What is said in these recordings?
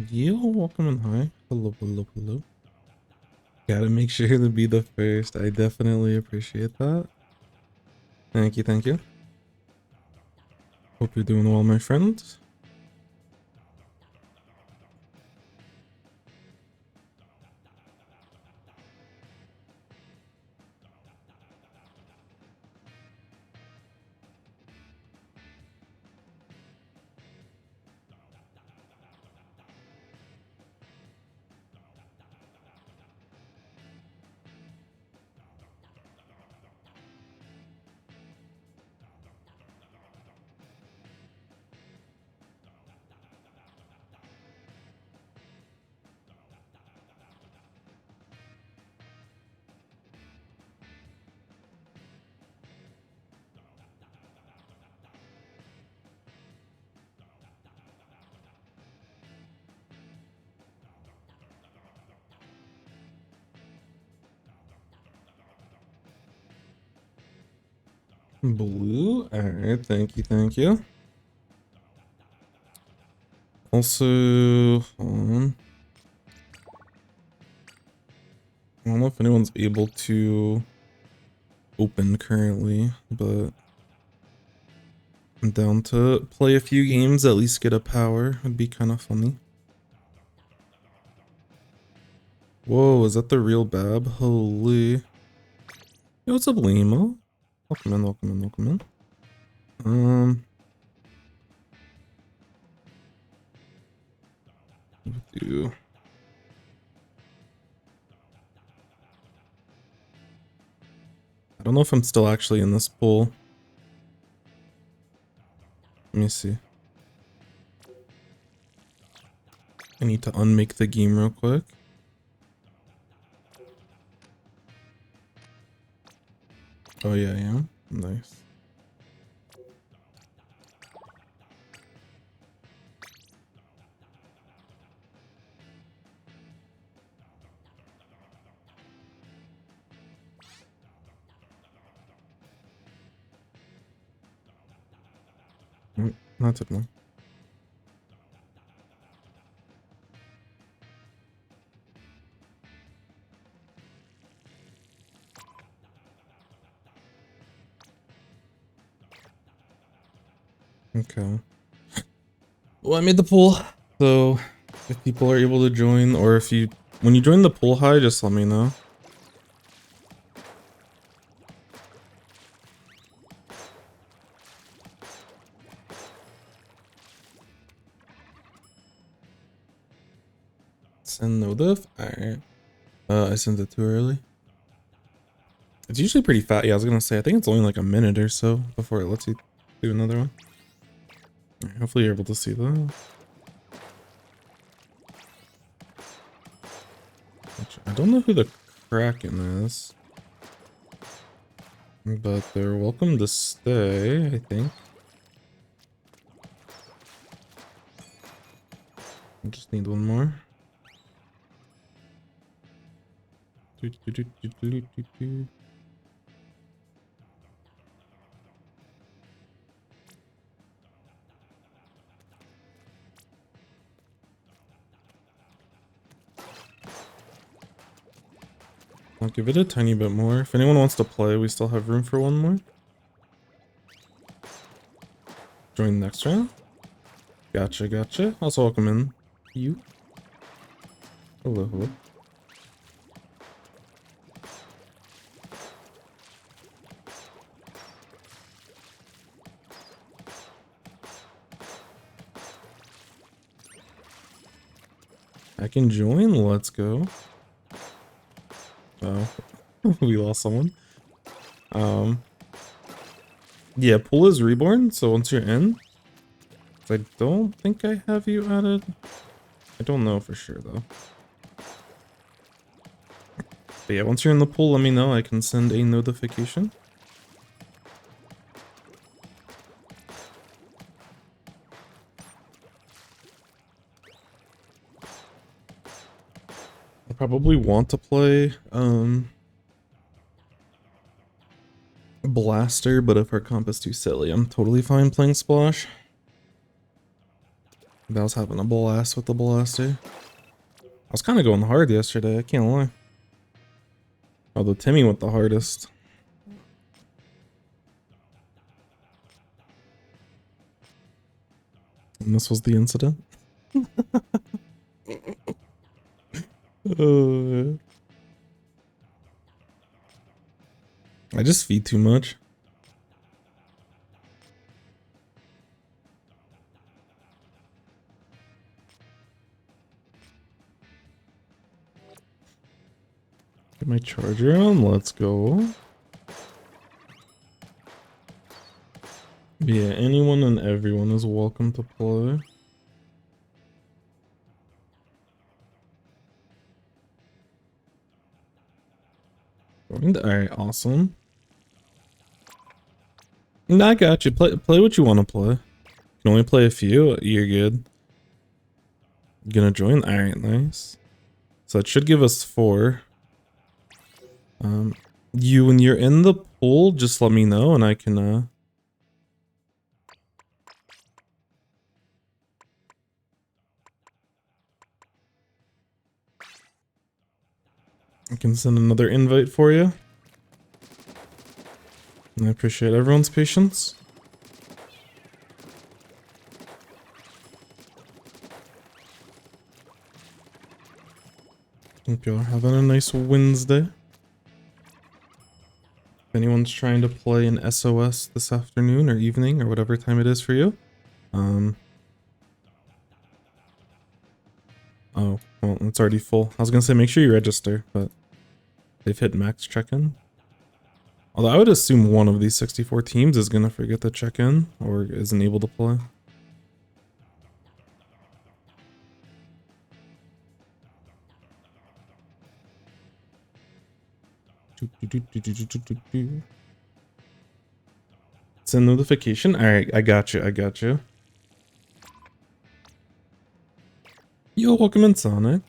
Yo, welcome and hi. Hello, hello, hello. Gotta make sure to be the first. I definitely appreciate that. Thank you, thank you. Hope you're doing well, my friends. Blue. Alright, thank you, thank you. Also, hold on. I don't know if anyone's able to open currently, but I'm down to play a few games, at least get a power. Would be kind of funny. Whoa, is that the real Bab? Holy. Yo, what's up, Limo? Welcome in, welcome in, welcome in. Do I don't know if I'm still actually in this pool. Let me see. I need to unmake the game real quick. Oh yeah, I am. Nice. Not it one. Okay. Well, I made the pool, so if people are able to join, or if you, when you join the pool high, just let me know. Send no diff? Alright. I sent it too early. It's usually pretty fat. Yeah, I was gonna say, I think it's only like a minute or so before it lets you do another one. Right, hopefully you're able to see that. I don't know who the Kraken is, but they're welcome to stay, I think. I just need one more. I'll give it a tiny bit more. If anyone wants to play, we still have room for one more. Join next round. Gotcha, gotcha. Also welcome in. You. Hello, hello. I can join. Let's go. Oh, we lost someone. Yeah, pool is reborn. So once you're in, I don't think I have you added. I don't know for sure though. But yeah, once you're in the pool, let me know. I can send a notification. I probably want to play Blaster, but if our comp is too silly, I'm totally fine playing Splash. I was having a blast with the Blaster. I was kind of going hard yesterday, I can't lie. Although Timmy went the hardest. And this was the incident. I just feed too much. Get my charger on, let's go. Yeah, anyone and everyone is welcome to play. Alright, awesome. No, I got you. Play what you want to play. You can only play a few, you're good. Gonna join? Alright, nice. So it should give us 4. When you're in the pool, just let me know and I can send another invite for you. And I appreciate everyone's patience. Hope y'all are having a nice Wednesday. If anyone's trying to play an SOS this afternoon or evening or whatever time it is for you. Oh, well, it's already full. I was gonna say make sure you register, but they've hit max check-in. Although I would assume one of these 64 teams is gonna forget to check in or isn't able to play. Send notification. Alright, I got you, I got you. Yo, welcome in, Sonic.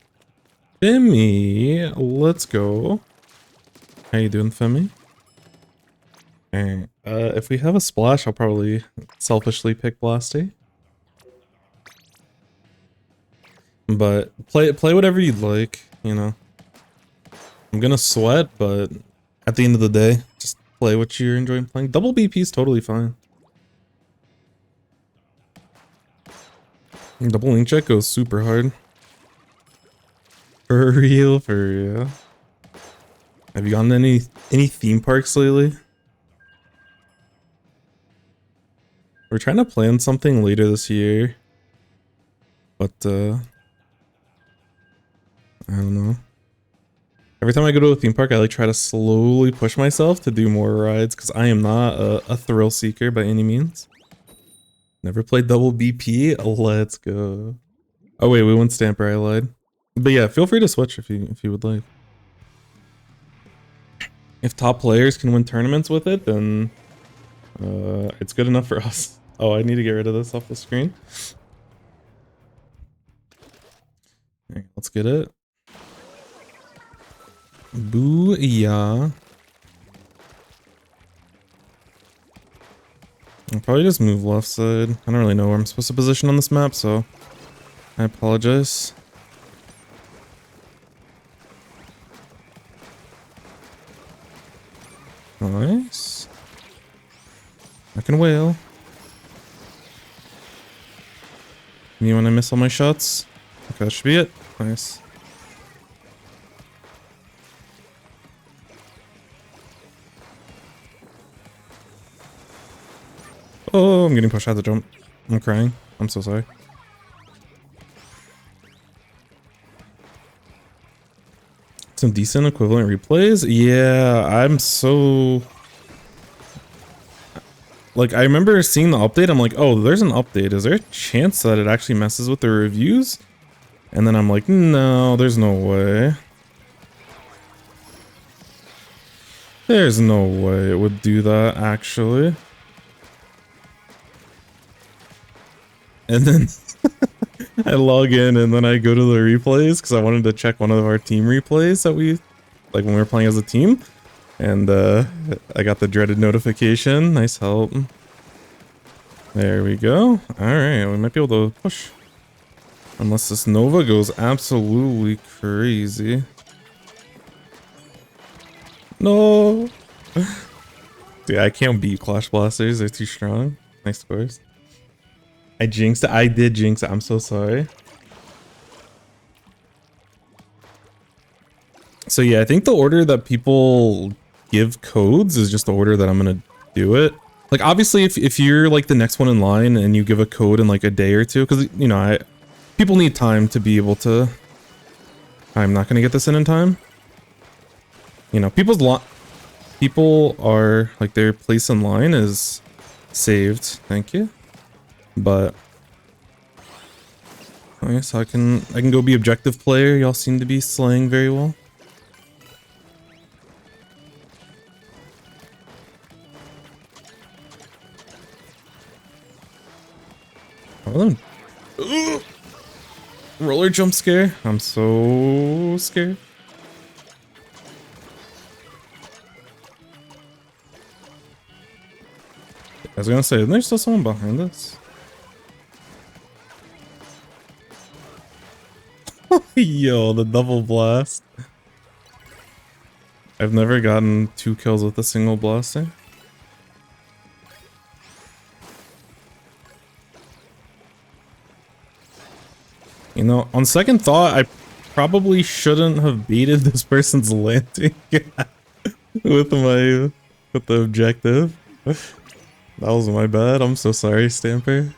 Femi, let's go. How you doing, Femi? Alright, if we have a splash, I'll probably selfishly pick Blasty. But play whatever you'd like, you know. I'm gonna sweat, but at the end of the day, just play what you're enjoying playing. Double BP is totally fine. Double link check goes super hard. For real, for real. Have you gone to any theme parks lately? We're trying to plan something later this year. But I don't know. Every time I go to a theme park, I like try to slowly push myself to do more rides because I am not a thrill seeker by any means. Never played double BP. Let's go. Oh wait, we went Stamper. I lied. But yeah, feel free to switch if you would like. If top players can win tournaments with it, then it's good enough for us. Oh, I need to get rid of this off the screen. Alright, let's get it. Booyah. I'll probably just move left side. I don't really know where I'm supposed to position on this map, so I apologize. Nice. I can whale. Me when I miss all my shots. Okay, that should be it. Nice. Oh, I'm getting pushed out the jump. I'm crying. I'm so sorry. Some decent equivalent replays? Yeah, I'm so... Like, I remember seeing the update, I'm like, oh, there's an update. Is there a chance that it actually messes with the reviews? And then I'm like, no, there's no way. There's no way it would do that, actually. And then I log in and then I go to the replays because I wanted to check one of our team replays that we, like when we were playing as a team. And I got the dreaded notification. Nice help. There we go. Alright, we might be able to push. Unless this Nova goes absolutely crazy. No! Dude, I can't beat Clash Blasters. They're too strong. Nice scores. I jinxed it. I did jinx it. I'm so sorry. So yeah, I think the order that people give codes is just the order that I'm gonna do it. Like obviously if you're like the next one in line and you give a code in like a day or two, because you know, people need time to be able to... I'm not gonna get this in time. You know, people are like their place in line is saved. Thank you. But okay, so I can go be objective player. Y'all seem to be slaying very well. Oh, roller jump scare. I'm so scared. I was gonna say, isn't there still someone behind us? Yo, the double blast. I've never gotten 2 kills with a single blaster. You know, on second thought, I probably shouldn't have baited this person's landing with the objective. That was my bad. I'm so sorry, Stamper.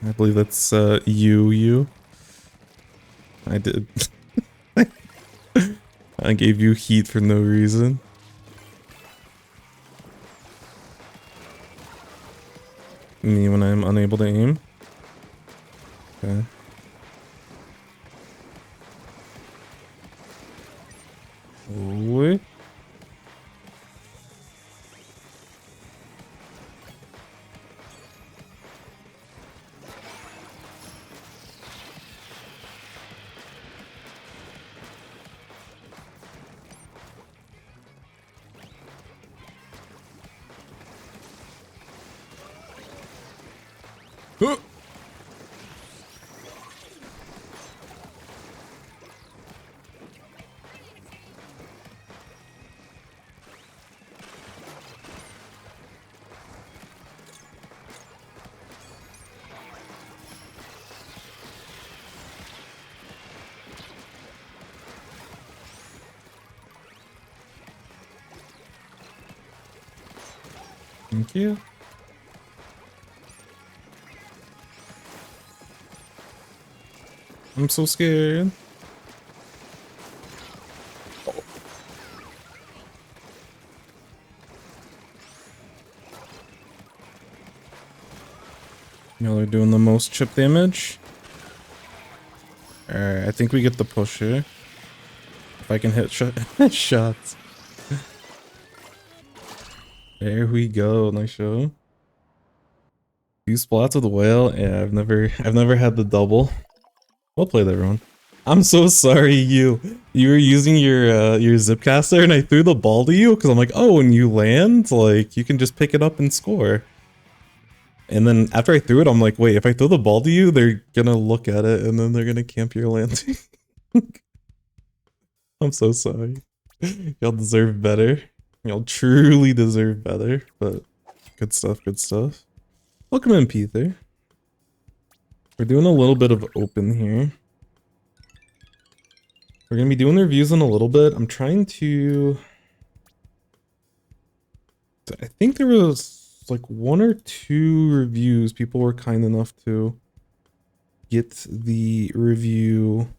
I believe that's you. I did. I gave you heat for no reason. Me when I'm unable to aim. Okay. Wait. Huh. Thank you. I'm so scared. Y'all are doing the most chip damage. Alright, I think we get the push here. If I can hit shots. There we go, nice show. 2 splats with a whale. Yeah, I've never had the double. Well played, everyone. I'm so sorry, you were using your zipcaster and I threw the ball to you because I'm like, oh, when you land, like you can just pick it up and score. And then after I threw it, I'm like, wait, if I throw the ball to you, they're gonna look at it and then they're gonna camp your landing. I'm so sorry. Y'all deserve better. Y'all truly deserve better, but good stuff, good stuff. Welcome in, Peter. We're doing a little bit of open here. We're gonna be doing the reviews in a little bit. I'm trying to... I think there was like 1 or 2 reviews. People were kind enough to get the review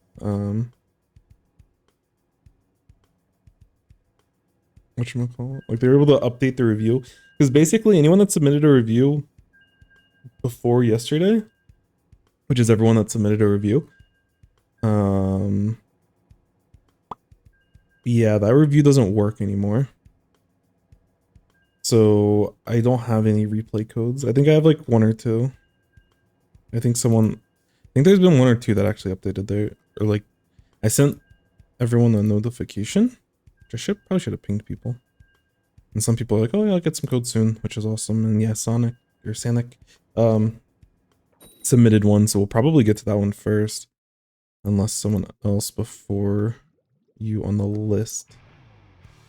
whatchamacallit? Like they were able to update the review. Because basically anyone that submitted a review before yesterday, which is everyone that submitted a review, yeah, that review doesn't work anymore. So I don't have any replay codes. I think I have like 1 or 2. I think there's been 1 or 2 that actually updated there. Or like, I sent everyone a notification. Which I probably should have pinged people. And some people are like, oh yeah, I'll get some code soon, which is awesome. And yeah, Sanic submitted one, so we'll probably get to that one first. Unless someone else before you on the list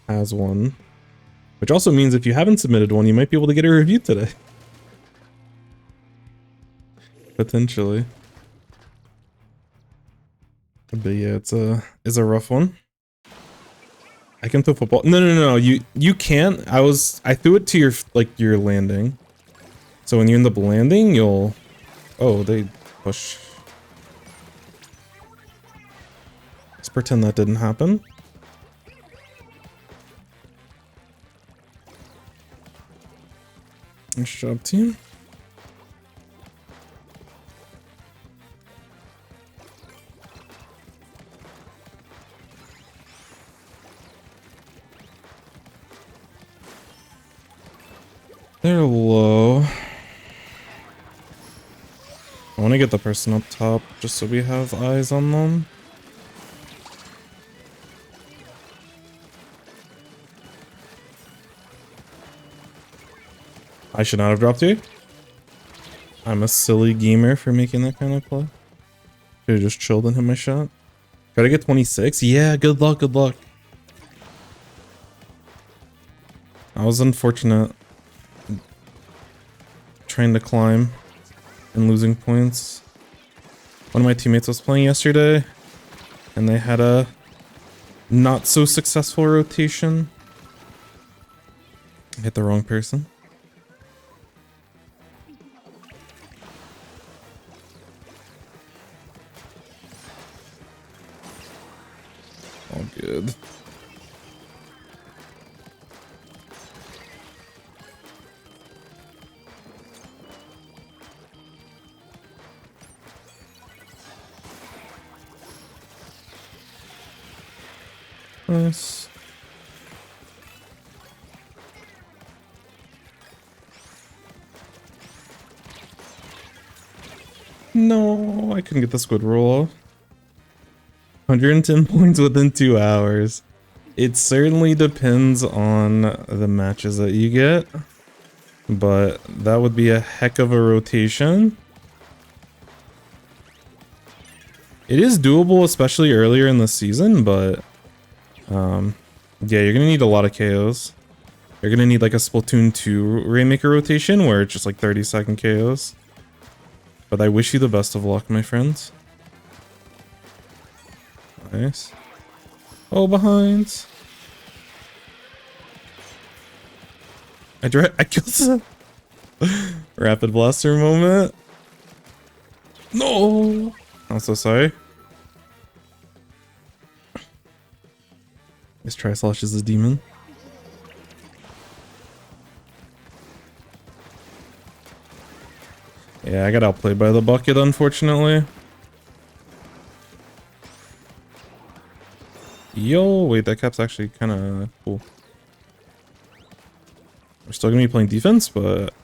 has one. Which also means if you haven't submitted one, you might be able to get a review today. Potentially. But yeah, it's a rough one. I can throw football. No, you can't. I threw it to your landing. So when you end up landing, you'll... Oh, they push. Let's pretend that didn't happen. Nice job, team. They're low. I want to get the person up top just so we have eyes on them. I should not have dropped you. I'm a silly gamer for making that kind of play. Should have just chilled and hit my shot. Gotta get 26? Yeah, good luck, good luck. I was unfortunate. Trying to climb and losing points. One of my teammates was playing yesterday and they had a not so successful rotation. I hit the wrong person. All good. Nice. No, I couldn't get the squid roll off. 110 points within 2 hours. It certainly depends on the matches that you get, but that would be a heck of a rotation. It is doable, especially earlier in the season, but yeah, you're gonna need a lot of KOs. You're gonna need like a Splatoon 2 Rainmaker rotation where it's just like 30-second KOs. But I wish you the best of luck, my friends. Nice. Oh, behind. I killed some rapid blaster moment. No, I'm so sorry. This Tri-Slosh is a demon. Yeah, I got outplayed by the bucket, unfortunately. Yo, wait, that cap's actually kind of cool. We're still gonna be playing defense, but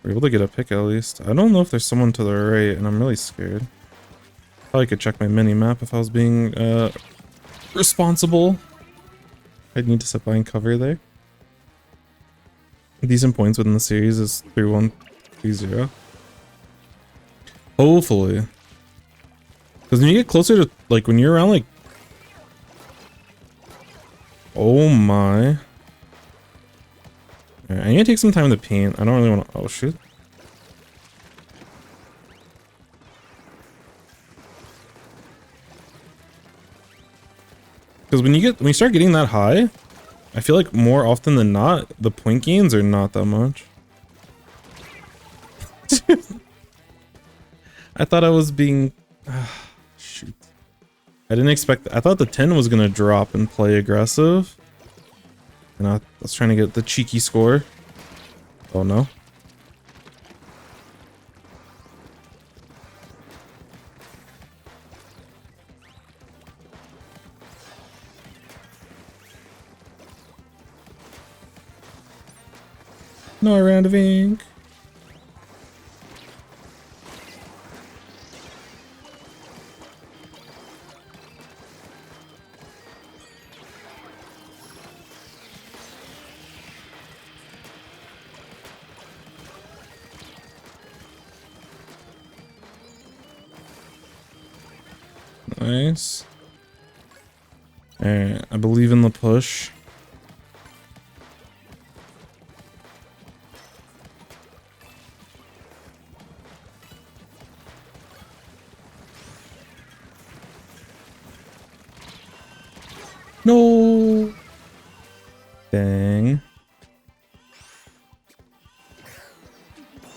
we're able to get a pick at least. I don't know if there's someone to the right, and I'm really scared. Probably could check my mini-map if I was being responsible. I'd need to sit by and cover there. Decent points within the series is 3-1, 3-0. Hopefully. Because when you get closer to, like, when you're around, like... Oh my. Alright, I need to take some time to paint. I don't really want to... Oh, shoot. Because when you start getting that high, I feel like more often than not, the point gains are not that much. I thought I was being... shoot. I didn't expect... I thought the 10 was going to drop and play aggressive. And I was trying to get the cheeky score. Oh no. No round of ink. Nice. Alright, I believe in the push. No. Dang.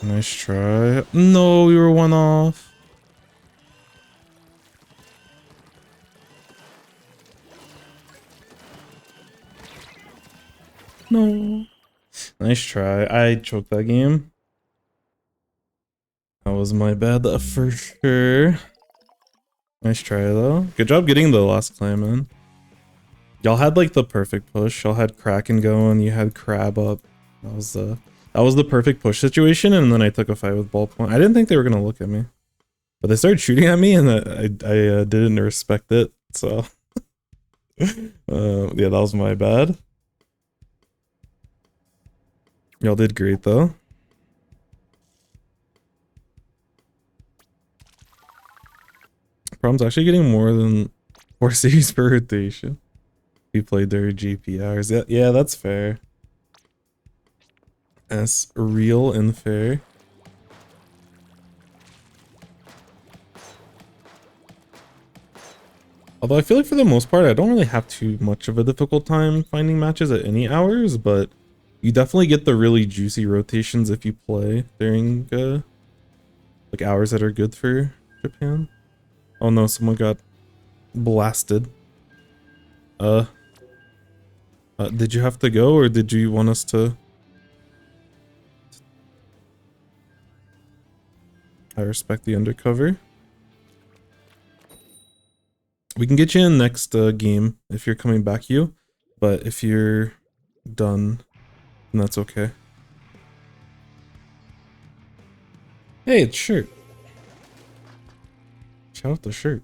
Nice try. No, we were one off. No. Nice try. I choked that game. That was my bad for sure. Nice try though. Good job getting the last claim in. Y'all had like the perfect push. Y'all had Kraken going, you had Crab up. That was the perfect push situation, and then I took a fight with ballpoint. I didn't think they were gonna look at me. But they started shooting at me and I didn't respect it, so yeah, that was my bad. Y'all did great though. Problem's actually getting more than 4 series per rotation. We played their GP hours. Yeah, that's fair. That's real and fair. Although I feel like for the most part, I don't really have too much of a difficult time finding matches at any hours, but you definitely get the really juicy rotations if you play during like hours that are good for Japan. Oh no, someone got blasted. Did you have to go, or did you want us to? I respect the undercover. We can get you in next game if you're coming back, you. But if you're done, then that's okay. Hey, it's shirt. Shout out the shirt.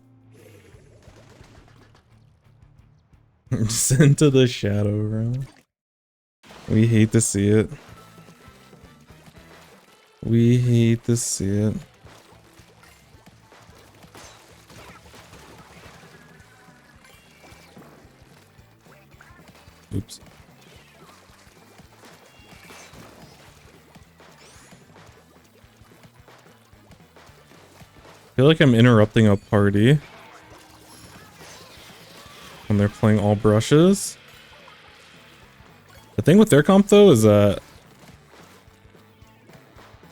Just into the shadow realm. We hate to see it. We hate to see it. Oops. I feel like I'm interrupting a party when they're playing all brushes. The thing with their comp though is that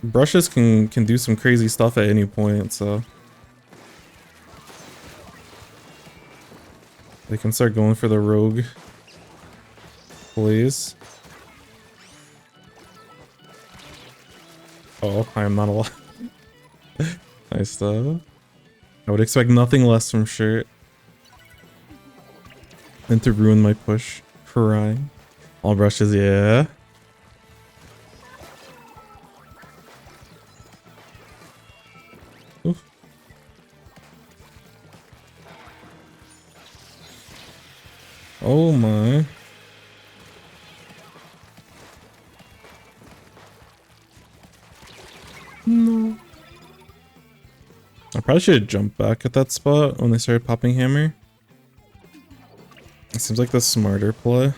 brushes can do some crazy stuff at any point, so they can start going for the rogue plays. Oh, I am not alive. Nice stuff. I would expect nothing less from shirt than to ruin my push. Crying. All brushes, yeah. Oof. Oh my. No. I probably should have jumped back at that spot when they started popping hammer. It seems like the smarter play.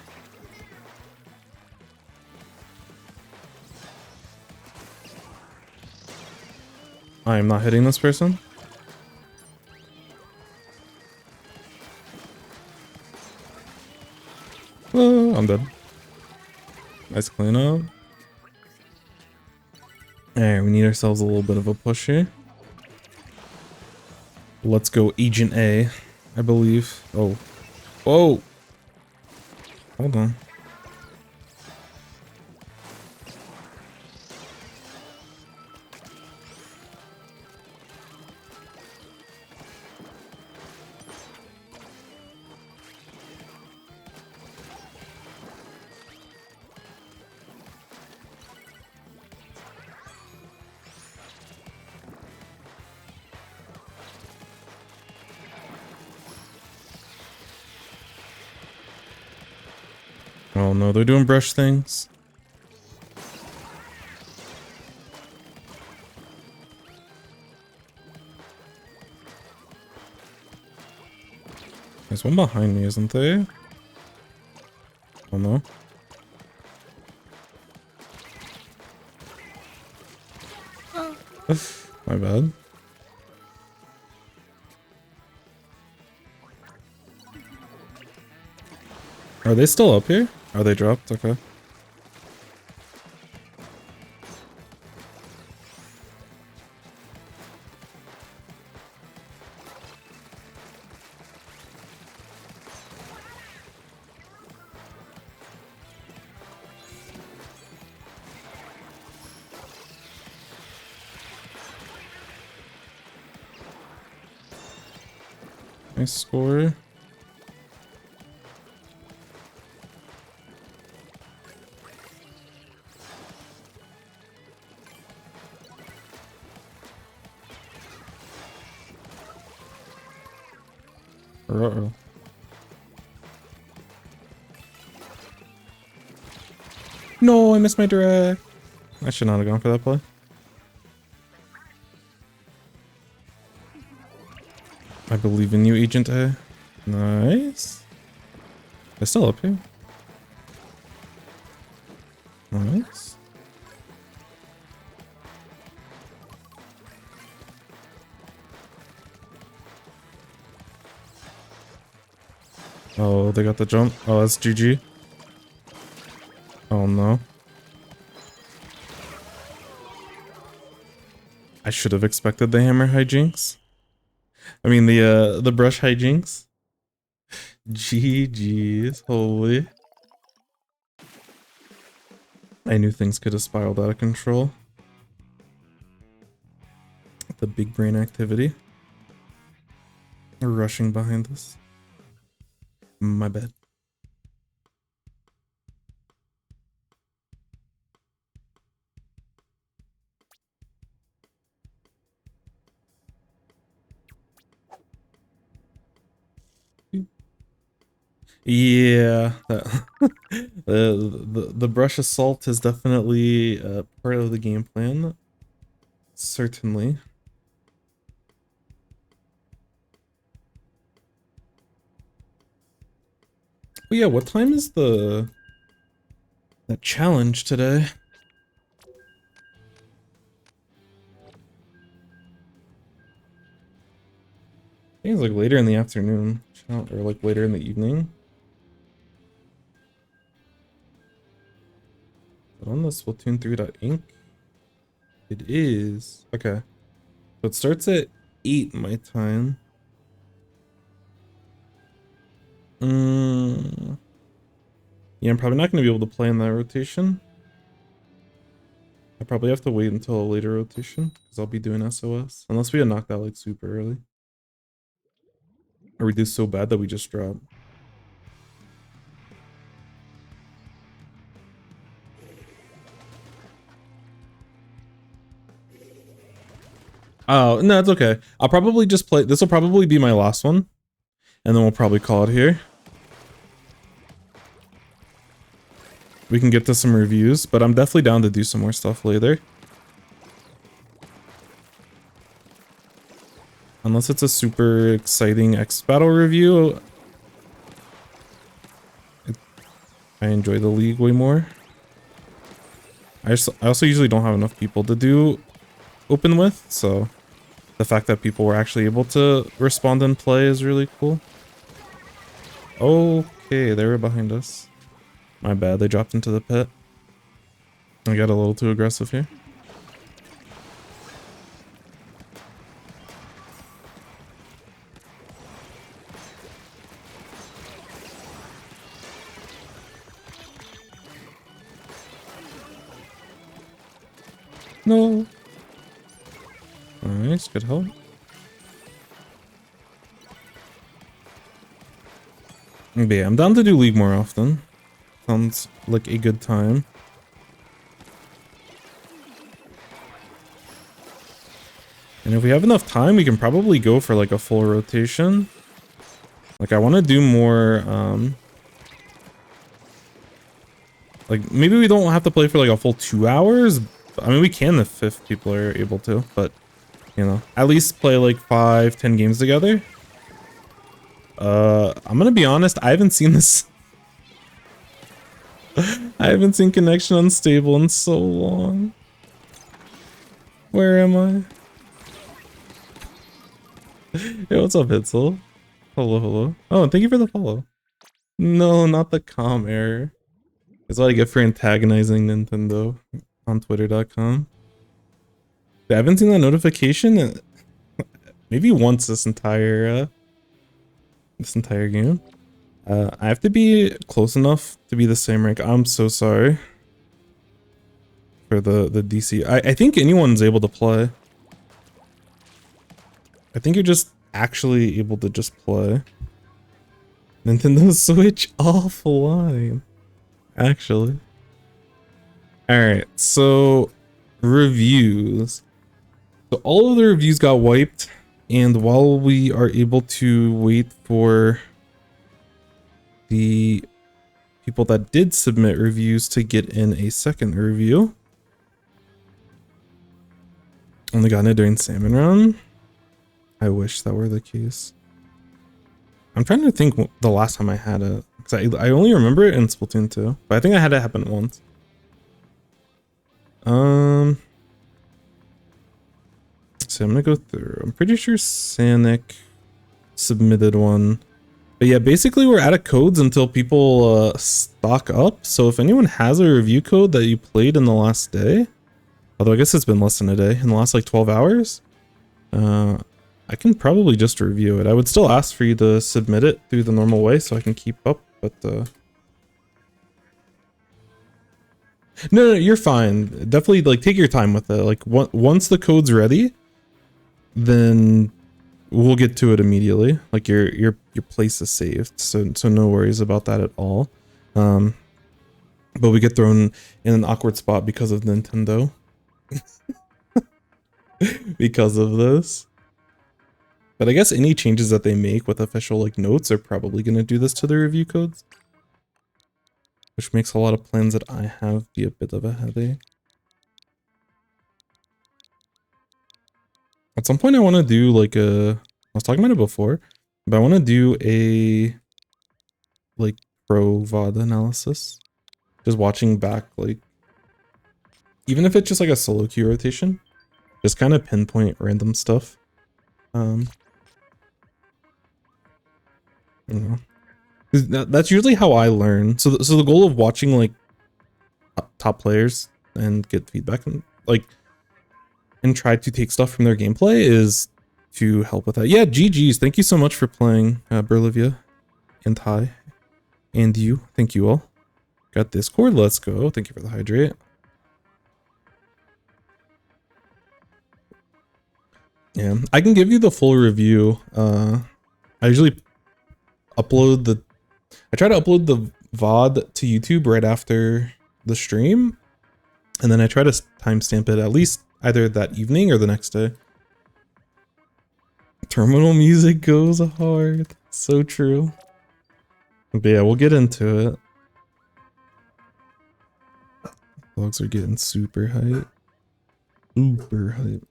I am not hitting this person. I'm dead. Nice cleanup. Alright, we need ourselves a little bit of a push here. Let's go Agent A, I believe. Oh. Whoa! Hold on. Oh no, they're doing brush things. There's one behind me, isn't there? Oh no. My bad. Are they still up here? Are they dropped? Okay. Nice score. Uh-oh. No, I missed my direct. I should not have gone for that play. I believe in you, Agent A. Nice. They're still up here. Nice. Oh, they got the jump. Oh, that's GG. Oh no. I should have expected the hammer hijinks. I mean the brush hijinks. GG's, holy. I knew things could have spiraled out of control. The big brain activity. They're rushing behind us. My bad. Yeah, the brush assault is definitely part of the game plan. Certainly. But yeah, what time is the challenge today? I think it's like later in the afternoon, or like later in the evening. But on the Splatoon 3.inc, it is okay. So it starts at 8 my time. Yeah, I'm probably not going to be able to play in that rotation. I probably have to wait until a later rotation because I'll be doing SOS. Unless we get knocked out like super early. Or we do so bad that we just drop. Oh, no, it's okay. I'll probably just play. This will probably be my last one. And then we'll probably call it here. We can get to some reviews, but I'm definitely down to do some more stuff later. Unless it's a super exciting X Battle review. I enjoy the league way more. I also usually don't have enough people to do open with, so the fact that people were actually able to respond and play is really cool. Okay, they were behind us. My bad, they dropped into the pit. I got a little too aggressive here. No. Nice, good help. But yeah, I'm down to do League more often. Sounds like a good time. And if we have enough time, we can probably go for like a full rotation. Like I want to do more, like maybe we don't have to play for like a full 2 hours. I mean, we can if people are able to, but you know, at least play like 5-10 games together. I'm gonna be honest, I haven't seen this. I haven't seen connection unstable in so long. Where am I? Hey, what's up, Hitzel? Hello, hello. Oh, and thank you for the follow. No, not the com error. That's what I get for antagonizing Nintendo on twitter.com. I haven't seen that notification maybe once this entire game. I have to be close enough to be the same rank. I'm so sorry for the DC. I think anyone's able to play. I think you're just actually able to just play. Nintendo Switch offline. Actually. Alright, so reviews. So all of the reviews got wiped, and while we are able to wait for the people that did submit reviews to get in a second review, only got it during Salmon Run. I wish that were the case. I'm trying to think the last time I had it, because I only remember it in Splatoon 2, but I think I had it happen once. So I'm gonna go through. I'm pretty sure Sanic submitted one. But yeah, basically we're out of codes until people stock up. So if anyone has a review code that you played in the last day, although I guess it's been less than a day, in the last like 12 hours, I can probably just review it. I would still ask for you to submit it through the normal way so I can keep up, but no, you're fine. Definitely like take your time with it. Like once the code's ready, then we'll get to it immediately. Like your place is saved, so no worries about that at all. But we get thrown in an awkward spot because of Nintendo. Because of this. But I guess any changes that they make with official like notes are probably going to do this to the review codes, which makes a lot of plans that I have be a bit of a headache. At some point I want to do like I was talking about it before, but I want to do a like pro VOD analysis. Just watching back, like, even if it's just like a solo queue rotation, just kind of pinpoint random stuff. You know, that's usually how I learn. So the goal of watching like top players and get feedback and like and try to take stuff from their gameplay is to help with that. Yeah, GG's. Thank you so much for playing, Brolivia and hi, and you. Thank you all. Got Discord. Let's go. Thank you for the hydrate. Yeah, I can give you the full review. I usually upload I try to upload the VOD to YouTube right after the stream, and then I try to timestamp it at least either that evening or the next day. Terminal music goes hard. So true. But yeah, we'll get into it. Dogs are getting super hype. Super hype.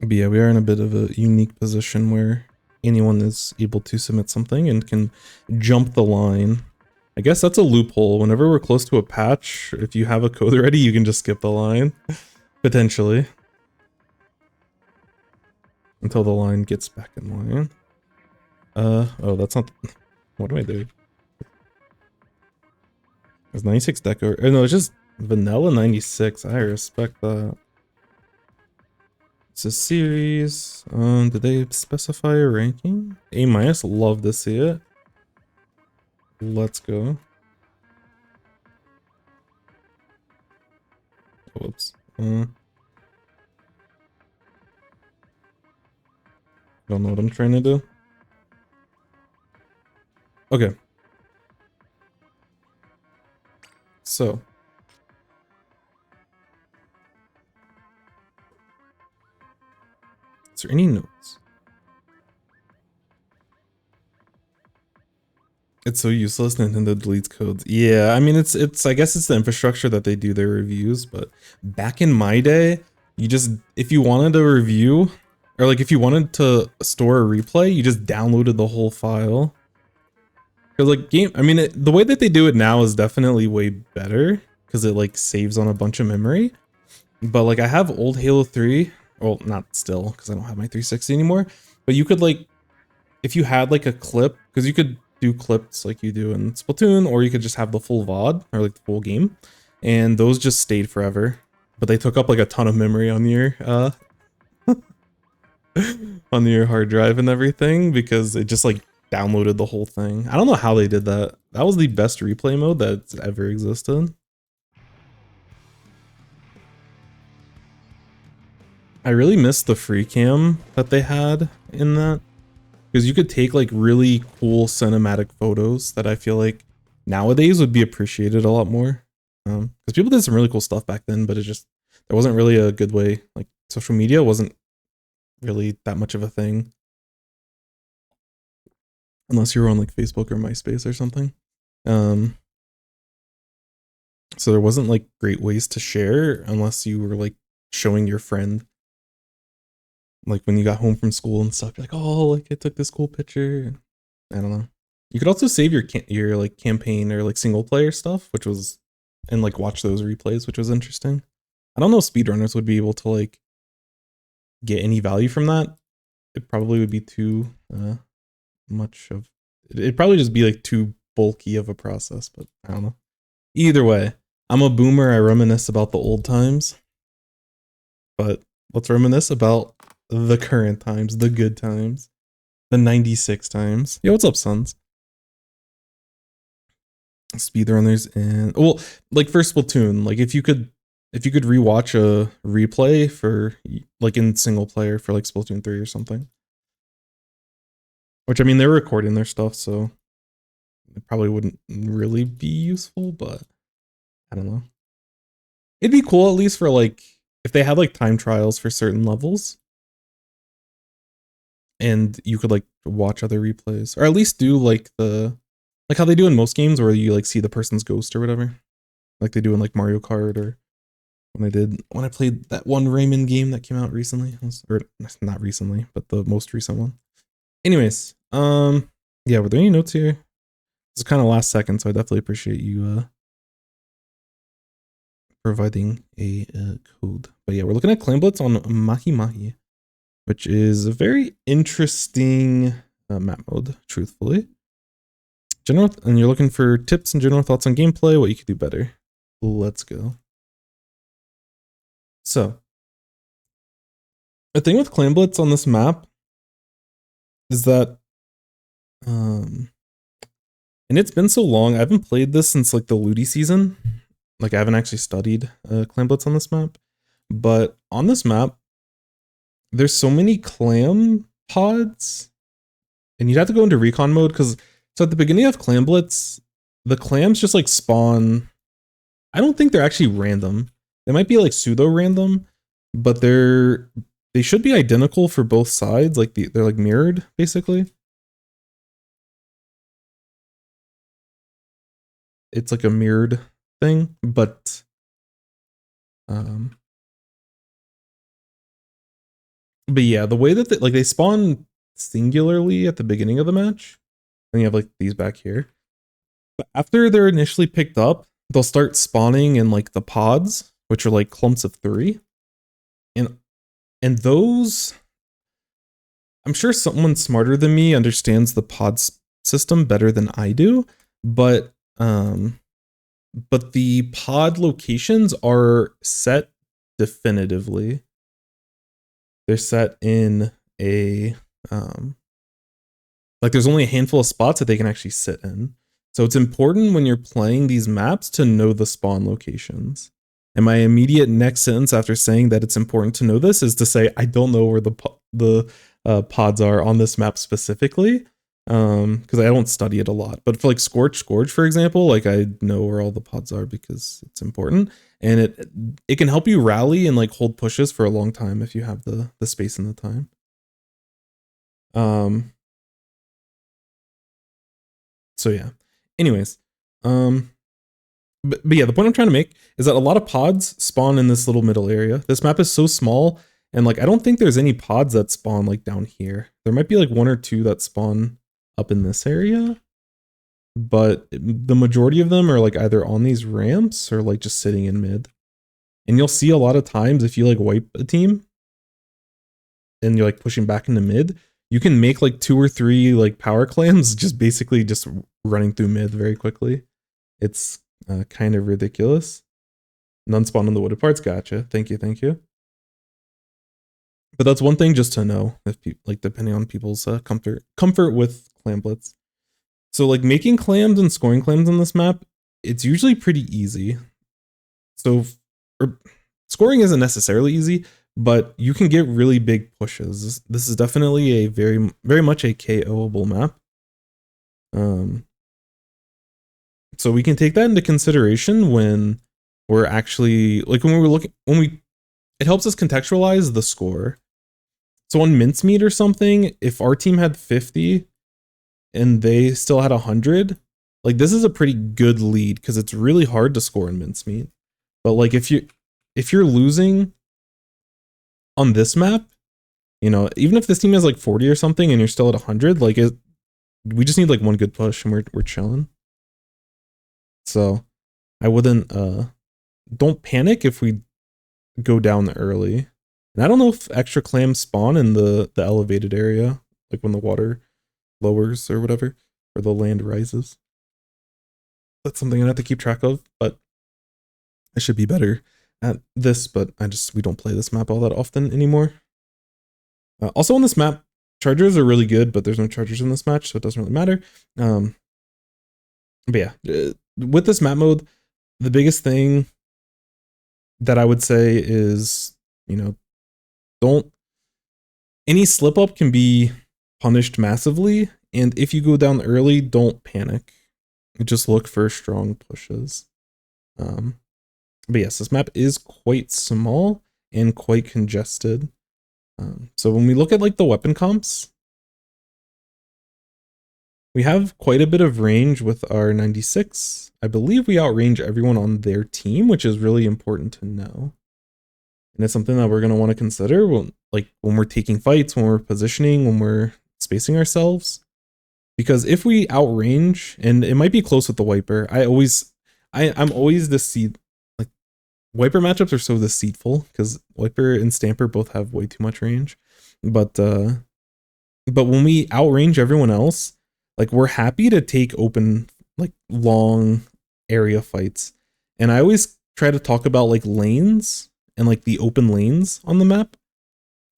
But yeah, we are in a bit of a unique position where anyone is able to submit something and can jump the line. I guess that's a loophole. Whenever we're close to a patch, if you have a code ready, you can just skip the line. Potentially. Until the line gets back in line. Oh, that's not... What am I doing? It's 96 deco. No, it's just vanilla 96. I respect that. It's a series. Did they specify a ranking? A minus. Love to see it. Let's go. Whoops. Don't know what I'm trying to do. Okay. So. Is there any notes? It's so useless. Nintendo deletes codes. Yeah, I mean, it's I guess it's the infrastructure that they do their reviews, but back in my day, you just, if you wanted a review, or like if you wanted to store a replay, you just downloaded the whole file. Cause like I mean, the way that they do it now is definitely way better because it like saves on a bunch of memory. But like I have old Halo 3, well, not still because I don't have my 360 anymore, but you could like, if you had like a clip, because you could do clips like you do in Splatoon, or you could just have the full VOD or like the full game, and those just stayed forever. But they took up like a ton of memory on your on your hard drive and everything because it just like downloaded the whole thing. I don't know how they did that. That was the best replay mode that's ever existed. I really miss the free cam that they had in that, because you could take like really cool cinematic photos that I feel like nowadays would be appreciated a lot more. Because people did some really cool stuff back then, but it just, there wasn't really a good way. Like social media wasn't really that much of a thing. Unless you were on like Facebook or MySpace or something. So there wasn't like great ways to share unless you were like showing your friend. Like when you got home from school and stuff, you're like, oh, like I took this cool picture. I don't know. You could also save your like campaign or like single player stuff, which was, and like watch those replays, which was interesting. I don't know if speedrunners would be able to like get any value from that. It probably would be too much of, it'd probably just be like too bulky of a process, but I don't know. Either way, I'm a boomer. I reminisce about the old times, but let's reminisce about the current times, the good times, the 96 times. Yo, what's up, sons? Speedrunners and, well, like for Splatoon, like if you could rewatch a replay for like in single player for like Splatoon 3 or something. Which I mean, they're recording their stuff, so it probably wouldn't really be useful, but I don't know. It'd be cool at least for like if they had like time trials for certain levels. And you could like watch other replays, or at least do like the, like how they do in most games where you like see the person's ghost or whatever, like they do in like Mario Kart, or when I played that one Rayman game that came out recently, or not recently, but the most recent one. Anyways, yeah, were there any notes here? It's kind of last second, so I definitely appreciate you providing a code. But yeah, we're looking at Clan Blitz on Mahi, which is a very interesting map mode, truthfully. And you're looking for tips and general thoughts on gameplay, what you could do better. Let's go. So, the thing with Clan Blitz on this map is that, and it's been so long, I haven't played this since like the Looty season. Like I haven't actually studied Clan Blitz on this map, but on this map, there's so many clam pods, and you'd have to go into recon mode because, so at the beginning of Clan Blitz, the clams just like spawn. I don't think they're actually random. They might be like pseudo random, but they should be identical for both sides. Like they're like mirrored basically. It's like a mirrored thing, but yeah, the way that they spawn singularly at the beginning of the match, and you have like these back here. But after they're initially picked up, they'll start spawning in like the pods, which are like clumps of 3. And those, I'm sure someone smarter than me understands the pod system better than I do, but the pod locations are set definitively. They're set in a like there's only a handful of spots that they can actually sit in. So it's important when you're playing these maps to know the spawn locations. And my immediate next sentence after saying that it's important to know this is to say I don't know where the pods are on this map specifically, because I don't study it a lot. But for like Scorch, for example, like I know where all the pods are because it's important, and it can help you rally and like hold pushes for a long time if you have the space and the time. So yeah. Anyways, but yeah, the point I'm trying to make is that a lot of pods spawn in this little middle area. This map is so small, and like I don't think there's any pods that spawn like down here. There might be like 1 or 2 that spawn up in this area, but the majority of them are like either on these ramps or like just sitting in mid. And you'll see a lot of times if you like wipe a team and you're like pushing back into mid, you can make like 2 or 3 like power clams just basically just running through mid very quickly. It's kind of ridiculous. None spawn in the wooded parts. Gotcha. Thank you. But that's one thing just to know, if like depending on people's comfort with clam blitz. So like making clams and scoring clams on this map, it's usually pretty easy. So scoring isn't necessarily easy, but you can get really big pushes. This is definitely a very much a KO'able map. So we can take that into consideration when we're actually like it helps us contextualize the score. So on mincemeat or something, if our team had 50 and they still had 100, like this is a pretty good lead because it's really hard to score in mincemeat. But like if you're losing on this map, you know, even if this team has like 40 or something and you're still at 100, like we just need like 1 good push and we're chilling. So I wouldn't don't panic if we go down early. And I don't know if extra clams spawn in the elevated area, like when the water lowers or whatever, or the land rises. That's something I have to keep track of, but I should be better at this, but we don't play this map all that often anymore. Also on this map, chargers are really good, but there's no chargers in this match, so it doesn't really matter. But yeah, with this map mode, the biggest thing that I would say is, you know, any slip up can be punished massively, and if you go down early, don't panic. Just look for strong pushes. But yes, this map is quite small and quite congested. So when we look at like the weapon comps, we have quite a bit of range with our 96. I believe we outrange everyone on their team, which is really important to know. And it's something that we're going to want to consider when we're taking fights, when we're positioning, when we're spacing ourselves. Because if we outrange, and it might be close with the wiper, I'm always deceived. Like wiper matchups are so deceitful because wiper and stamper both have way too much range. But when we outrange everyone else, like we're happy to take open, like long area fights. And I always try to talk about like lanes and like the open lanes on the map.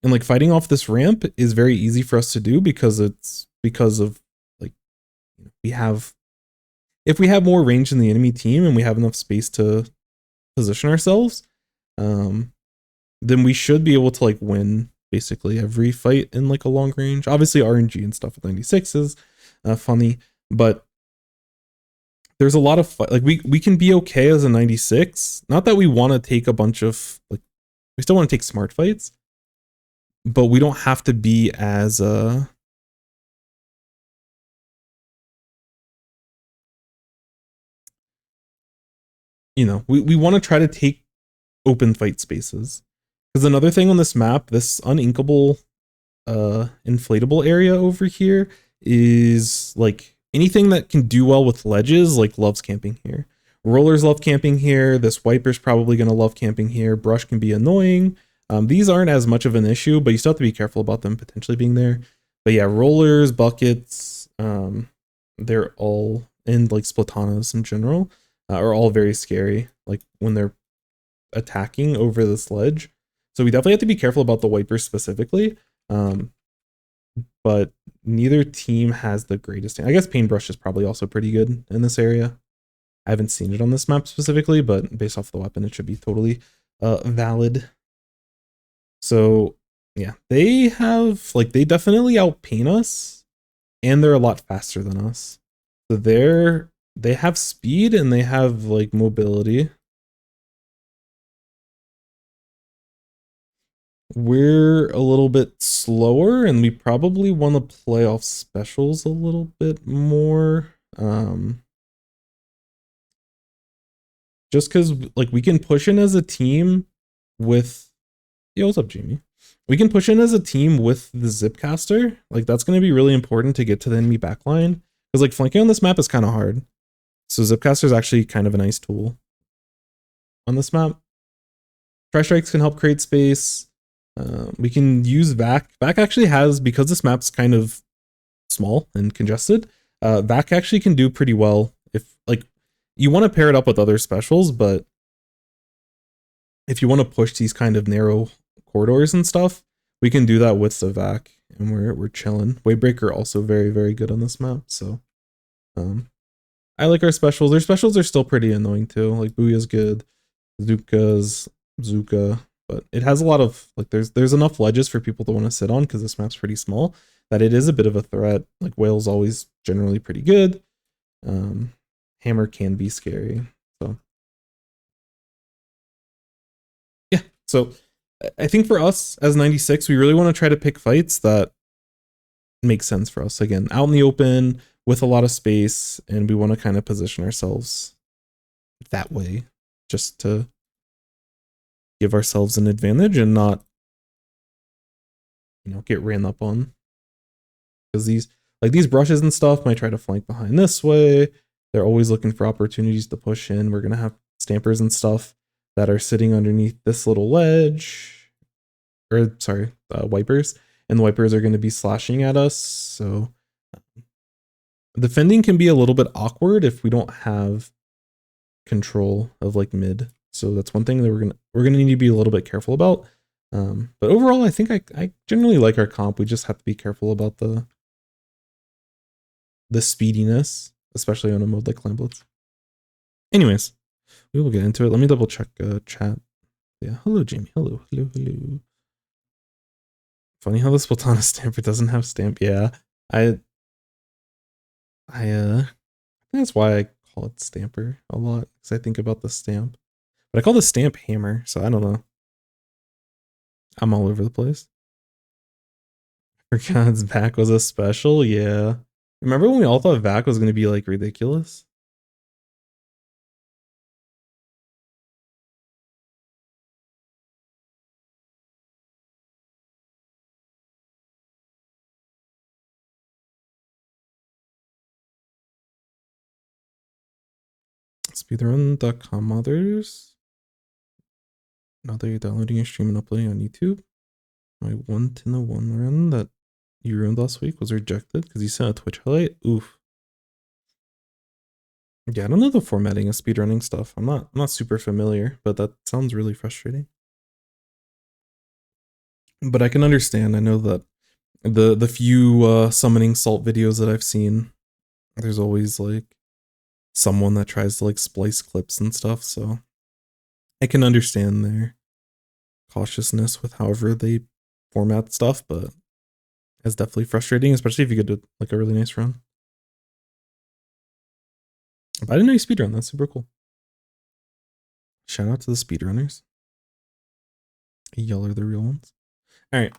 And like fighting off this ramp is very easy for us to do because of like if we have more range in the enemy team and we have enough space to position ourselves, then we should be able to like win basically every fight in like a long range. Obviously RNG and stuff with 96 is funny, but there's a lot of like we can be okay as a 96. Not that we want to take a bunch of like, we still want to take smart fights, but we don't have to be as you know, we want to try to take open fight spaces. Because another thing on this map, this uninkable inflatable area over here is like anything that can do well with ledges, like loves camping here. Rollers love camping here. This wiper's probably going to love camping here. Brush can be annoying. These aren't as much of an issue, but you still have to be careful about them potentially being there. But yeah, rollers, buckets, they're all, and like Splatanas in general, are all very scary, like when they're attacking over this ledge. So we definitely have to be careful about the Wipers specifically. But neither team has the greatest. I guess Paintbrush is probably also pretty good in this area. I haven't seen it on this map specifically, but based off the weapon, it should be totally valid. So yeah, they have, like, they definitely outpaint us, and they're a lot faster than us. So they have speed and they have like mobility. We're a little bit slower, and we probably want to play off specials a little bit more. Just because, like, we can push in as a team with... Yo, what's up, Jamie? We can push in as a team with the Zipcaster. Like, that's going to be really important to get to the enemy backline. Because, like, flanking on this map is kind of hard. So Zipcaster is actually kind of a nice tool on this map. Tri-strikes can help create space. We can use VAC. VAC actually has, because this map's kind of small and congested, VAC actually can do pretty well if, like, you want to pair it up with other specials, but if you want to push these kind of narrow corridors and stuff, we can do that with the VAC, and we're chilling. Wavebreaker also very, very good on this map, so I like our specials. Their specials are still pretty annoying too. Like Booya's good, Zuka, but it has a lot of, like, there's enough ledges for people to want to sit on because this map's pretty small that it is a bit of a threat. Like Whale's always generally pretty good. Hammer can be scary. So yeah, so I think for us as 96, we really want to try to pick fights that make sense for us. Again, out in the open with a lot of space, and we want to kind of position ourselves that way just to give ourselves an advantage and not, you know, get ran up on. Because these brushes and stuff might try to flank behind this way. They're always looking for opportunities to push in. We're going to have stampers and stuff that are sitting underneath this little ledge. Or, sorry, wipers. And the wipers are going to be slashing at us. So defending can be a little bit awkward if we don't have control of, like, mid. So that's one thing that we're gonna need to be a little bit careful about. But overall, I think I generally like our comp. We just have to be careful about the speediness, especially on a mode like Clan Blitz. Anyways, we will get into it. Let me double check chat. Yeah, hello Jamie. Hello. Funny how the Splatana stamper doesn't have stamp. Yeah, I think that's why I call it stamper a lot, because I think about the stamp. But I call the stamp hammer, so I don't know. I'm all over the place. For God's back was a special, yeah. Remember when we all thought VAC was going to be, like, ridiculous? Speedrun.com mothers. Now that you're downloading your stream and uploading on YouTube. My 1-1 run that you ruined last week was rejected because you sent a Twitch highlight. Oof. Yeah, I don't know the formatting of speedrunning stuff. I'm not super familiar, but that sounds really frustrating. But I can understand. I know that the few summoning salt videos that I've seen, there's always, like, someone that tries to, like, splice clips and stuff, so I can understand their cautiousness with however they format stuff, but it's definitely frustrating, especially if you get to, like, a really nice run. But I didn't know you speedrun. That's super cool. Shout out to the speedrunners. Y'all are the real ones. All right.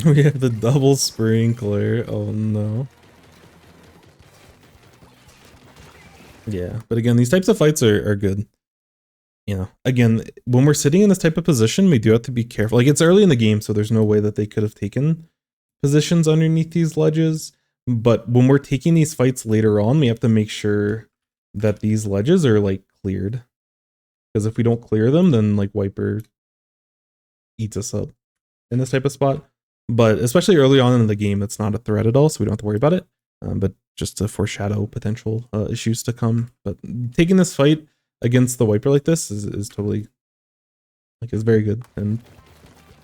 We have the double sprinkler. Oh no. Yeah, but again, these types of fights are good. You know, again, when we're sitting in this type of position, we do have to be careful. Like, it's early in the game, so there's no way that they could have taken positions underneath these ledges. But when we're taking these fights later on, we have to make sure that these ledges are, like, cleared. Because if we don't clear them, then, like, Wiper eats us up in this type of spot. But especially early on in the game, it's not a threat at all, so we don't have to worry about it. But just to foreshadow potential issues to come. But taking this fight against the wiper like this is totally, like, is very good. And the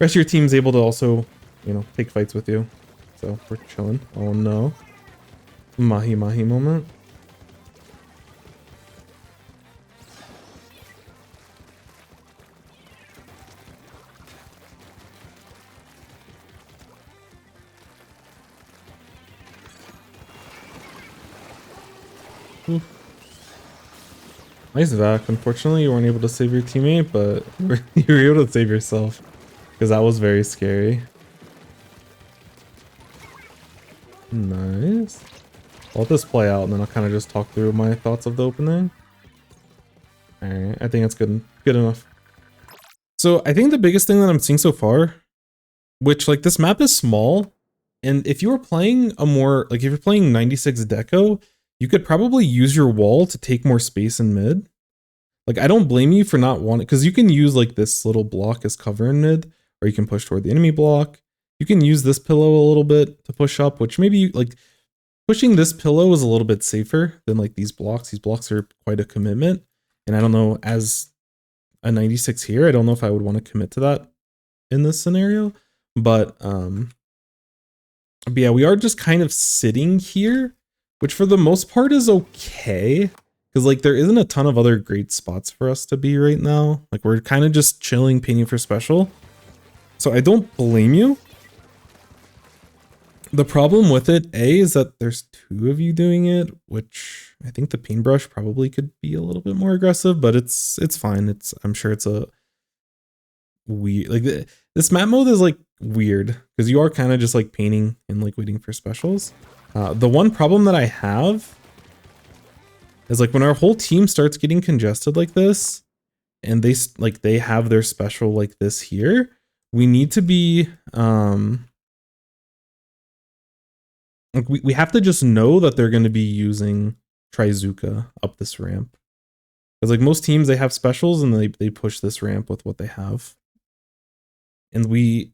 rest of your team's able to also, you know, take fights with you. So we're chilling. Oh no. Mahi moment. Nice vac. Unfortunately, you weren't able to save your teammate, but you were able to save yourself because that was very scary. Nice. I'll let this play out and then I'll kind of just talk through my thoughts of the opening. Alright, I think that's good enough. So I think the biggest thing that I'm seeing so far, which, like, this map is small, and if you were playing a more, like, if you're playing 96 deco, you could probably use your wall to take more space in mid. Like, I don't blame you for not wanting, because you can use, like, this little block as cover in mid, or you can push toward the enemy block. You can use this pillow a little bit to push up, which maybe, like, pushing this pillow is a little bit safer than, like, these blocks. These blocks are quite a commitment, and I don't know, as a 96 here, I don't know if I would want to commit to that in this scenario, but yeah, we are just kind of sitting here, which for the most part is okay. Because, like, there isn't a ton of other great spots for us to be right now. Like, we're kind of just chilling, painting for special. So I don't blame you. The problem with it, A, is that there's 2 of you doing it, which I think the paintbrush probably could be a little bit more aggressive, but it's fine. I'm sure it's a weird, like, this map mode is, like, weird because you are kind of just, like, painting and, like, waiting for specials. The one problem that I have is, like, when our whole team starts getting congested like this, and they have their special like this here, we need to be like, we have to just know that they're going to be using Trizuka up this ramp, because, like, most teams, they have specials and they push this ramp with what they have, and we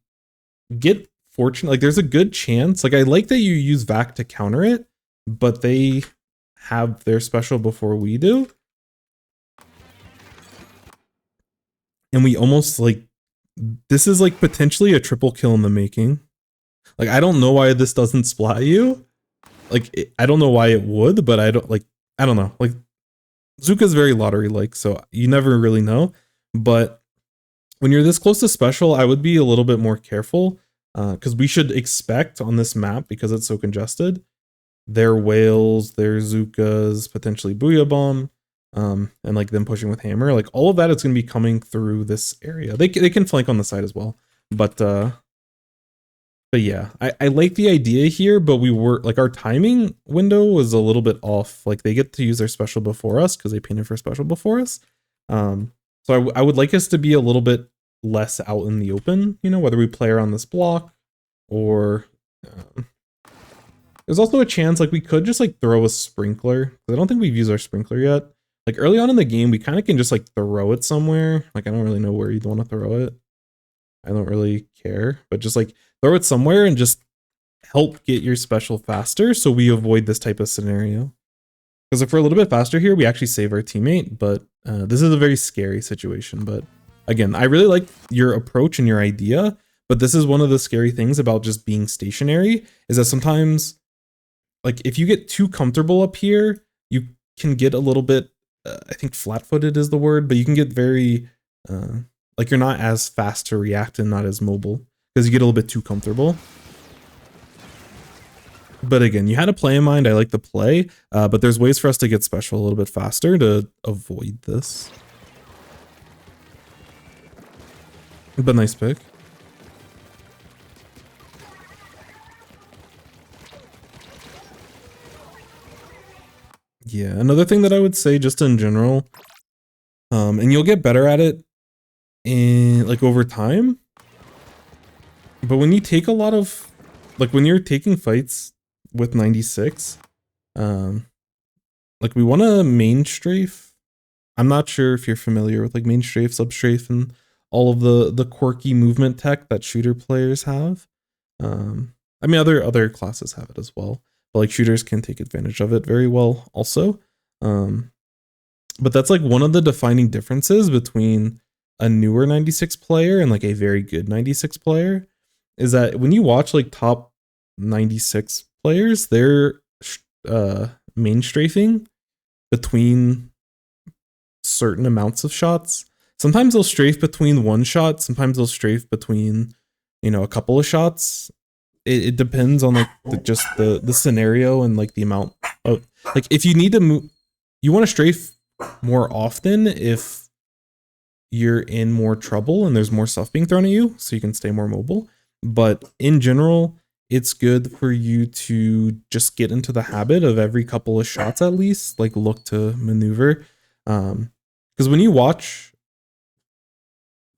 get fortunate. Like, there's a good chance, like, I like that you use Vac to counter it, but they have their special before we do, and we almost, like, this is, like, potentially a triple kill in the making. Like, I don't know why this doesn't splat you. Like, I don't know why it would, but I don't know. Like, Zuka's very lottery-like, so you never really know. But when you're this close to special, I would be a little bit more careful, because we should expect on this map, because it's so congested, their whales, their Zukas, potentially Booyah Bomb, and, like, them pushing with hammer. Like, all of that is going to be coming through this area. They can flank on the side as well, but yeah, I like the idea here, but we were, like, our timing window was a little bit off. Like, they get to use their special before us because they painted for special before us. So I would like us to be a little bit less out in the open, you know, whether we play around this block or there's also a chance, like, we could just, like, throw a sprinkler. I don't think we've used our sprinkler yet. Like, early on in the game, we kind of can just, like, throw it somewhere. Like, I don't really know where you'd want to throw it. I don't really care, but just, like, throw it somewhere and just help get your special faster so we avoid this type of scenario. Because if we're a little bit faster here, we actually save our teammate, but this is a very scary situation. But again, I really like your approach and your idea, but this is one of the scary things about just being stationary, is that sometimes, like, if you get too comfortable up here, you can get a little bit, I think flat-footed is the word, but you can get very, like, you're not as fast to react and not as mobile because you get a little bit too comfortable. But again, you had a play in mind. I like the play, but there's ways for us to get special a little bit faster to avoid this. But nice pick. Yeah, another thing that I would say just in general, and you'll get better at it in, like, over time, but when you take a lot of, like, when you're taking fights with 96, like, we want to main strafe. I'm not sure if you're familiar with, like, main strafe, sub strafe, and all of the quirky movement tech that shooter players have. I mean, other classes have it as well, but like shooters can take advantage of it very well also. But that's like one of the defining differences between a newer 96 player and like a very good 96 player is that when you watch like top 96 players, they're main strafing between certain amounts of shots. Sometimes they'll strafe between one shot, sometimes they'll strafe between, you know, a couple of shots. It depends on like just the scenario and like the amount of, like, if you need to move, you want to strafe more often if you're in more trouble and there's more stuff being thrown at you, so you can stay more mobile. But in general, it's good for you to just get into the habit of every couple of shots at least, like look to maneuver. Because when you watch,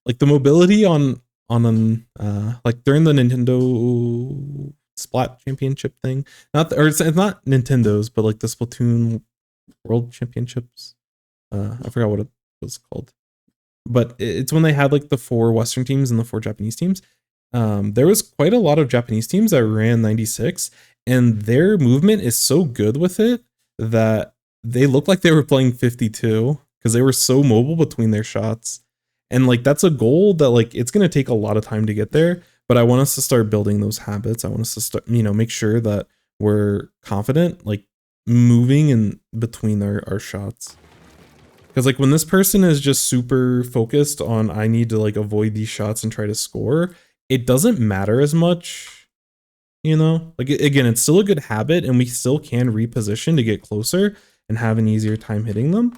like the mobility on like during the Nintendo Splat Championship thing, it's not Nintendo's, but like the Splatoon World Championships. I forgot what it was called, but it's when they had like the 4 Western teams and the 4 Japanese teams. There was quite a lot of Japanese teams that ran 96, and their movement is so good with it that they looked like they were playing 52 because they were so mobile between their shots. And like that's a goal that like it's going to take a lot of time to get there, but I want us to start building those habits. I want us to start, you know, make sure that we're confident like moving in between our shots. Because like when this person is just super focused on I need to like avoid these shots and try to score, it doesn't matter as much, you know? Like again, it's still a good habit and we still can reposition to get closer and have an easier time hitting them.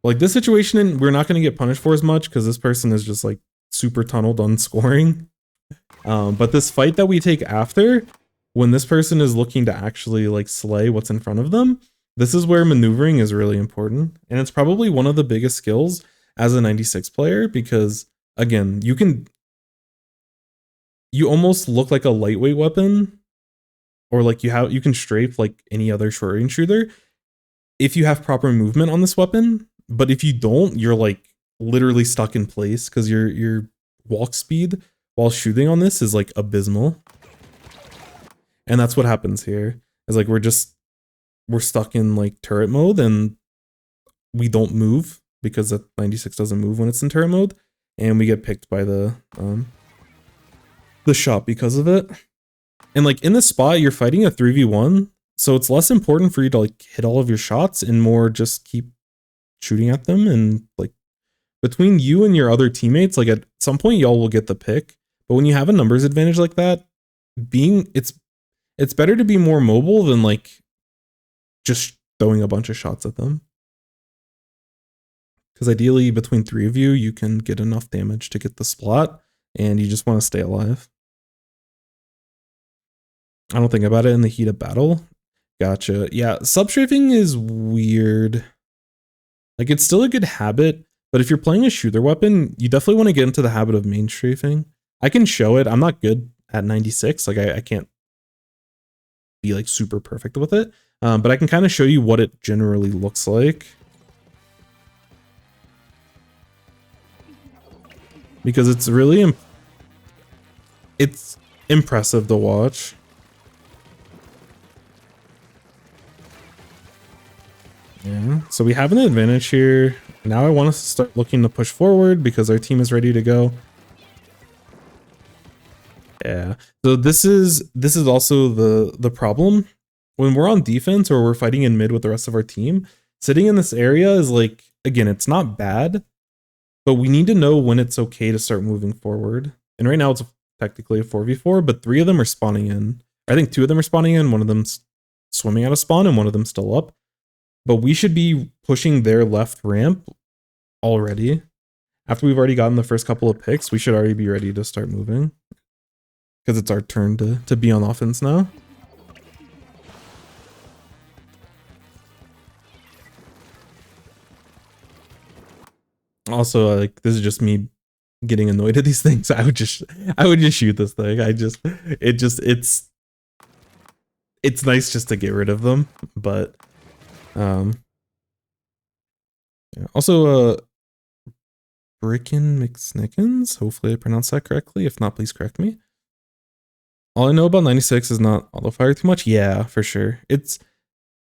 Like this situation, we're not going to get punished for as much because this person is just like super tunneled on scoring. But this fight that we take after, when this person is looking to actually like slay what's in front of them, this is where maneuvering is really important. And it's probably one of the biggest skills as a 96 player because again, you almost look like a lightweight weapon, or like you can strafe like any other short range shooter if you have proper movement on this weapon. But if you don't, you're like literally stuck in place because your walk speed while shooting on this is like abysmal. And that's what happens here. Is like we're stuck in like turret mode and we don't move because the 96 doesn't move when it's in turret mode, and we get picked by the shot because of it. And like in this spot, you're fighting a 3v1, so it's less important for you to like hit all of your shots and more just keep shooting at them. And like between you and your other teammates, like at some point y'all will get the pick. But when you have a numbers advantage like that, it's better to be more mobile than like just throwing a bunch of shots at them. Because ideally between 3 of you, you can get enough damage to get the splat and you just want to stay alive. I don't think about it in the heat of battle. Gotcha. Yeah, substrafing is weird. Like it's still a good habit, but if you're playing a shooter weapon, you definitely want to get into the habit of main strafing. I can show it. I'm not good at 96. Like I can't be like super perfect with it. But I can kind of show you what it generally looks like. Because it's really it's impressive to watch. Yeah, so we have an advantage here. Now I want us to start looking to push forward because our team is ready to go. Yeah, so this is also the problem. When we're on defense or we're fighting in mid with the rest of our team, sitting in this area is like, again, it's not bad, but we need to know when it's okay to start moving forward. And right now it's technically a 4v4, but 3 of them are spawning in. I think 2 of them are spawning in, one of them's swimming out of spawn and one of them's still up. But we should be pushing their left ramp already. After we've already gotten the first couple of picks, we should already be ready to start moving. Because it's our turn to be on offense now. Also, like this is just me getting annoyed at these things. I would just shoot this thing. It's nice just to get rid of them, but yeah. Also Frickin' McSnickens. Hopefully I pronounced that correctly. If not, please correct me. All I know about 96 is not auto fire too much. Yeah, for sure.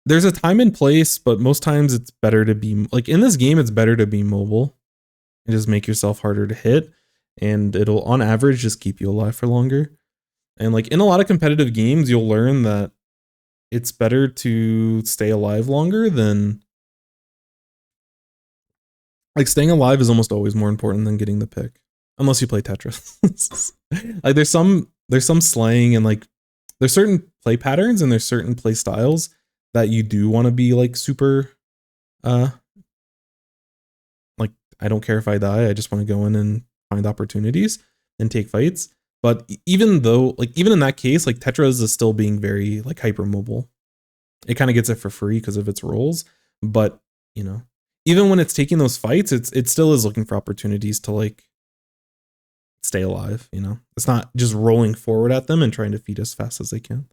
There's a time and place, but most times it's better to be like in this game, it's better to be mobile and just make yourself harder to hit. And it'll on average just keep you alive for longer. And like in a lot of competitive games, you'll learn that it's better to stay alive longer than like staying alive is almost always more important than getting the pick. Unless you play Tetris. Like there's some slaying and like there's certain play patterns and there's certain play styles that you do want to be like super like I don't care if I die, I just want to go in and find opportunities and take fights. But even though like even in that case, like Tetris is still being very like hyper mobile. It kind of gets it for free because of its roles, but you know, even when it's taking those fights, it still is looking for opportunities to like stay alive, you know? It's not just rolling forward at them and trying to feed as fast as they can.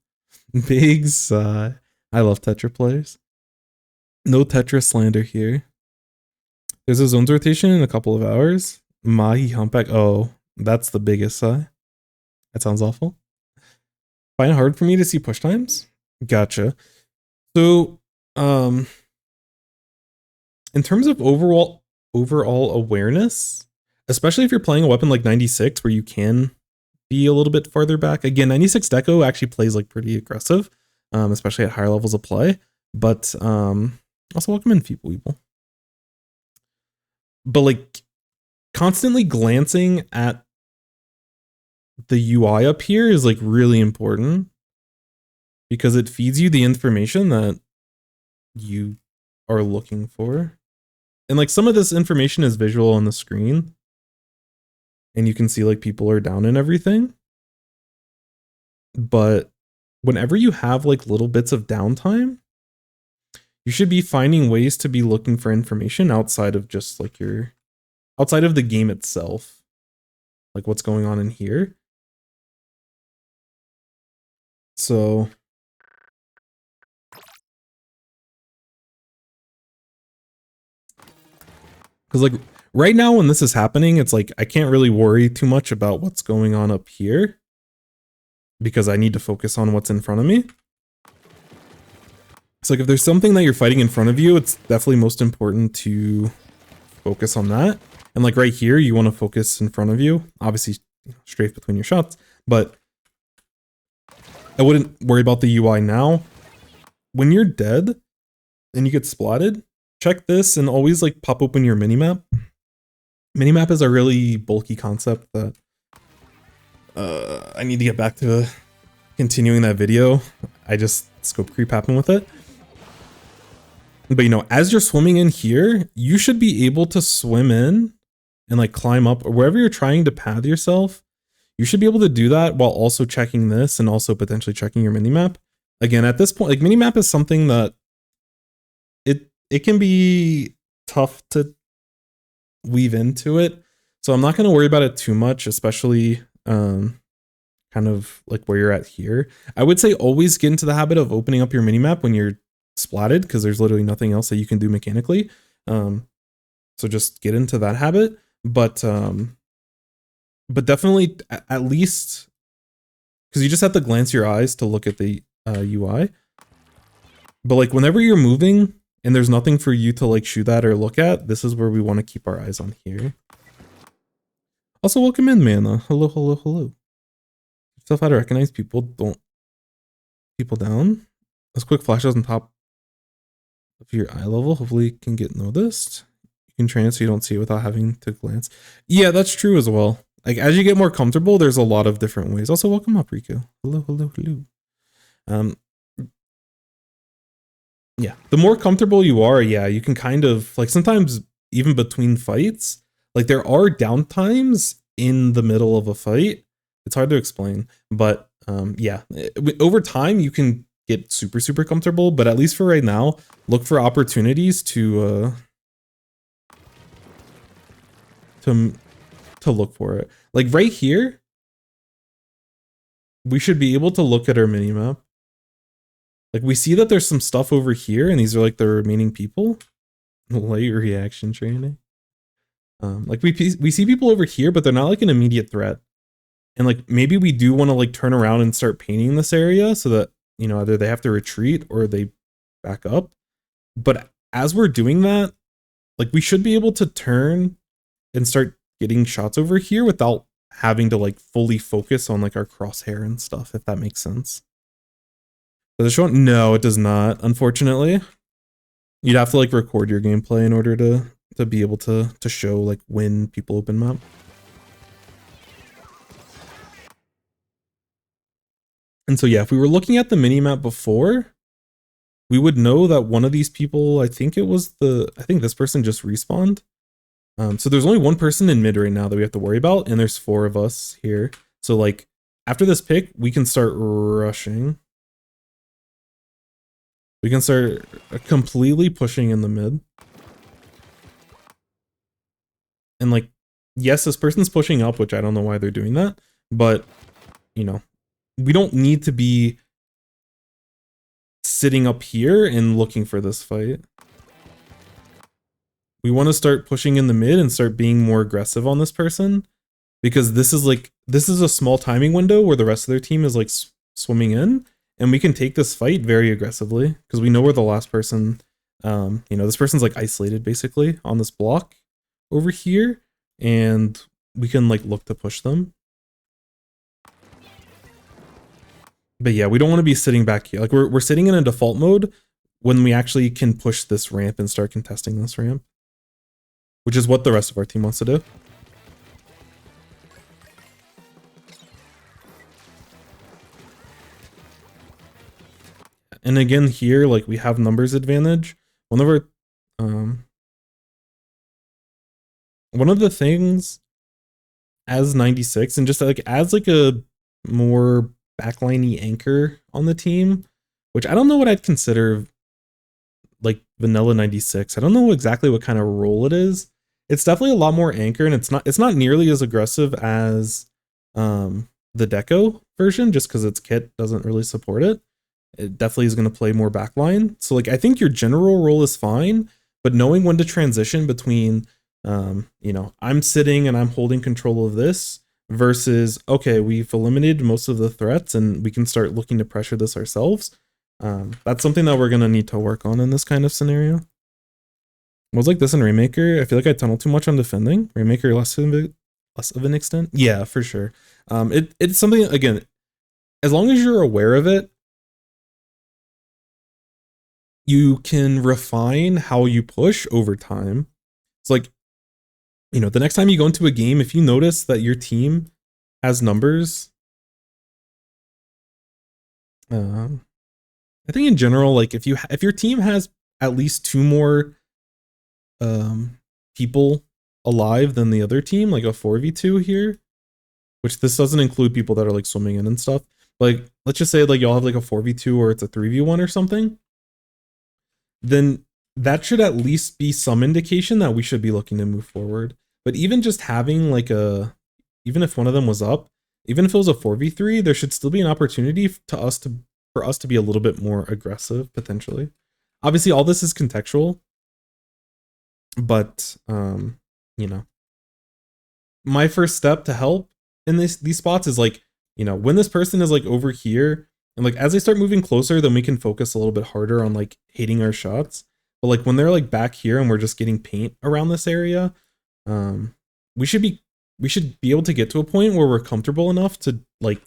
Big sigh. I love Tetra players. No Tetra slander here. There's a zones rotation in a couple of hours. Mahi humpback. Oh, that's the biggest sigh. That sounds awful. Find it hard for me to see push times? Gotcha. So, in terms of overall awareness, especially if you're playing a weapon like 96 where you can be a little bit farther back. Again, 96 Deco actually plays like pretty aggressive, especially at higher levels of play. But also welcome in Feeble. But like constantly glancing at the UI up here is like really important because it feeds you the information that you are looking for. And like some of this information is visual on the screen. And you can see like people are down and everything. But whenever you have like little bits of downtime, you should be finding ways to be looking for information outside of just like outside of the game itself. Like what's going on in here. So because like right now when this is happening, it's like I can't really worry too much about what's going on up here because I need to focus on what's in front of me. So like if there's something that you're fighting in front of you, it's definitely most important to focus on that. And like right here, you want to focus in front of you, obviously strafe between your shots, but I wouldn't worry about the UI now. When you're dead and you get splatted, check this and always like pop open your minimap. Minimap is a really bulky concept that I need to get back to continuing that video. I just scope creep happened with it. But you know, as you're swimming in here, you should be able to swim in and like climb up or wherever you're trying to path yourself. You should be able to do that while also checking this and also potentially checking your minimap. Again, at this point, like minimap is something that it can be tough to weave into it. So I'm not going to worry about it too much, especially kind of like where you're at here. I would say always get into the habit of opening up your minimap when you're splatted because there's literally nothing else that you can do mechanically. So just get into that habit. But definitely at least because you just have to glance your eyes to look at the UI. But like whenever you're moving and there's nothing for you to like shoot at or look at, this is where we want to keep our eyes on here. Also, welcome in, Mana. Hello, hello, hello. Stuff how to recognize people. Don't people down. Those quick flashes on top of your eye level hopefully can get noticed. You can train it so you don't see it without having to glance. Yeah, that's true as well. Like as you get more comfortable, there's a lot of different ways. Also, welcome up, Rico. Hello, hello, hello. Yeah, the more comfortable you are, yeah, you can kind of like sometimes even between fights, like there are downtimes in the middle of a fight. It's hard to explain, but yeah, over time you can get super, super comfortable. But at least for right now, look for opportunities to look for it. Like right here, we should be able to look at our minimap. Like we see that there's some stuff over here and these are like the remaining people. Late reaction training. Like we see people over here, but they're not like an immediate threat. And like maybe we do want to like turn around and start painting this area so that, you know, either they have to retreat or they back up. But as we're doing that, like we should be able to turn and start getting shots over here without having to like fully focus on like our crosshair and stuff, if that makes sense. Does it show? No, it does not, unfortunately. You'd have to like record your gameplay in order to be able to show like when people open map. And so yeah, if we were looking at the minimap before, we would know that one of these people, I think this person just respawned. So there's only one person in mid right now that we have to worry about, and there's 4 of us here. So like after this pick, we can start rushing. We can start completely pushing in the mid. And like, yes, this person's pushing up, which I don't know why they're doing that, but you know, we don't need to be sitting up here and looking for this fight. We want to start pushing in the mid and start being more aggressive on this person, because this is a small timing window where the rest of their team is like swimming in, and we can take this fight very aggressively because we know we're the last person. You know, this person's like isolated basically on this block over here, and we can like look to push them. But yeah, we don't want to be sitting back here. Like we're sitting in a default mode when we actually can push this ramp and start contesting this ramp, which is what the rest of our team wants to do. And again here, like we have numbers advantage. One of the things as 96 and just like as like a more backliney anchor on the team, which I don't know what I'd consider like vanilla 96. I don't know exactly what kind of role it is. It's definitely a lot more anchor, and it's not nearly as aggressive as the deco version, just because its kit doesn't really support it. It definitely is going to play more backline. So like I think your general role is fine, but knowing when to transition between you know, I'm sitting and I'm holding control of this versus, okay, we've eliminated most of the threats and we can start looking to pressure this ourselves. That's something that we're going to need to work on in this kind of scenario. Was like this in Rainmaker, I feel like I tunnel too much on defending. Rainmaker less of an extent. Yeah, for sure. It's something, again, as long as you're aware of it, you can refine how you push over time. It's like, you know, the next time you go into a game, if you notice that your team has numbers, I think in general, like if your team has at least 2 more people alive than the other team, like a 4v2 here, which this doesn't include people that are like swimming in and stuff. Like let's just say like y'all have like a 4v2 or it's a 3v1 or something, then that should at least be some indication that we should be looking to move forward. But even just having like even if one of them was up, even if it was a 4v3, there should still be an opportunity for us to be a little bit more aggressive potentially. Obviously all this is contextual, but you know, my first step to help in these spots is like, you know, when this person is like over here, and like as they start moving closer, then we can focus a little bit harder on like hitting our shots. But like when they're like back here and we're just getting paint around this area, we should be able to get to a point where we're comfortable enough to like,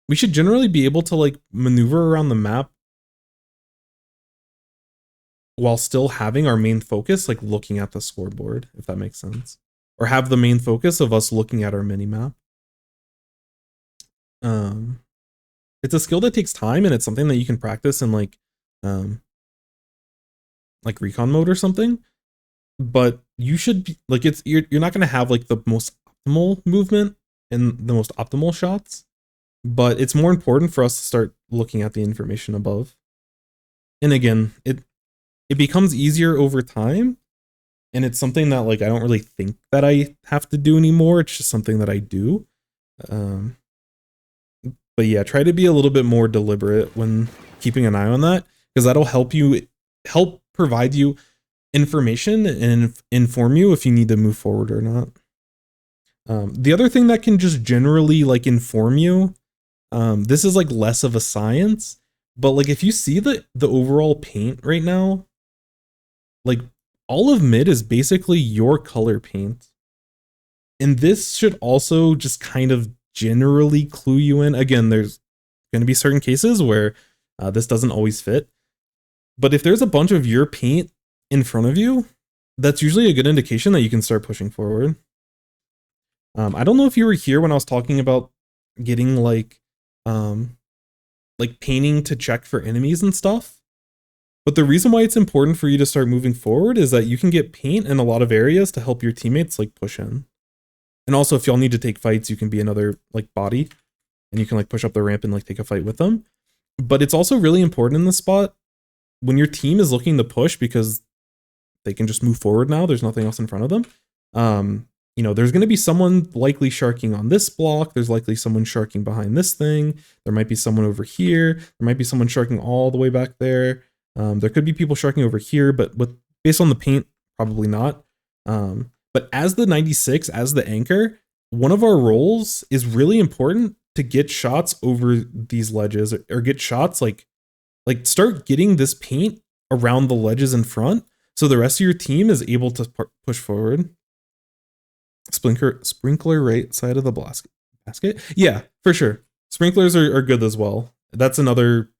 we should generally be able to like maneuver around the map while still having our main focus like looking at the scoreboard, if that makes sense, or have the main focus of us looking at our mini map. It's a skill that takes time, and it's something that you can practice in like recon mode or something. But you should be like, you're not going to have like the most optimal movement and the most optimal shots, but it's more important for us to start looking at the information above. And again, it becomes easier over time, and it's something that like I don't really think that I have to do anymore. It's just something that I do. But yeah, try to be a little bit more deliberate when keeping an eye on that, because that'll help provide you information and inform you if you need to move forward or not. The other thing that can just generally like inform you, this is like less of a science, but like if you see the overall paint right now, like all of mid is basically your color paint. And this should also just kind of generally clue you in. Again, there's going to be certain cases where this doesn't always fit. But if there's a bunch of your paint in front of you, that's usually a good indication that you can start pushing forward. I don't know if you were here when I was talking about getting like painting to check for enemies and stuff. But the reason why it's important for you to start moving forward is that you can get paint in a lot of areas to help your teammates like push in. And also if y'all need to take fights, you can be another like body and you can like push up the ramp and like take a fight with them. But it's also really important in this spot when your team is looking to push because they can just move forward now. There's nothing else in front of them. You know, there's going to be someone likely sharking on this block. There's likely someone sharking behind this thing. There might be someone over here. There might be someone sharking all the way back there. There could be people sharking over here, but based on the paint, probably not. But as the 96, as the anchor, one of our roles is really important to get shots over these ledges or get shots like start getting this paint around the ledges in front so the rest of your team is able to push forward. Sprinkler right side of the basket. Yeah, for sure. Sprinklers are good as well. That's another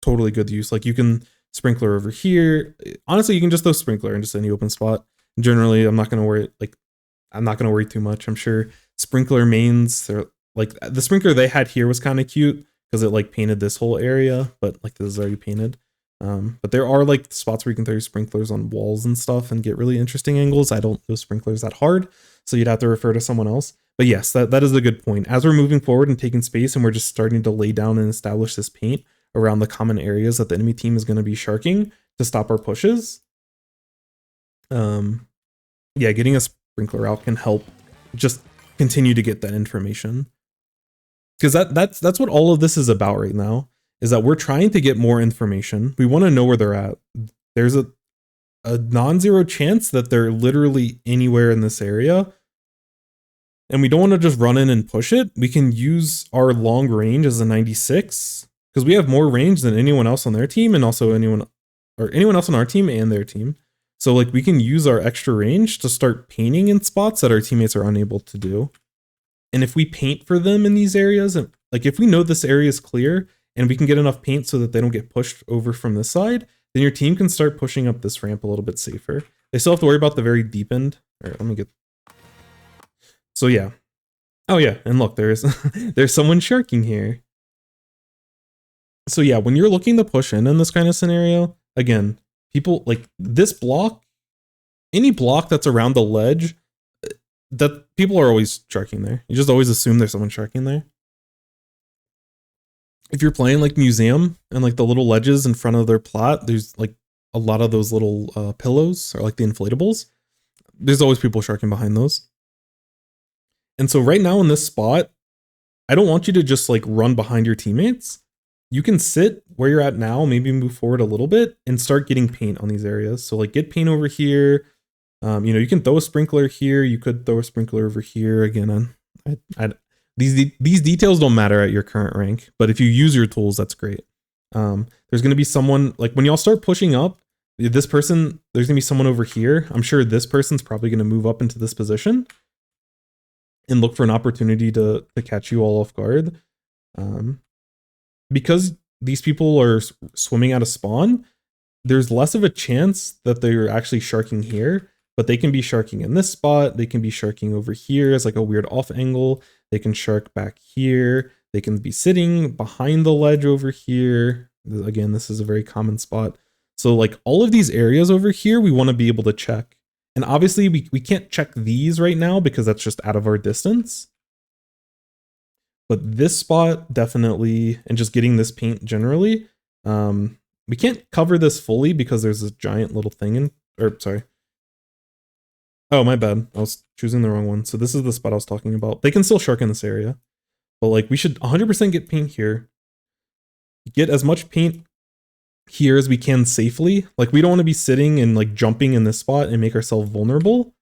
totally good use. Like you can sprinkler over here. Honestly, you can just throw sprinkler in just any open spot. Generally, I'm not going to worry too much. I'm sure sprinkler mains, they're like the sprinkler they had here was kind of cute because it like painted this whole area, but like this is already painted. But there are like spots where you can throw your sprinklers on walls and stuff and get really interesting angles. I don't do sprinklers that hard, so you'd have to refer to someone else. But yes, that is a good point. As we're moving forward and taking space and we're just starting to lay down and establish this paint around the common areas that the enemy team is going to be sharking to stop our pushes. Yeah, getting a sprinkler out can help just continue to get that information. Because that's what all of this is about right now, is that we're trying to get more information. We want to know where they're at. There's a non-zero chance that they're literally anywhere in this area. And we don't want to just run in and push it. We can use our long range as a 96 because we have more range than anyone else on their team and also anyone else on our team and their team. So like we can use our extra range to start painting in spots that our teammates are unable to do. And if we paint for them in these areas, and like if we know this area is clear and we can get enough paint so that they don't get pushed over from this side, then your team can start pushing up this ramp a little bit safer. They still have to worry about the very deep end. All right, let me get. So yeah. Oh yeah, and look, there's someone sharking here. So yeah, when you're looking to push in this kind of scenario, again, people like this block, any block that's around the ledge, that people are always sharking there. You just always assume there's someone sharking there. If you're playing like museum and like the little ledges in front of their plot, there's like a lot of those little pillows or like the inflatables. There's always people sharking behind those. And so right now in this spot, I don't want you to just like run behind your teammates. You can sit where you're at now, maybe move forward a little bit and start getting paint on these areas. So like get paint over here. You know, you can throw a sprinkler here. You could throw a sprinkler over here. Again, these details don't matter at your current rank, but if you use your tools, that's great. There's going to be someone, like when y'all start pushing up, this person, there's going to be someone over here. I'm sure this person's probably going to move up into this position and look for an opportunity to catch you all off guard. Because these people are swimming out of spawn, there's less of a chance that they're actually sharking here, but they can be sharking in this spot. They can be sharking over here as like a weird off angle. They can shark back here. They can be sitting behind the ledge over here. Again, this is a very common spot. So like all of these areas over here, we want to be able to check. And obviously we can't check these right now because that's just out of our distance. But this spot definitely, and just getting this paint generally, we can't cover this fully because there's this giant little thing in, or sorry. Oh, my bad. I was choosing the wrong one. So this is the spot I was talking about. They can still shark in this area, but like we should 100% get paint here. Get as much paint here as we can safely. Like, we don't want to be sitting and like jumping in this spot and make ourselves vulnerable.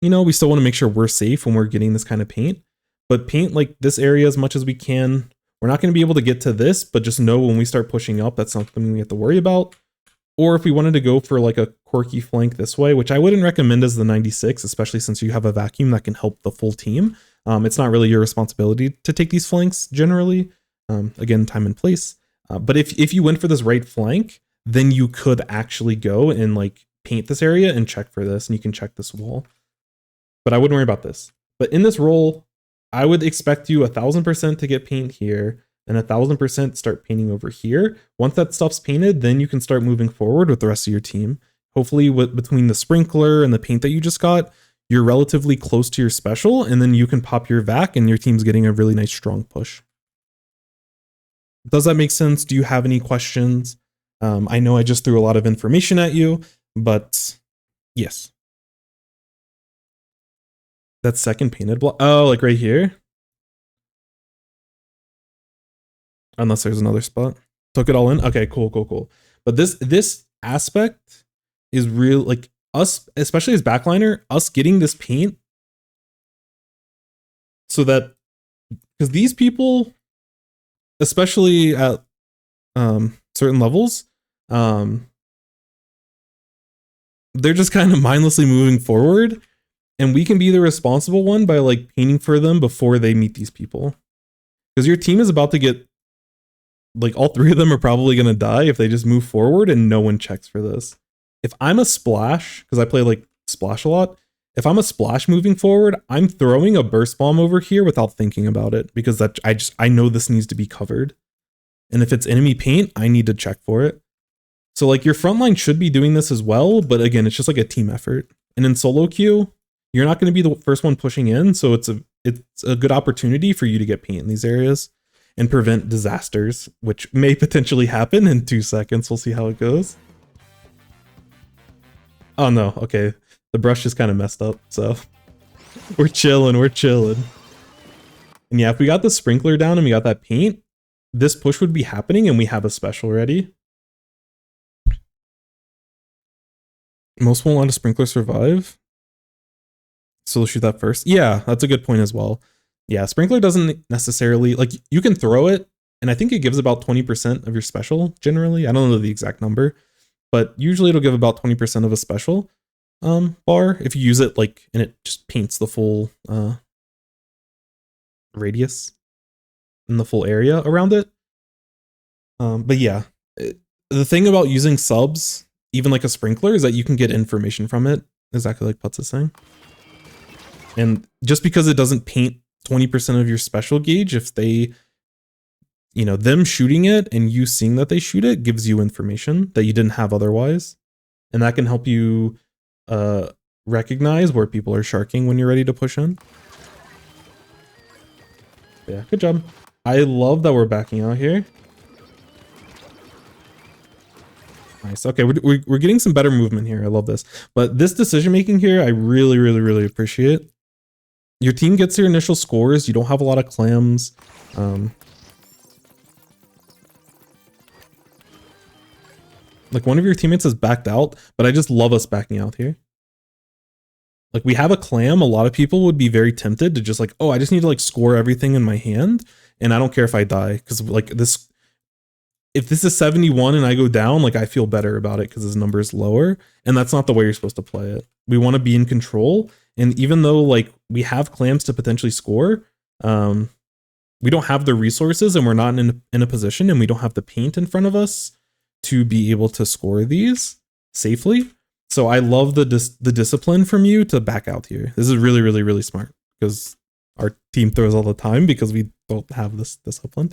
You know, we still want to make sure we're safe when we're getting this kind of paint. But paint like this area as much as we can. We're not going to be able to get to this, but just know when we start pushing up, that's something we have to worry about. Or if we wanted to go for like a quirky flank this way, which I wouldn't recommend as the 96, especially since you have a vacuum that can help the full team. It's not really your responsibility to take these flanks generally. Again, time and place. But if you went for this right flank, then you could actually go and like paint this area and check for this, and you can check this wall. But I wouldn't worry about this. But in this role, I would expect you 1000% to get paint here and 1000% start painting over here. Once that stuff's painted, then you can start moving forward with the rest of your team. Hopefully between the sprinkler and the paint that you just got, you're relatively close to your special, and then you can pop your vac and your team's getting a really nice strong push. Does that make sense? Do you have any questions? I know I just threw a lot of information at you, but yes. That second painted block. Oh, like right here? Unless there's another spot. Took it all in? Okay, cool. But this aspect is real, like us, especially as backliner, us getting this paint so that, because these people, especially at certain levels, they're just kind of mindlessly moving forward, and we can be the responsible one by like painting for them before they meet these people. Because your team is about to get, like, all three of them are probably going to die if they just move forward and no one checks for this. If I'm a splash, because I play like splash a lot, if I'm a splash moving forward, I'm throwing a burst bomb over here without thinking about it, because that I know this needs to be covered. And if it's enemy paint, I need to check for it. So like your front line should be doing this as well, but again, it's just like a team effort. And in solo queue, you're not going to be the first one pushing in, so it's a good opportunity for you to get paint in these areas and prevent disasters, which may potentially happen in 2 seconds. We'll see how it goes. Oh no, okay. The brush just kind of messed up, so we're chilling. And yeah, if we got the sprinkler down and we got that paint, this push would be happening and we have a special ready. Most won't let a sprinkler survive, so they'll shoot that first. Yeah, that's a good point as well. Yeah, sprinkler doesn't necessarily, like, you can throw it, and I think it gives about 20% of your special generally. I don't know the exact number, but usually it'll give about 20% of a special bar if you use it, like, and it just paints the full radius and the full area around it. But yeah, the thing about using subs, even like a sprinkler, is that you can get information from it, exactly like Putz is saying. And just because it doesn't paint 20% of your special gauge, if they, you know, them shooting it and you seeing that they shoot it gives you information that you didn't have otherwise. And that can help you recognize where people are sharking when you're ready to push in. Yeah, good job. I love that we're backing out here. Nice. Okay, we're getting some better movement here. I love this. But this decision making here, I really appreciate. Your team gets your initial scores. You don't have a lot of clams. Like one of your teammates has backed out, but I just love us backing out here. Like we have a clam. A lot of people would be very tempted to just like, oh, I just need to like score everything in my hand, and I don't care if I die, because like this, if this is 71 and I go down, like I feel better about it because this number is lower, and that's not the way you're supposed to play it. We want to be in control. And even though like we have clams to potentially score, we don't have the resources, and we're not in a position, and we don't have the paint in front of us to be able to score these safely. So I love the discipline from you to back out here. This is really smart, because our team throws all the time because we don't have this discipline.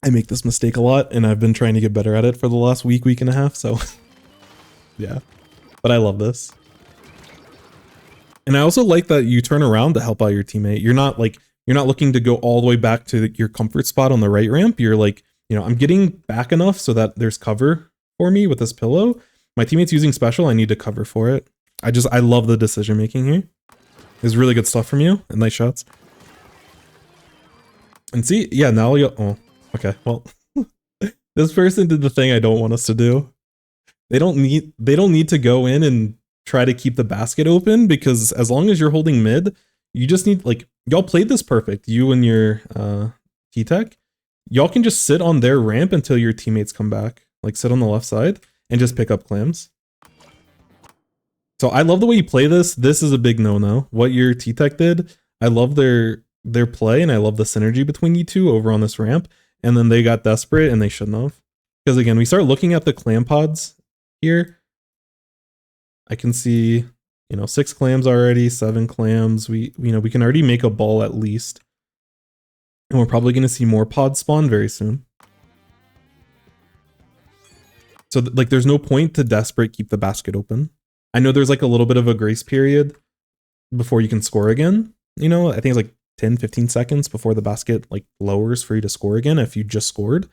I make this mistake a lot, and I've been trying to get better at it for the last week and a half. So yeah, but I love this. And I also like that you turn around to help out your teammate. You're not looking to go all the way back to your comfort spot on the right ramp. You're like, you know, I'm getting back enough so that there's cover for me with this pillow. My teammate's using special. I need to cover for it. I love the decision making here. It's really good stuff from you, and nice shots. And see, yeah, now you, oh, okay, well, this This person did the thing I don't want us to do. They don't need to go in and try to keep the basket open, because as long as you're holding mid, you just need, like, y'all played this perfect. You and your T-Tech, y'all can just sit on their ramp until your teammates come back. Like, sit on the left side and just pick up clams. So I love the way you play this. This is a big no-no. What your T-Tech did, I love their play, and I love the synergy between you two over on this ramp. And then they got desperate, and they shouldn't have. Because again, we start looking at the clam pods here. I can see, 6 clams already, 7 clams. We can already make a ball at least. And we're probably going to see more pods spawn very soon. So like, there's no point to desperate keep the basket open. I know there's like a little bit of a grace period before you can score again. I think it's like 10, 15 seconds before the basket like lowers for you to score again if you just scored.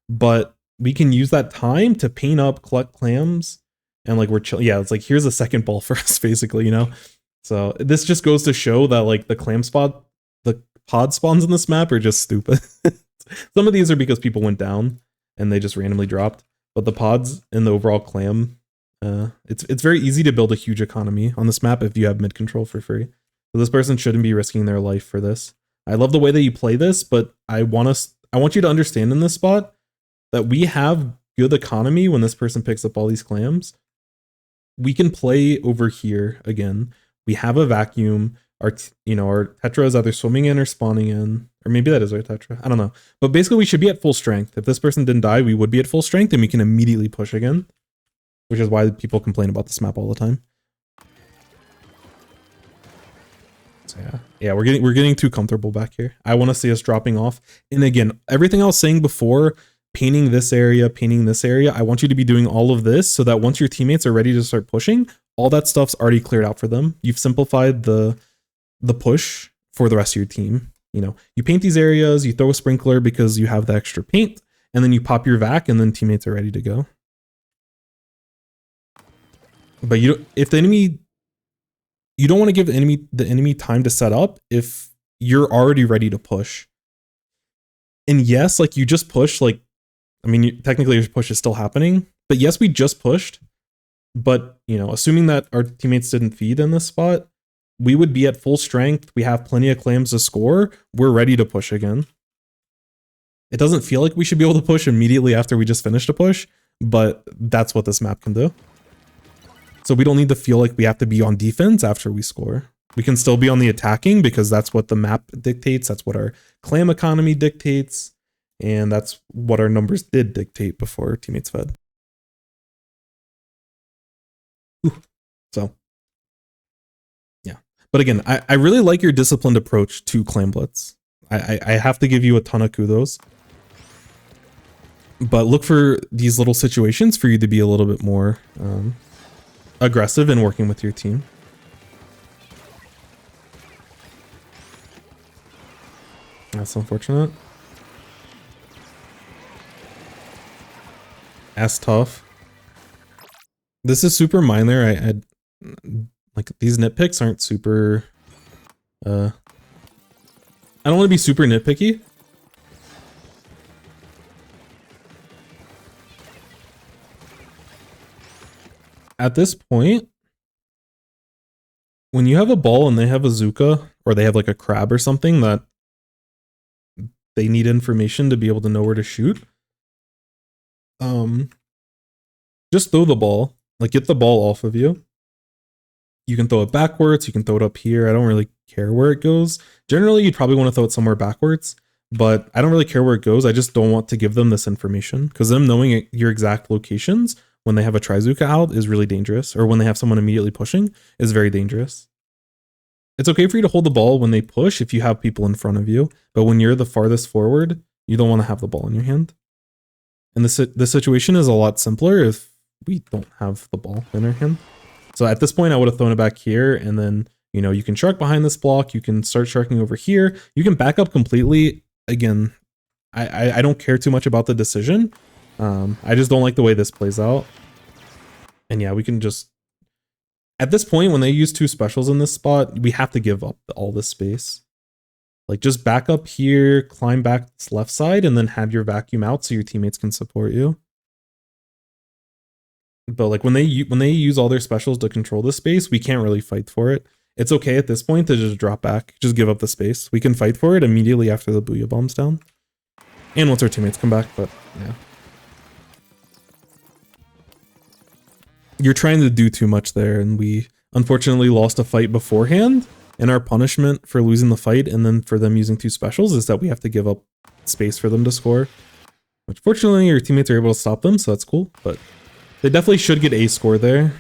But we can use that time to paint up, collect clams, and like we're chill. Yeah, it's like, here's a second ball for us, basically, So this just goes to show that like the pod spawns in this map are just stupid. Some of these are because people went down and they just randomly dropped. But the pods and the overall clam, it's very easy to build a huge economy on this map if you have mid control for free. So this person shouldn't be risking their life for this. I love the way that you play this, but I want you to understand in this spot that we have good economy when this person picks up all these clams. We can play over here again. We have a vacuum. Our Tetra is either swimming in or spawning in, or maybe that is our Tetra. I don't know. But basically, we should be at full strength. If this person didn't die, we would be at full strength, and we can immediately push again, which is why people complain about this map all the time. So yeah, we're getting too comfortable back here. I want to see us dropping off. And again, everything I was saying before, painting this area, I want you to be doing all of this so that once your teammates are ready to start pushing, all that stuff's already cleared out for them. You've simplified the push for the rest of your team. You paint these areas, you throw a sprinkler because you have the extra paint, and then you pop your vac, and then teammates are ready to go. But if the enemy, you don't want to give the enemy time to set up if you're already ready to push. And yes, like you just pushed, like, I mean, technically your push is still happening, but yes, we just pushed. But, assuming that our teammates didn't feed in this spot, we would be at full strength. We have plenty of clams to score. We're ready to push again. It doesn't feel like we should be able to push immediately after we just finished a push, but that's what this map can do. So we don't need to feel like we have to be on defense after we score. We can still be on the attacking because that's what the map dictates. That's what our clam economy dictates. And that's what our numbers did dictate before teammates fed. So, yeah. But again, I really like your disciplined approach to Clam Blitz. I have to give you a ton of kudos. But look for these little situations for you to be a little bit more aggressive in working with your team. That's unfortunate. That's tough. This is super minor. I like, these nitpicks aren't super. I don't want to be super nitpicky. At this point, when you have a ball and they have a Zuka, or they have like a crab or something that they need information to be able to know where to shoot, just throw the ball. Like, get the ball off of you. You can throw it backwards, you can throw it up here. I don't really care where it goes. Generally, you'd probably want to throw it somewhere backwards, but I don't really care where it goes. I just don't want to give them this information, because them knowing your exact locations when they have a Trizuka out is really dangerous, or when they have someone immediately pushing is very dangerous. It's okay for you to hold the ball when they push if you have people in front of you, but when you're the farthest forward, you don't want to have the ball in your hand. And the situation is a lot simpler if we don't have the ball in our hand. So at this point, I would have thrown it back here, and then, you can shark behind this block, you can start sharking over here, you can back up completely. Again, I don't care too much about the decision. I just don't like the way this plays out. And yeah, we can just, at this point, when they use 2 specials in this spot, we have to give up all this space. Like just back up here, climb back this left side, and then have your vacuum out so your teammates can support you. But like when they use all their specials to control the space, we can't really fight for it. It's okay at this point to just drop back, just give up the space. We can fight for it immediately after the Booyah Bomb's down. And once our teammates come back, but yeah. You're trying to do too much there, and we unfortunately lost a fight beforehand. And our punishment for losing the fight and then for them using 2 specials is that we have to give up space for them to score. Which fortunately your teammates are able to stop them, so that's cool. But they definitely should get a score there.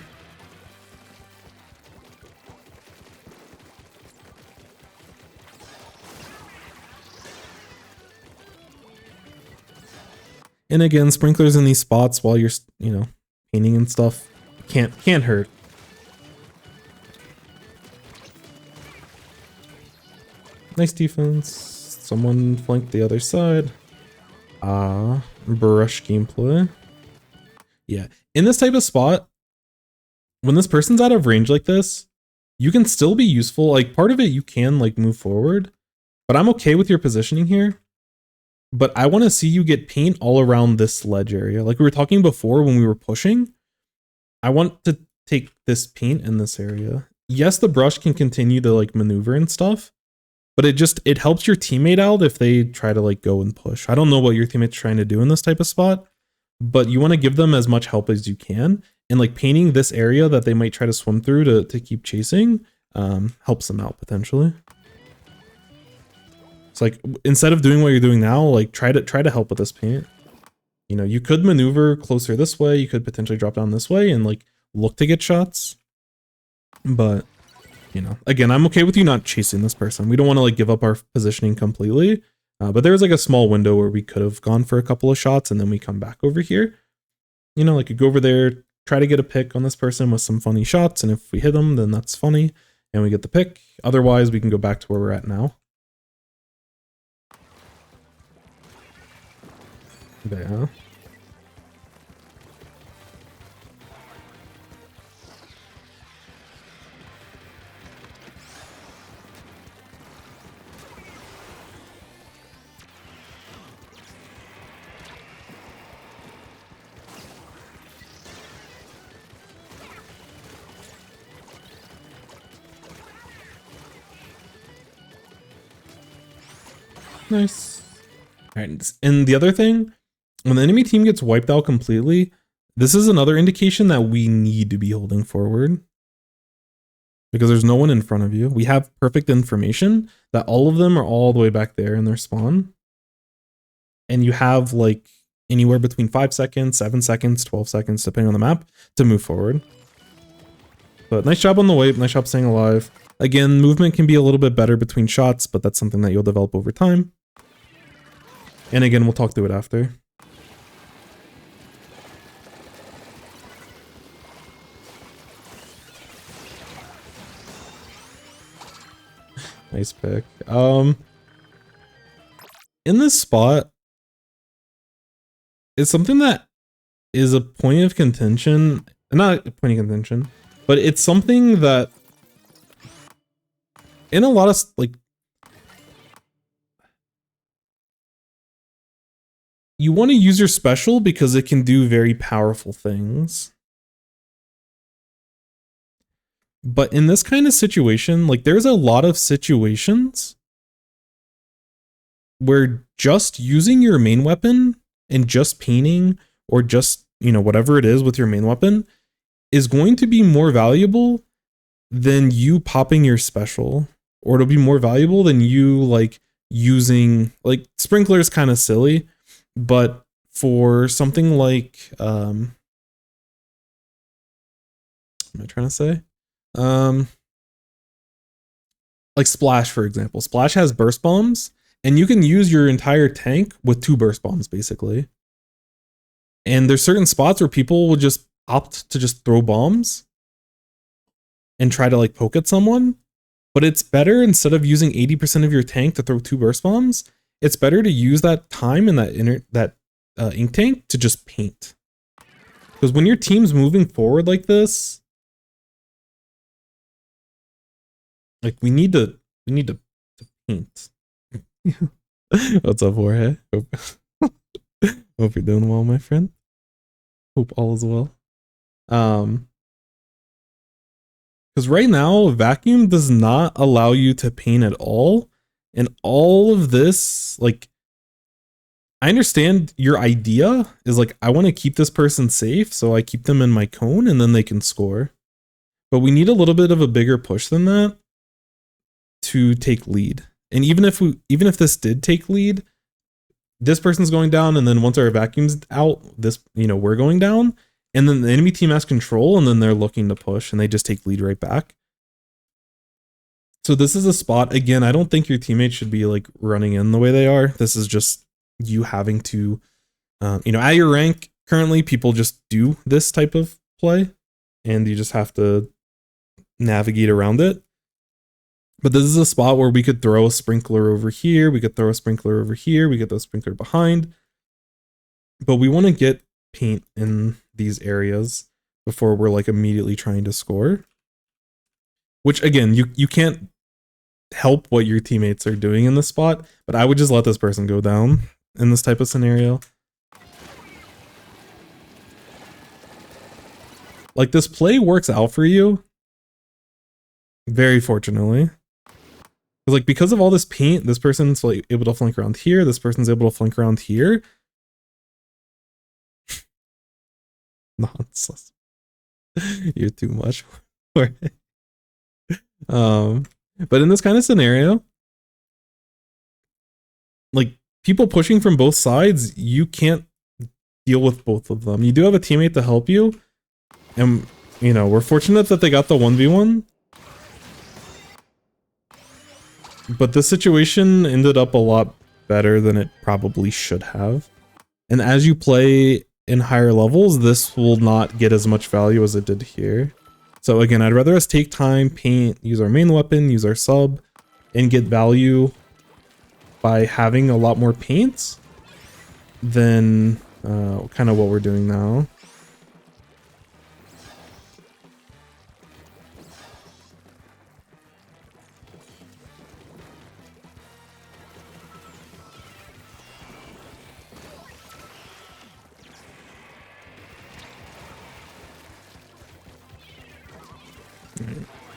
And again, sprinklers in these spots while you're, you know, painting and stuff can't hurt. Nice defense. Someone flanked the other side. Brush gameplay. Yeah. In this type of spot, when this person's out of range like this, you can still be useful. Like part of it, you can like move forward, but I'm okay with your positioning here. But I want to see you get paint all around this ledge area. Like we were talking before when we were pushing, I want to take this paint in this area. Yes, the brush can continue to like maneuver and stuff, but it helps your teammate out if they try to like go and push. I don't know what your teammate's trying to do in this type of spot, but you want to give them as much help as you can. And like painting this area that they might try to swim through to keep chasing helps them out potentially. It's like instead of doing what you're doing now, like try to help with this paint. You know, you could maneuver closer this way, you could potentially drop down this way and like look to get shots. But, you know, again, I'm okay with you not chasing this person. We don't want to like give up our positioning completely. But there was like a small window where we could have gone for a couple of shots and then we come back over here. You know, like you go over there, try to get a pick on this person with some funny shots. And if we hit them, then that's funny and we get the pick. Otherwise, we can go back to where we're at now. Yeah. Nice. All right, and the other thing, when the enemy team gets wiped out completely, this is another indication that we need to be holding forward. Because there's no one in front of you. We have perfect information that all of them are all the way back there in their spawn. And you have like anywhere between 5 seconds, 7 seconds, 12 seconds, depending on the map, to move forward. But nice job on the wipe, nice job staying alive. Again, movement can be a little bit better between shots, but that's something that you'll develop over time. And again, we'll talk through it after. Nice pick. In this spot, it's something that is a point of contention. Not a point of contention, but it's something that in a lot of like, you want to use your special because it can do very powerful things. But in this kind of situation, like there's a lot of situations where just using your main weapon and just painting or just, you know, whatever it is with your main weapon is going to be more valuable than you popping your special, or it'll be more valuable than you like using like sprinkler is kind of silly, but for something like, what am I trying to say? Like Splash, for example. Splash has burst bombs, and you can use your entire tank with 2 burst bombs, basically. And there's certain spots where people will just opt to just throw bombs and try to like poke at someone. But it's better, instead of using 80% of your tank to throw 2 burst bombs, it's better to use that time in that ink tank to just paint. Because when your team's moving forward like this, like we need to paint. What's up, Jorge? Hope you're doing well, my friend. Hope all is well. Because right now, vacuum does not allow you to paint at all. And all of this, like, I understand your idea is like, I want to keep this person safe, so I keep them in my cone and then they can score. But we need a little bit of a bigger push than that to take lead. And even if this did take lead, this person's going down, and then once our vacuum's out, we're going down, and then the enemy team has control, and then they're looking to push, and they just take lead right back. So this is a spot, again, I don't think your teammates should be like running in the way they are. This is just you having to, at your rank, currently people just do this type of play, and you just have to navigate around it. But this is a spot where we could throw a sprinkler over here, we could throw a sprinkler over here, we get the sprinkler behind. But we want to get paint in these areas before we're like immediately trying to score. Which again, you can't help what your teammates are doing in this spot, but I would just let this person go down in this type of scenario. Like, this play works out for you, very fortunately. Like, because of all this paint, this person's like able to flank around here, this person's able to flank around here. Nonsense. You're too much. But in this kind of scenario, like, people pushing from both sides, you can't deal with both of them. You do have a teammate to help you, and we're fortunate that they got the 1v1. But this situation ended up a lot better than it probably should have. And as you play in higher levels, this will not get as much value as it did here. So again, I'd rather us take time, paint, use our main weapon, use our sub, and get value by having a lot more paints than kind of what we're doing now.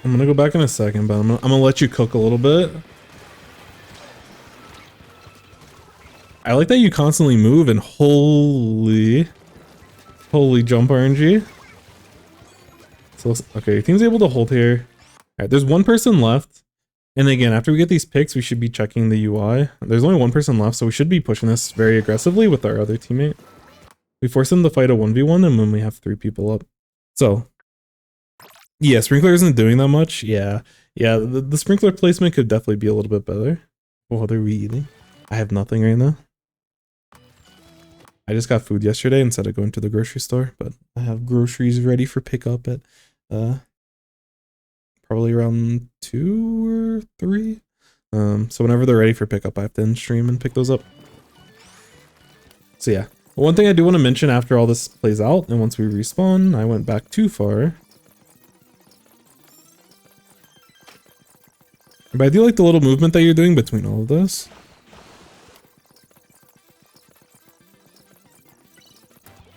I'm gonna go back in a second, but I'm gonna let you cook a little bit. I like that you constantly move, and holy jump RNG. So, okay, your team's able to hold here. Alright, there's one person left. And again, after we get these picks, we should be checking the UI. There's only one person left, so we should be pushing this very aggressively with our other teammate. We force them to fight a 1v1, and then we have 3 people up. So, yeah, sprinkler isn't doing that much. Yeah, the sprinkler placement could definitely be a little bit better. What are we eating? I have nothing right now. I just got food yesterday instead of going to the grocery store, but I have groceries ready for pickup at probably around 2 or 3. So whenever they're ready for pickup, I have to end stream and pick those up. So yeah, one thing I do want to mention after all this plays out, and once we respawn, I went back too far. But I do like the little movement that you're doing between all of this.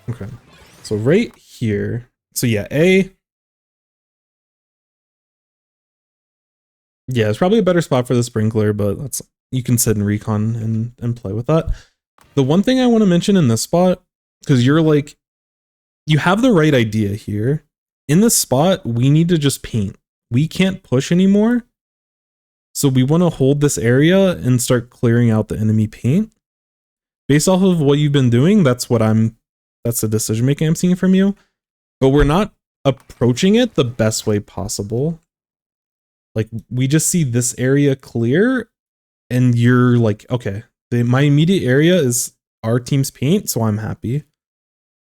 Okay, so right here, so yeah, yeah, it's probably a better spot for the sprinkler, but you can sit and recon and play with that. The one thing I want to mention in this spot, because you're like, you have the right idea here. In this spot, we need to just paint. We can't push anymore. So we want to hold this area and start clearing out the enemy paint. Based off of what you've been doing, that's the decision making I'm seeing from you. But we're not approaching it the best way possible. Like, we just see this area clear, and you're like, okay, my immediate area is our team's paint, so I'm happy.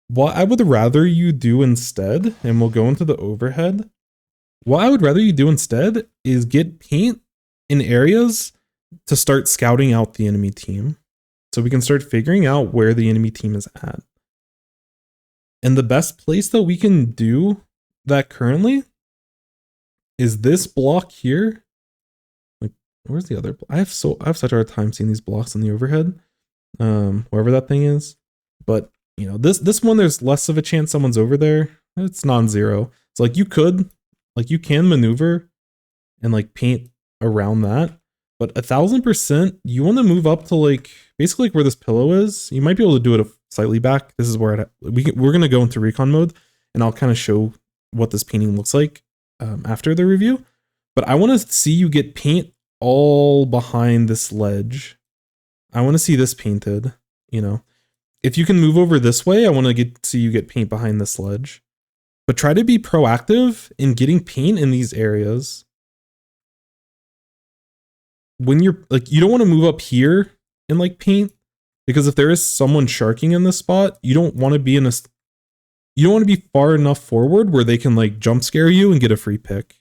What I would rather you do instead, and we'll go into the overhead, what I would rather you do instead is get paint in areas to start scouting out the enemy team, so we can start figuring out where the enemy team is at. And the best place that we can do that currently is this block here. Like, Where's the other? I have such a hard time seeing these blocks in the overhead. Wherever that thing is. But you know, this one there's less of a chance someone's over there. It's non-zero. So like you can maneuver and like paint around that. But 1000%, you want to move up to like basically like where this pillow is. You might be able to do it slightly back. This is where we're gonna go into recon mode, and I'll kind of show what this painting looks like after the review. But I want to see you get paint all behind this ledge. I want to see this painted. You know, if you can move over this way, I want to see you get paint behind this ledge. But try to be proactive in getting paint in these areas. When you're like, you don't want to move up here and like paint, because if there is someone sharking in this spot, you don't want to be far enough forward where they can like jump scare you and get a free pick.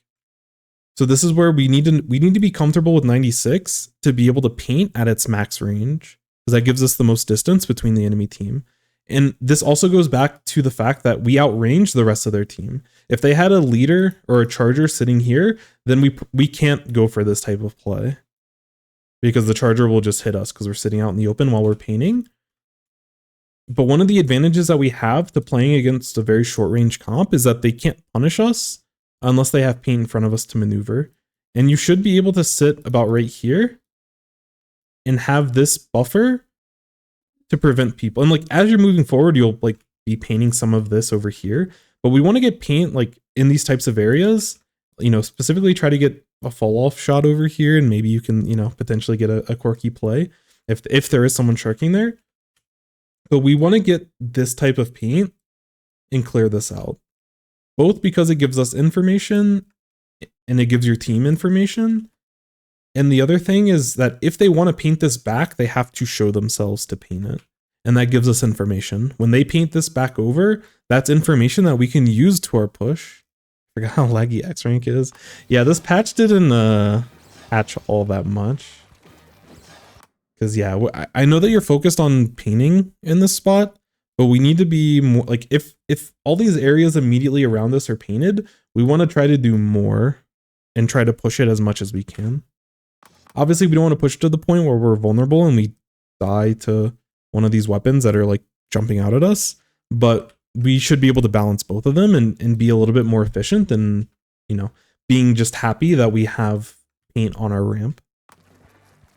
So this is where we need to be comfortable with 96 to be able to paint at its max range, because that gives us the most distance between the enemy team. And this also goes back to the fact that we outrange the rest of their team. If they had a leader or a charger sitting here, then we can't go for this type of play, because the charger will just hit us because we're sitting out in the open while we're painting. But one of the advantages that we have to playing against a very short range comp is that they can't punish us unless they have paint in front of us to maneuver. And you should be able to sit about right here and have this buffer to prevent people. And like as you're moving forward, you'll like be painting some of this over here. But we want to get paint like in these types of areas, you know, specifically try to get a fall off shot over here, and maybe you can, you know, potentially get a quirky play if there is someone sharking there. But we want to get this type of paint and clear this out, both because it gives us information and it gives your team information. And the other thing is that if they want to paint this back, they have to show themselves to paint it. And that gives us information. When they paint this back over, that's information that we can use to our push. I forgot how laggy X rank is. Yeah, this patch didn't patch all that much. Because yeah, I know that you're focused on painting in this spot, but we need to be more like, if all these areas immediately around us are painted, we want to try to do more and try to push it as much as we can. Obviously, we don't want to push to the point where we're vulnerable and we die to one of these weapons that are like jumping out at us, but we should be able to balance both of them and be a little bit more efficient than, you know, being just happy that we have paint on our ramp.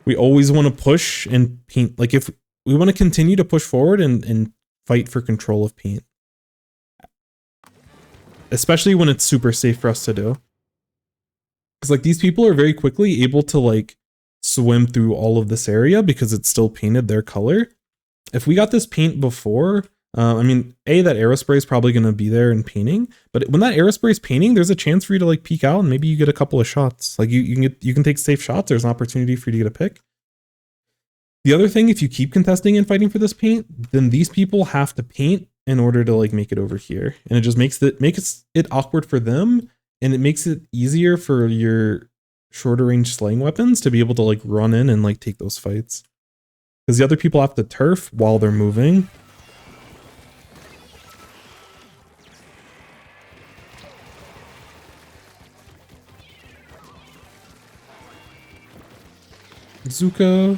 We always want to push and paint. Like if we want to continue to push forward and fight for control of paint, especially when it's super safe for us to do. Because like these people are very quickly able to like swim through all of this area because it's still painted their color. If we got this paint before, I mean, that aerospray is probably going to be there and painting, but when that aerospray is painting, there's a chance for you to like peek out and maybe you get a couple of shots. Like you can take safe shots. There's an opportunity for you to get a pick. The other thing, if you keep contesting and fighting for this paint, then these people have to paint in order to like make it over here. And it just makes it awkward for them. And it makes it easier for your shorter range slaying weapons to be able to like run in and like take those fights. Because the other people have to turf while they're moving. Zuka.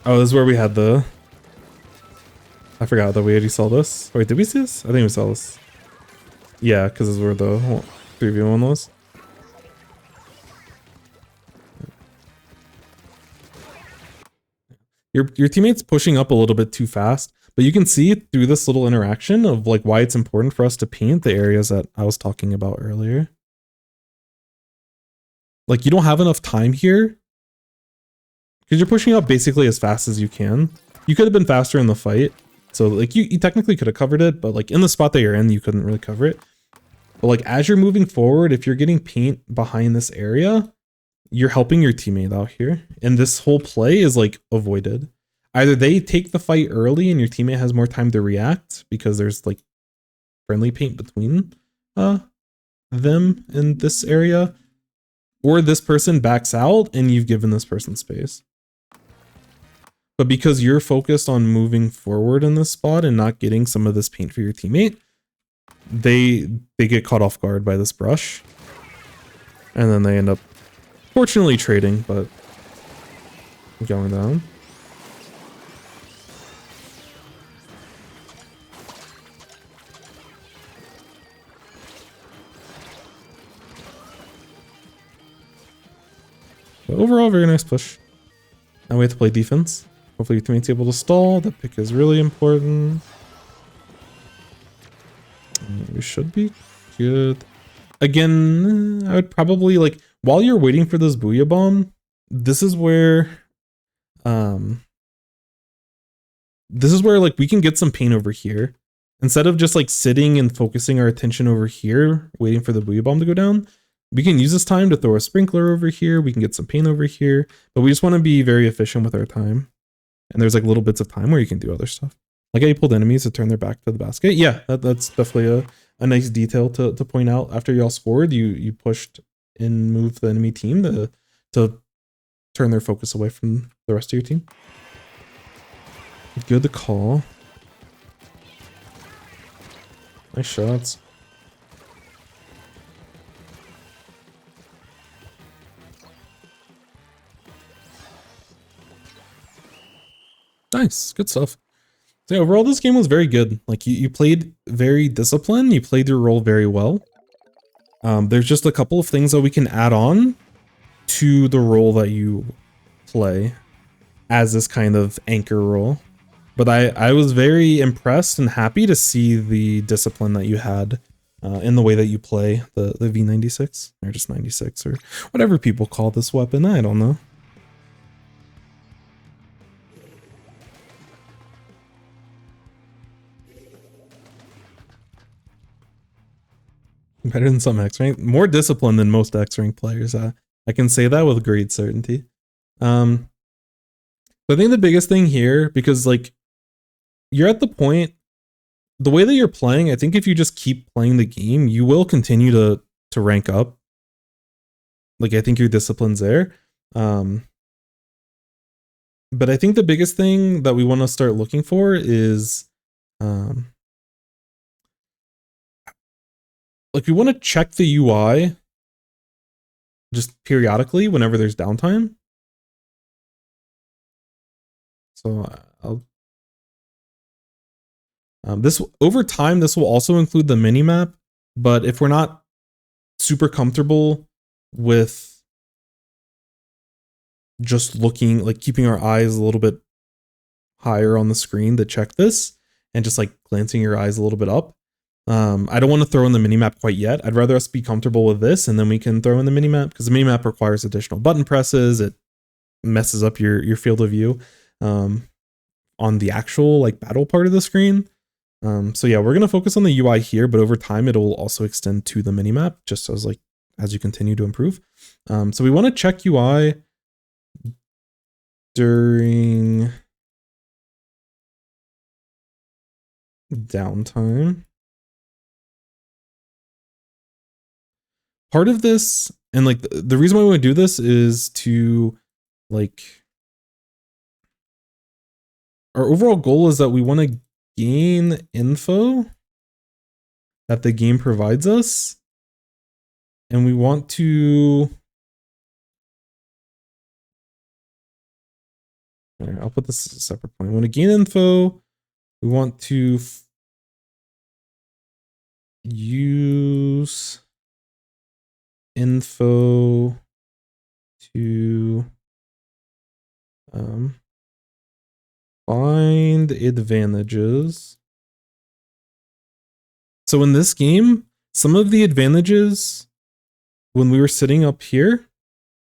Oh, this is where we had the... I forgot that we already saw this. Wait, did we see this? I think we saw this. Yeah, because this is where the 3v1 was. Your teammate's pushing up a little bit too fast, but you can see through this little interaction of like why it's important for us to paint the areas that I was talking about earlier. Like you don't have enough time here because you're pushing up basically as fast as you can. You could have been faster in the fight. So like you technically could have covered it, but like in the spot that you're in, you couldn't really cover it. But like as you're moving forward, if you're getting paint behind this area, you're helping your teammate out here. And this whole play is like avoided. Either they take the fight early and your teammate has more time to react because there's like friendly paint between them in this area, or this person backs out and you've given this person space. But because you're focused on moving forward in this spot and not getting some of this paint for your teammate, they get caught off guard by this brush. And then they end up fortunately trading, but going down. But overall, very nice push. Now we have to play defense. Hopefully your teammate's able to stall. The pick is really important. And we should be good. Again, I would probably, like, while you're waiting for this Booyah Bomb, this is where like we can get some pain over here. Instead of just like sitting and focusing our attention over here, waiting for the Booyah Bomb to go down, we can use this time to throw a sprinkler over here. We can get some pain over here, but we just want to be very efficient with our time. And there's like little bits of time where you can do other stuff. Like how you pulled enemies to turn their back to the basket. Yeah, that's definitely a nice detail to point out. After y'all scored, you pushed and moved the enemy team to turn their focus away from the rest of your team. Good to call. Nice shots. Nice, good stuff. So yeah, overall, this game was very good. Like you played very disciplined. You played your role very well. There's just a couple of things that we can add on to the role that you play as this kind of anchor role. But I was very impressed and happy to see the discipline that you had in the way that you play the V96 or just 96 or whatever people call this weapon. I don't know. Better than some X rank, more disciplined than most X rank players. I can say that with great certainty. But I think the biggest thing here, because like you're at the point, the way that you're playing, I think if you just keep playing the game, you will continue to rank up. Like I think your discipline's there. But I think the biggest thing that we want to start looking for is like we want to check the UI just periodically whenever there's downtime. So I'll this over time, this will also include the mini map, but if we're not super comfortable with just looking, like keeping our eyes a little bit higher on the screen to check this and just like glancing your eyes a little bit up, I don't want to throw in the minimap quite yet. I'd rather us be comfortable with this and then we can throw in the minimap, because the minimap requires additional button presses. It messes up your field of view on the actual like battle part of the screen. So yeah, we're going to focus on the UI here, but over time it will also extend to the minimap just as you continue to improve. So we want to check UI during downtime. Part of this, and like the reason why we want to do this is to like, our overall goal is that we want to gain info that the game provides us, and we want to, I'll put this as a separate point. We want to gain info. We want to use info to find advantages. So in this game, some of the advantages, when we were sitting up here,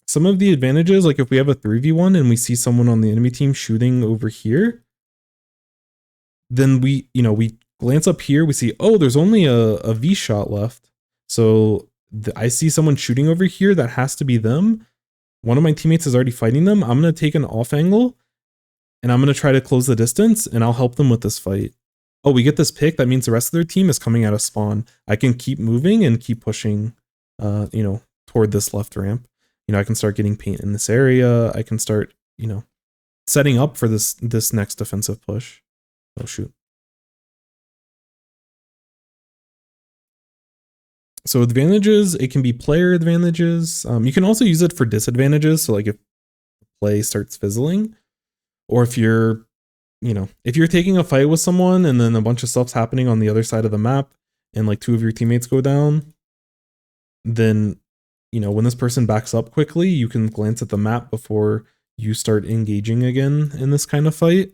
some of the advantages, like if we have a 3v1 and we see someone on the enemy team shooting over here, then we glance up here, we see, oh, there's only a V shot left. So I see someone shooting over here, that has to be them. One of my teammates is already fighting them. I'm going to take an off angle and I'm going to try to close the distance and I'll help them with this fight. Oh, we get this pick. That means the rest of their team is coming out of spawn. I can keep moving and keep pushing, toward this left ramp. I can start getting paint in this area. I can start, setting up for this next defensive push. Oh, shoot. So advantages, it can be player advantages. You can also use it for disadvantages. So like if play starts fizzling, or if you're, if you're taking a fight with someone and then a bunch of stuff's happening on the other side of the map and like 2 of your teammates go down, then, when this person backs up quickly, you can glance at the map before you start engaging again in this kind of fight.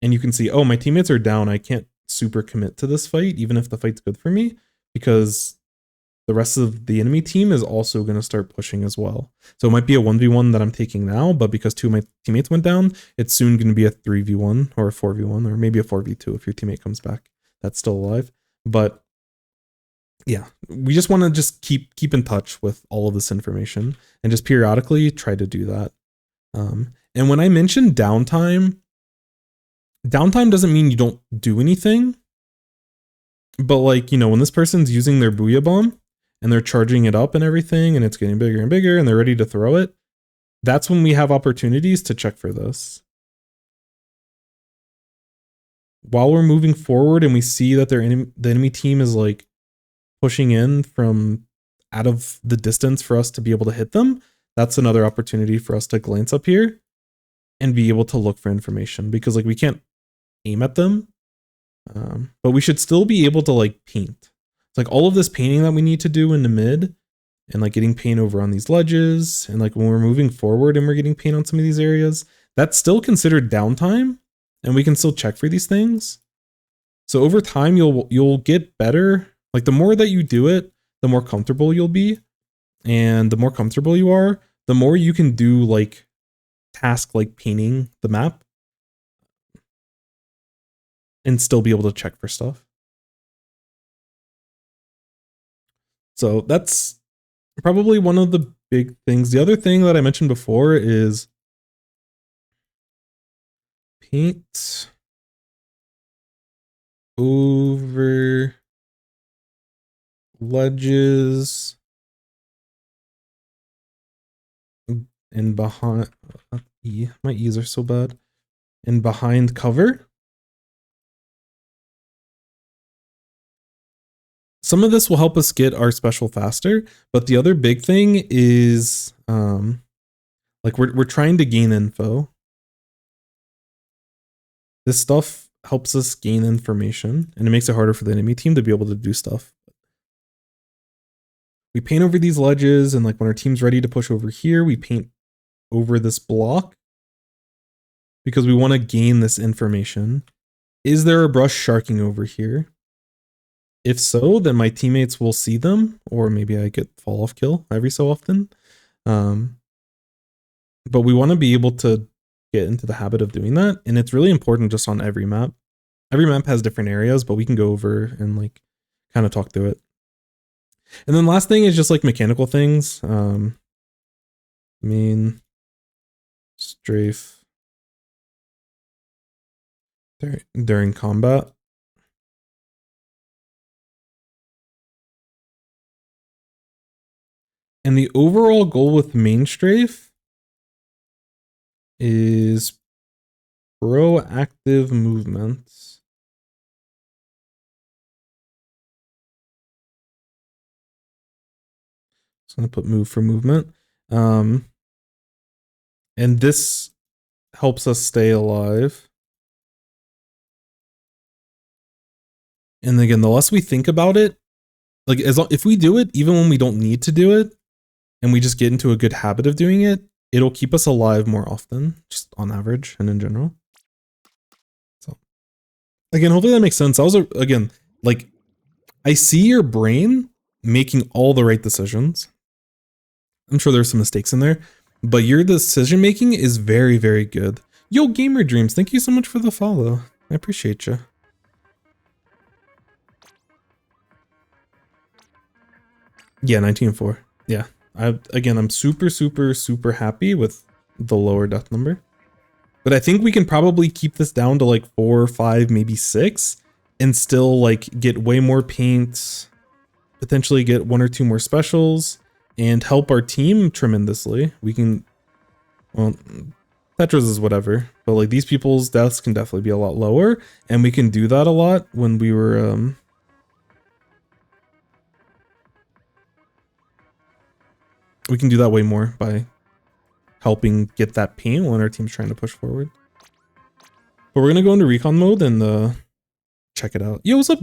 And you can see, oh, my teammates are down. I can't super commit to this fight, even if the fight's good for me, because the rest of the enemy team is also going to start pushing as well. So it might be a 1v1 that I'm taking now, but because 2 of my teammates went down, it's soon going to be a 3v1 or a 4v1 or maybe a 4v2 if your teammate comes back that's still alive. But yeah, we just want to just keep in touch with all of this information and just periodically try to do that. And when I mentioned downtime doesn't mean you don't do anything. But like, when this person's using their Booyah Bomb and they're charging it up and everything, and it's getting bigger and bigger and they're ready to throw it, that's when we have opportunities to check for this. While we're moving forward and we see that the enemy team is like pushing in from out of the distance for us to be able to hit them, that's another opportunity for us to glance up here and be able to look for information, because like we can't aim at them, but we should still be able to like paint. It's like all of this painting that we need to do in the mid and like getting paint over on these ledges, and like when we're moving forward and we're getting paint on some of these areas, that's still considered downtime and we can still check for these things. So over time you'll get better. Like the more that you do it, the more comfortable you'll be, and the more comfortable you are, the more you can do like task like painting the map and still be able to check for stuff. So that's probably one of the big things. The other thing that I mentioned before is paint over ledges and behind. My E's are so bad. And behind cover. Some of this will help us get our special faster, but the other big thing is like we're trying to gain info. This stuff helps us gain information, and it makes it harder for the enemy team to be able to do stuff. We paint over these ledges, and like when our team's ready to push over here, we paint over this block because we want to gain this information. Is there a brush sharking over here? If so, then my teammates will see them, or maybe I get fall off kill every so often. But we want to be able to get into the habit of doing that, and it's really important just on every map. Every map has different areas, but we can go over and like kind of talk through it. And then last thing is just like mechanical things. Main strafe during combat. And the overall goal with main strafe is proactive movements. So I'm going to put move for movement. And this helps us stay alive. And again, the less we think about it, like if we do it, even when we don't need to do it, and we just get into a good habit of doing it, it'll keep us alive more often, just on average and in general. So again, hopefully that makes sense. Again, like I see your brain making all the right decisions. I'm sure there's some mistakes in there, but your decision making is very, very good. Yo, Gamer Dreams, thank you so much for the follow. I appreciate you. Yeah, 19-4. Yeah. I'm super happy with the lower death number. But I think we can probably keep this down to like 4, 5, maybe 6 and still like get way more paint, potentially get 1 or 2 more specials, and help our team tremendously. We can, well, Petras is whatever, but like these people's deaths can definitely be a lot lower, and we can do that a lot when we were we can do that way more by helping get that paint when our team's trying to push forward. But we're gonna go into recon mode and check it out. Yo, what's up,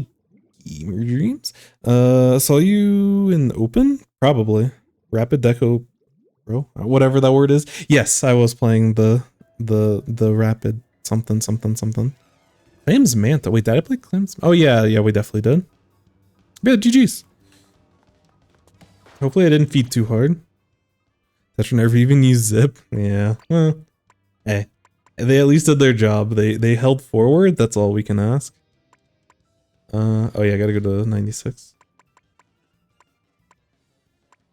Gamer Dreams? Saw you in open? Probably. Rapid Deco, bro. Whatever that word is. Yes, I was playing the rapid something. Clams Manta. Wait, did I play Clams? Oh yeah, we definitely did. Yeah, GG's. Hopefully I didn't feed too hard. That's never even used zip. Yeah. Well, hey. They at least did their job. They held forward. That's all we can ask. Oh yeah, I gotta go to 96.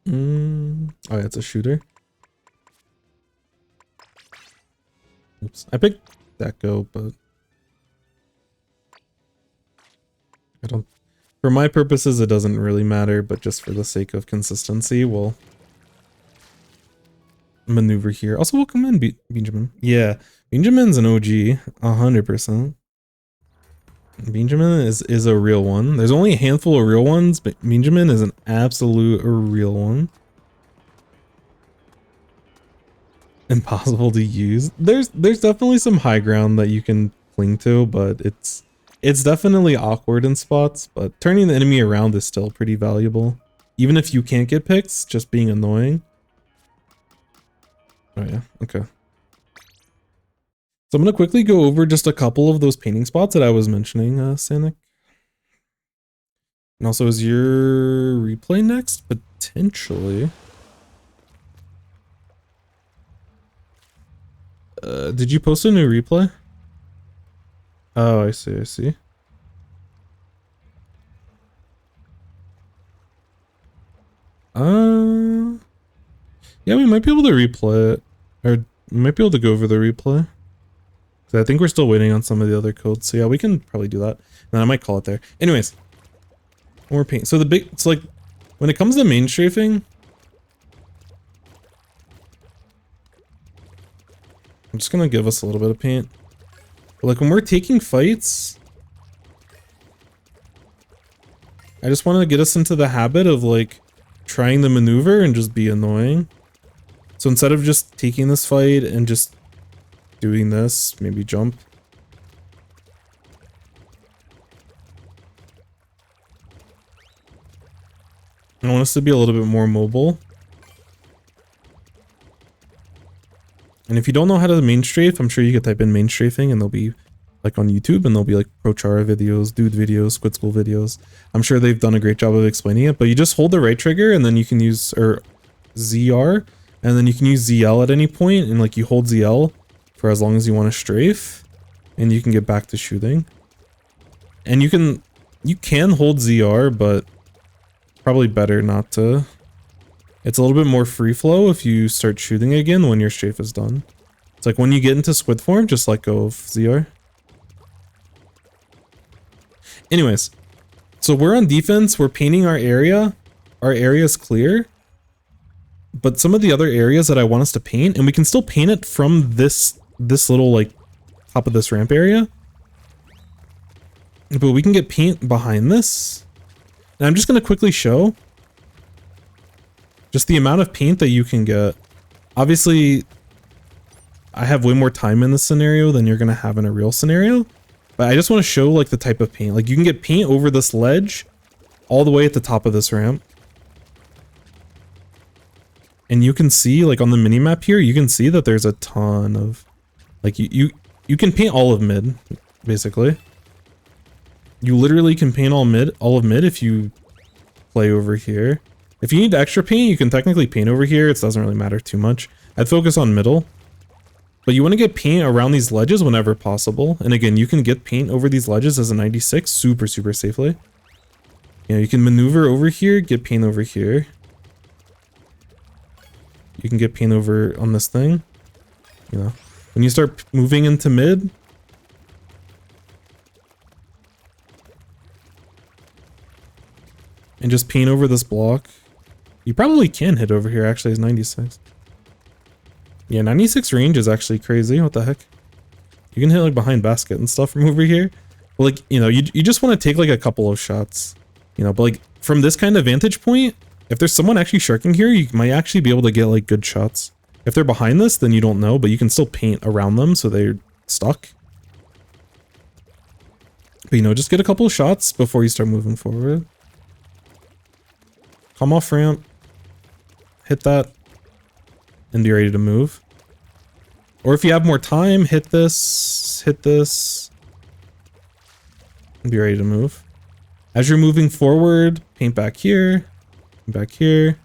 Oh yeah, it's a shooter. Oops. I picked Deco, but I don't. For my purposes, it doesn't really matter, but just for the sake of consistency, we'll maneuver here. Also, welcome in, Benjamin. Yeah, Benjamin's an OG, 100%. Benjamin is a real one. There's only a handful of real ones, but Benjamin is an absolute real one. Impossible to use. There's definitely some high ground that you can cling to, but it's definitely awkward in spots, but turning the enemy around is still pretty valuable. Even if you can't get picks, just being annoying. Oh yeah, okay. So I'm gonna quickly go over just a couple of those painting spots that I was mentioning, Sanic. And also, is your replay next? Potentially. Did you post a new replay? Oh, I see. Yeah, we might be able to replay it. Or we might be able to go over the replay. I think we're still waiting on some of the other codes. So yeah, we can probably do that. And then I might call it there. Anyways. More paint. So it's like, when it comes to main strafing, I'm just gonna give us a little bit of paint. But like when we're taking fights, I just want to get us into the habit of like trying the maneuver and just be annoying. So instead of just taking this fight and just doing this, maybe jump. I want us to be a little bit more mobile. And if you don't know how to main strafe, I'm sure you could type in main strafing and they'll be like on YouTube and there'll be like Pro Chara videos, Dude videos, Squid School videos. I'm sure they've done a great job of explaining it, but you just hold the right trigger and then you can use, or ZR, and then you can use ZL at any point, and like you hold ZL for as long as you want to strafe and you can get back to shooting. And you can hold ZR, but probably better not to. It's a little bit more free flow if you start shooting again when your strafe is done. It's like when you get into squid form, just let go of ZR. Anyways, so we're on defense, we're painting our area. Our area is clear. But some of the other areas that I want us to paint, and we can still paint it from this little like top of this ramp area. But we can get paint behind this. And I'm just gonna quickly show just the amount of paint that you can get. Obviously, I have way more time in this scenario than you're gonna have in a real scenario. But I just want to show like the type of paint. Like you can get paint over this ledge all the way at the top of this ramp. And you can see like on the mini map here, you can see that there's a ton of like you can paint all of mid, basically. You literally can paint all of mid if you play over here. If you need extra paint, you can technically paint over here. It doesn't really matter too much. I'd focus on middle. But you want to get paint around these ledges whenever possible. And again, you can get paint over these ledges as a 96 super safely. You know, you can maneuver over here, get paint over here. You can get paint over on this thing. You know, when you start moving into mid, and just paint over this block. You probably can hit over here, actually, is 96. Yeah, 96 range is actually crazy. What the heck? You can hit like behind basket and stuff from over here. But like, you know, you just want to take like a couple of shots. You know, but like from this kind of vantage point, If there's someone actually sharking here, you might actually be able to get like good shots. If they're behind this, then you don't know, but you can still paint around them so they're stuck. But you know, just get a couple of shots before you start moving forward. Come off ramp. Hit that. And be ready to move. Or if you have more time, hit this. Hit this. And be ready to move. As you're moving forward, paint back here. Back here.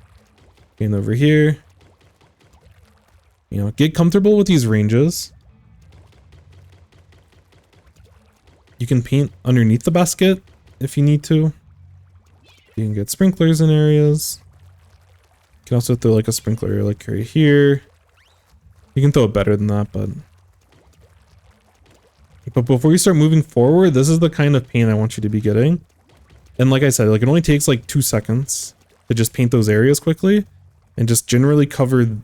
Paint over here. You know, get comfortable with these ranges. You can paint underneath the basket if you need to. You can get sprinklers in areas. You can also throw like a sprinkler like right here. You can throw it better than that, but before you start moving forward, this is the kind of paint I want you to be getting. And like I said, like it only takes like 2 seconds to just paint those areas quickly and just generally cover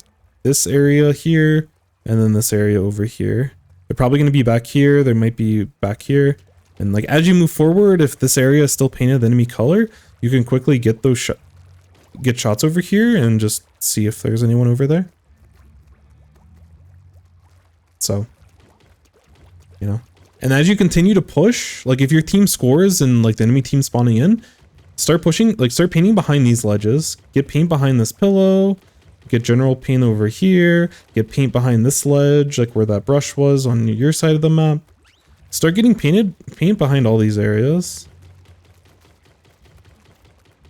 this area here and then this area over here. They're probably going to be back here. They might be back here. And like as you move forward, if this area is still painted the enemy color, you can quickly get those shots over here and just see if there's anyone over there. So, you know, and as you continue to push, like if your team scores and like the enemy team spawning in, start pushing, like start painting behind these ledges, get paint behind this pillow, get general paint over here, get paint behind this ledge, like where that brush was on your side of the map. Start getting paint behind all these areas.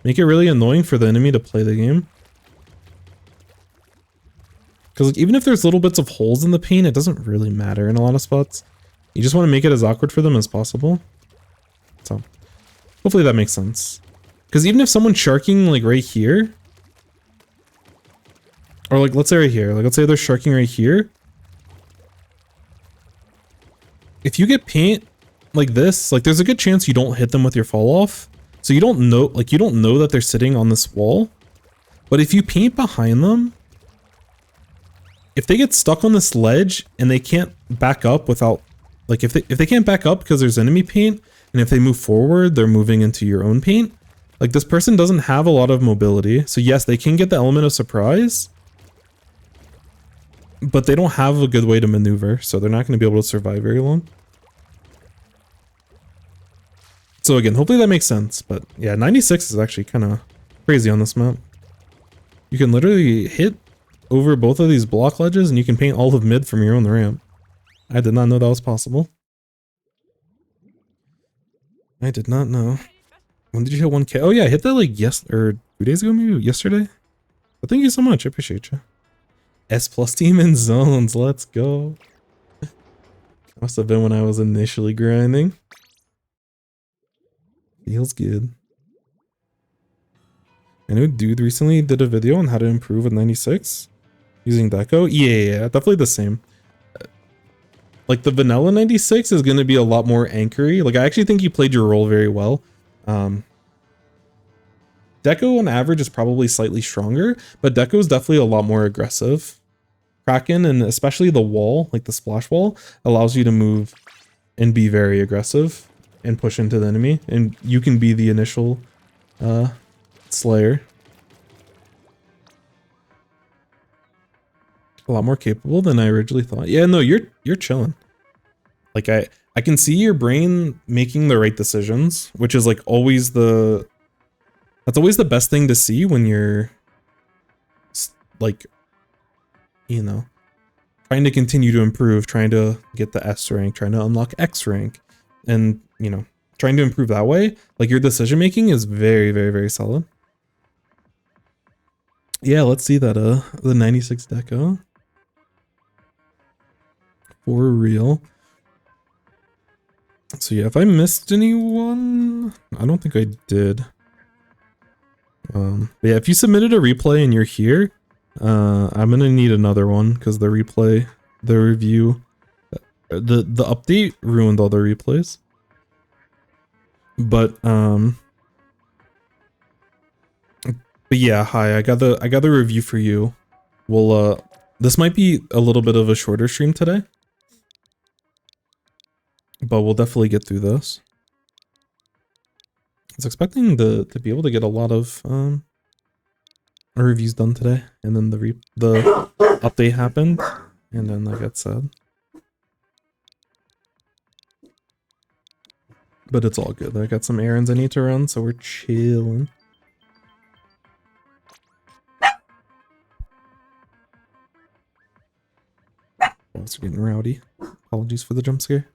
Make it really annoying for the enemy to play the game. Because like, even if there's little bits of holes in the paint, it doesn't really matter in a lot of spots. You just want to make it as awkward for them as possible. So, hopefully that makes sense. Because even if someone's sharking like right here, or like let's say right here, like let's say they're sharking right here. If you get paint like this, like there's a good chance you don't hit them with your fall off. So you don't know, like you don't know that they're sitting on this wall. But if you paint behind them, if they get stuck on this ledge and they can't back up without, like if they can't back up because there's enemy paint, and if they move forward, they're moving into your own paint. Like this person doesn't have a lot of mobility. So yes, they can get the element of surprise, but they don't have a good way to maneuver, so they're not going to be able to survive very long. So again, hopefully that makes sense, but yeah, 96 is actually kind of crazy on this map. You can literally hit over both of these block ledges and you can paint all of mid from your own ramp. I did not know that was possible. I did not know. When did you hit 1K? Oh yeah, I hit that like 2 days ago, maybe yesterday. But thank you so much, I appreciate you. S+ team in zones, let's go. Must have been when I was initially grinding. Feels good. I know dude recently did a video on how to improve with 96 using Deco. Yeah, definitely the same. Like the vanilla 96 is going to be a lot more anchory. Like I actually think you played your role very well. Deco on average is probably slightly stronger, but Deco is definitely a lot more aggressive. Kraken and especially the wall, like the splash wall, allows you to move and be very aggressive and push into the enemy, and you can be the initial slayer. A lot more capable than I originally thought. Yeah, no, you're chilling. Like I can see your brain making the right decisions, which is like always that's always the best thing to see when you're like, you know, trying to continue to improve, trying to get the S rank, trying to unlock X rank, and, you know, trying to improve that way. Like your decision making is very, very, very solid. Yeah, let's see that the 96 Deco. For real. So yeah, if I missed anyone, I don't think I did. But yeah, if you submitted a replay and you're here, I'm gonna need another one because the replay, the review, the update ruined all the replays. But yeah, hi, I got the review for you. We'll this might be a little bit of a shorter stream today, but we'll definitely get through this. I was expecting to be able to get a lot of our review's done today, and then the update happened, and then I got sad. But it's all good. I got some errands I need to run, so we're chilling. It's getting rowdy. Apologies for the jump scare.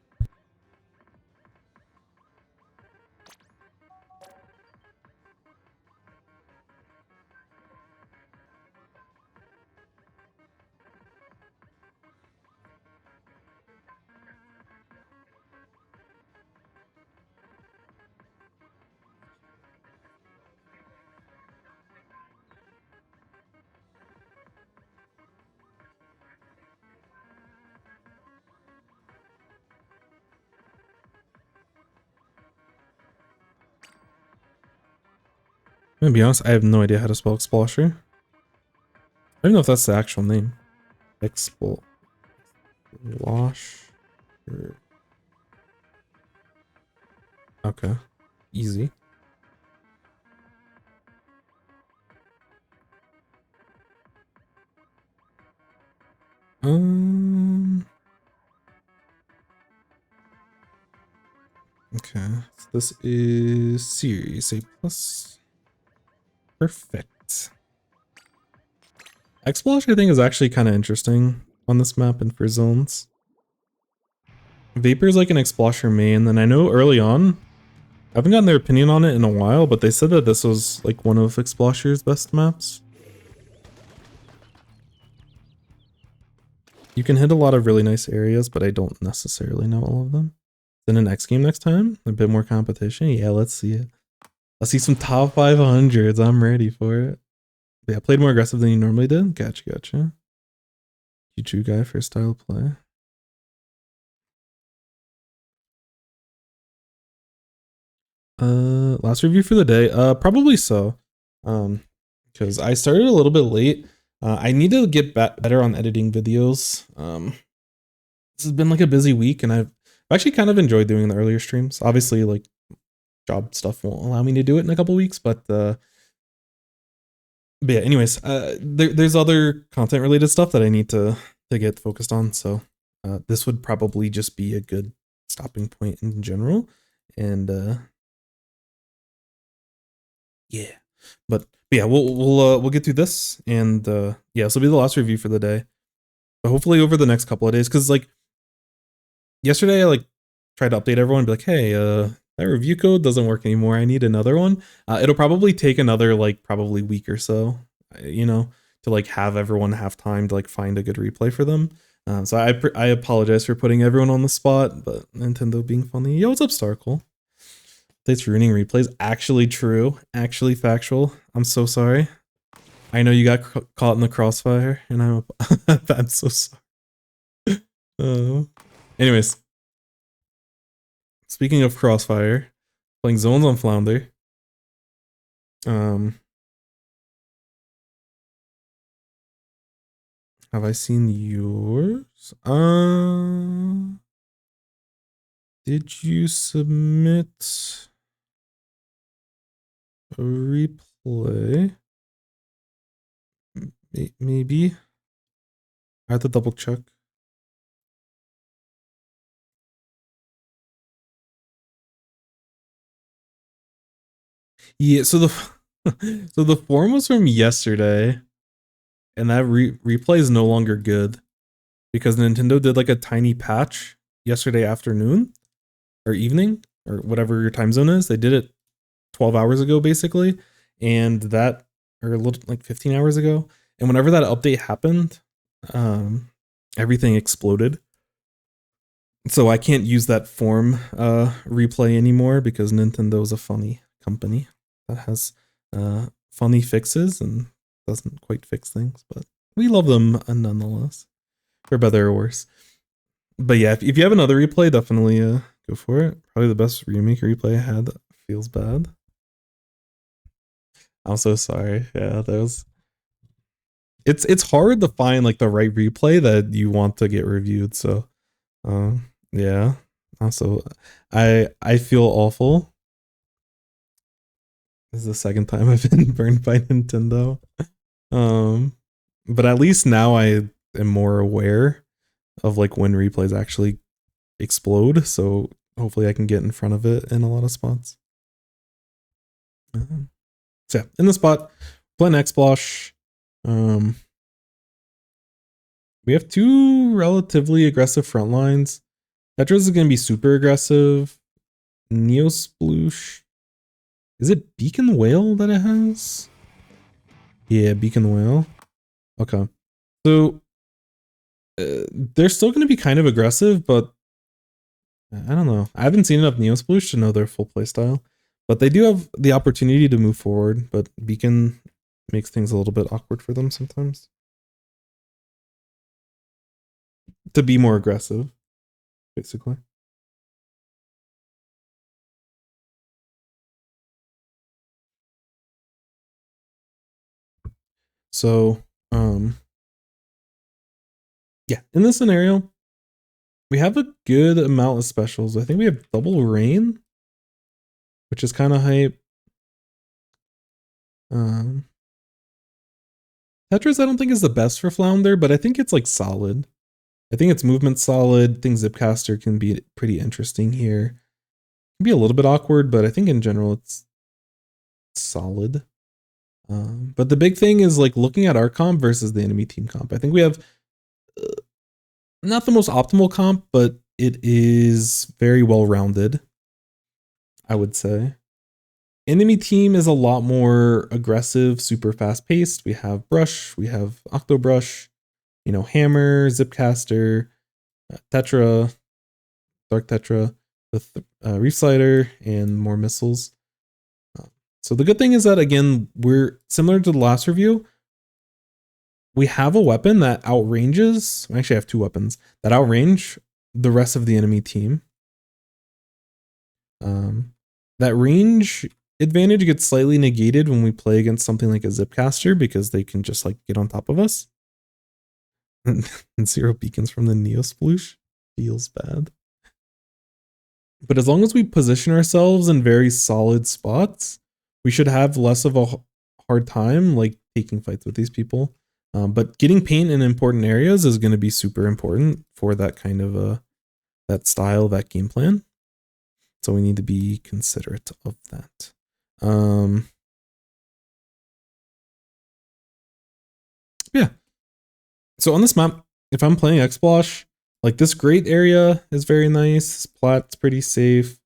I'm gonna be honest, I have no idea how to spell Explosher. I don't know if that's the actual name. Explosher. Okay. Easy. Okay. So this is Series A+. Perfect. Explosher I think is actually kind of interesting on this map and for zones. Vapor's like an Explosher main, and I know early on, I haven't gotten their opinion on it in a while, but they said that this was like one of Explosher's best maps. You can hit a lot of really nice areas, but I don't necessarily know all of them. Then an X game next time? A bit more competition? Yeah, let's see it. Let's see some top 500s. I'm ready for it. But yeah, played more aggressive than you normally did. Gotcha. You true guy for style of play. Last review for the day. Probably so. Because I started a little bit late. I need to get better on editing videos. This has been like a busy week, and I've actually kind of enjoyed doing the earlier streams. Obviously, like job stuff won't allow me to do it in a couple weeks, but yeah. Anyways, there's other content related stuff that I need to get focused on. So this would probably just be a good stopping point in general, and yeah. But yeah, we'll get through this, and yeah, this will be the last review for the day. But hopefully over the next couple of days, because like yesterday I like tried to update everyone, be like, hey, that review code doesn't work anymore. I need another one. It'll probably take another like probably week or so, you know, to like have everyone have time to like find a good replay for them. So I apologize for putting everyone on the spot, but Nintendo being funny. Yo, what's up, Starkle? That's ruining replays. Actually true. Actually factual. I'm so sorry. I know you got caught in the crossfire, and I'm so sorry. Anyways, speaking of crossfire, playing zones on Flounder. Have I seen yours? Did you submit a replay? Maybe. I have to double check. Yeah, so the form was from yesterday, and that replay is no longer good because Nintendo did like a tiny patch yesterday afternoon or evening or whatever your time zone is. They did it 12 hours ago basically, and that, or a little like 15 hours ago, and whenever that update happened, everything exploded. So I can't use that form replay anymore because Nintendo's a funny company that has funny fixes and doesn't quite fix things, but we love them nonetheless, for better or worse. But yeah, if you have another replay, definitely go for it. Probably the best remake replay I had. Feels bad. I'm so sorry. Yeah, that was. It's hard to find like the right replay that you want to get reviewed. So, yeah. Also, I feel awful. This is the second time I've been burned by Nintendo. But at least now I am more aware of like when replays actually explode. So hopefully I can get in front of it in a lot of spots. So yeah, in the spot, playing Explosher. We have two relatively aggressive front lines. Tetris is going to be super aggressive. Neosploosh. Is it Beacon Whale that it has? Yeah, Beacon Whale. Okay. So they're still going to be kind of aggressive, but I don't know. I haven't seen enough Neosploosh to know their full playstyle. But they do have the opportunity to move forward, but Beacon makes things a little bit awkward for them sometimes. To be more aggressive, basically. So, yeah, in this scenario, we have a good amount of specials. I think we have double rain, which is kind of hype. Tetris I don't think is the best for Flounder, but I think it's like solid. I think its movement's solid. I think Zipcaster can be pretty interesting here. Can be a little bit awkward, but I think in general it's solid. But the big thing is like looking at our comp versus the enemy team comp. I think we have not the most optimal comp, but it is very well rounded, I would say. Enemy team is a lot more aggressive, super fast paced. We have Brush, we have Octobrush, you know, Hammer, Zipcaster, Tetra, Dark Tetra, with Reef Slider, and more missiles. So the good thing is that, again, we're similar to the last review. We have a weapon that outranges, we actually have two weapons that outrange the rest of the enemy team. That range advantage gets slightly negated when we play against something like a Zipcaster because they can just like get on top of us. And 0 beacons from the Neosploosh feels bad. But as long as we position ourselves in very solid spots, we should have less of a hard time like taking fights with these people. But getting paint in important areas is going to be super important for that kind of that style, that game plan. So we need to be considerate of that. Yeah. So on this map, if I'm playing Explosher, like this great area is very nice. Plat's pretty safe.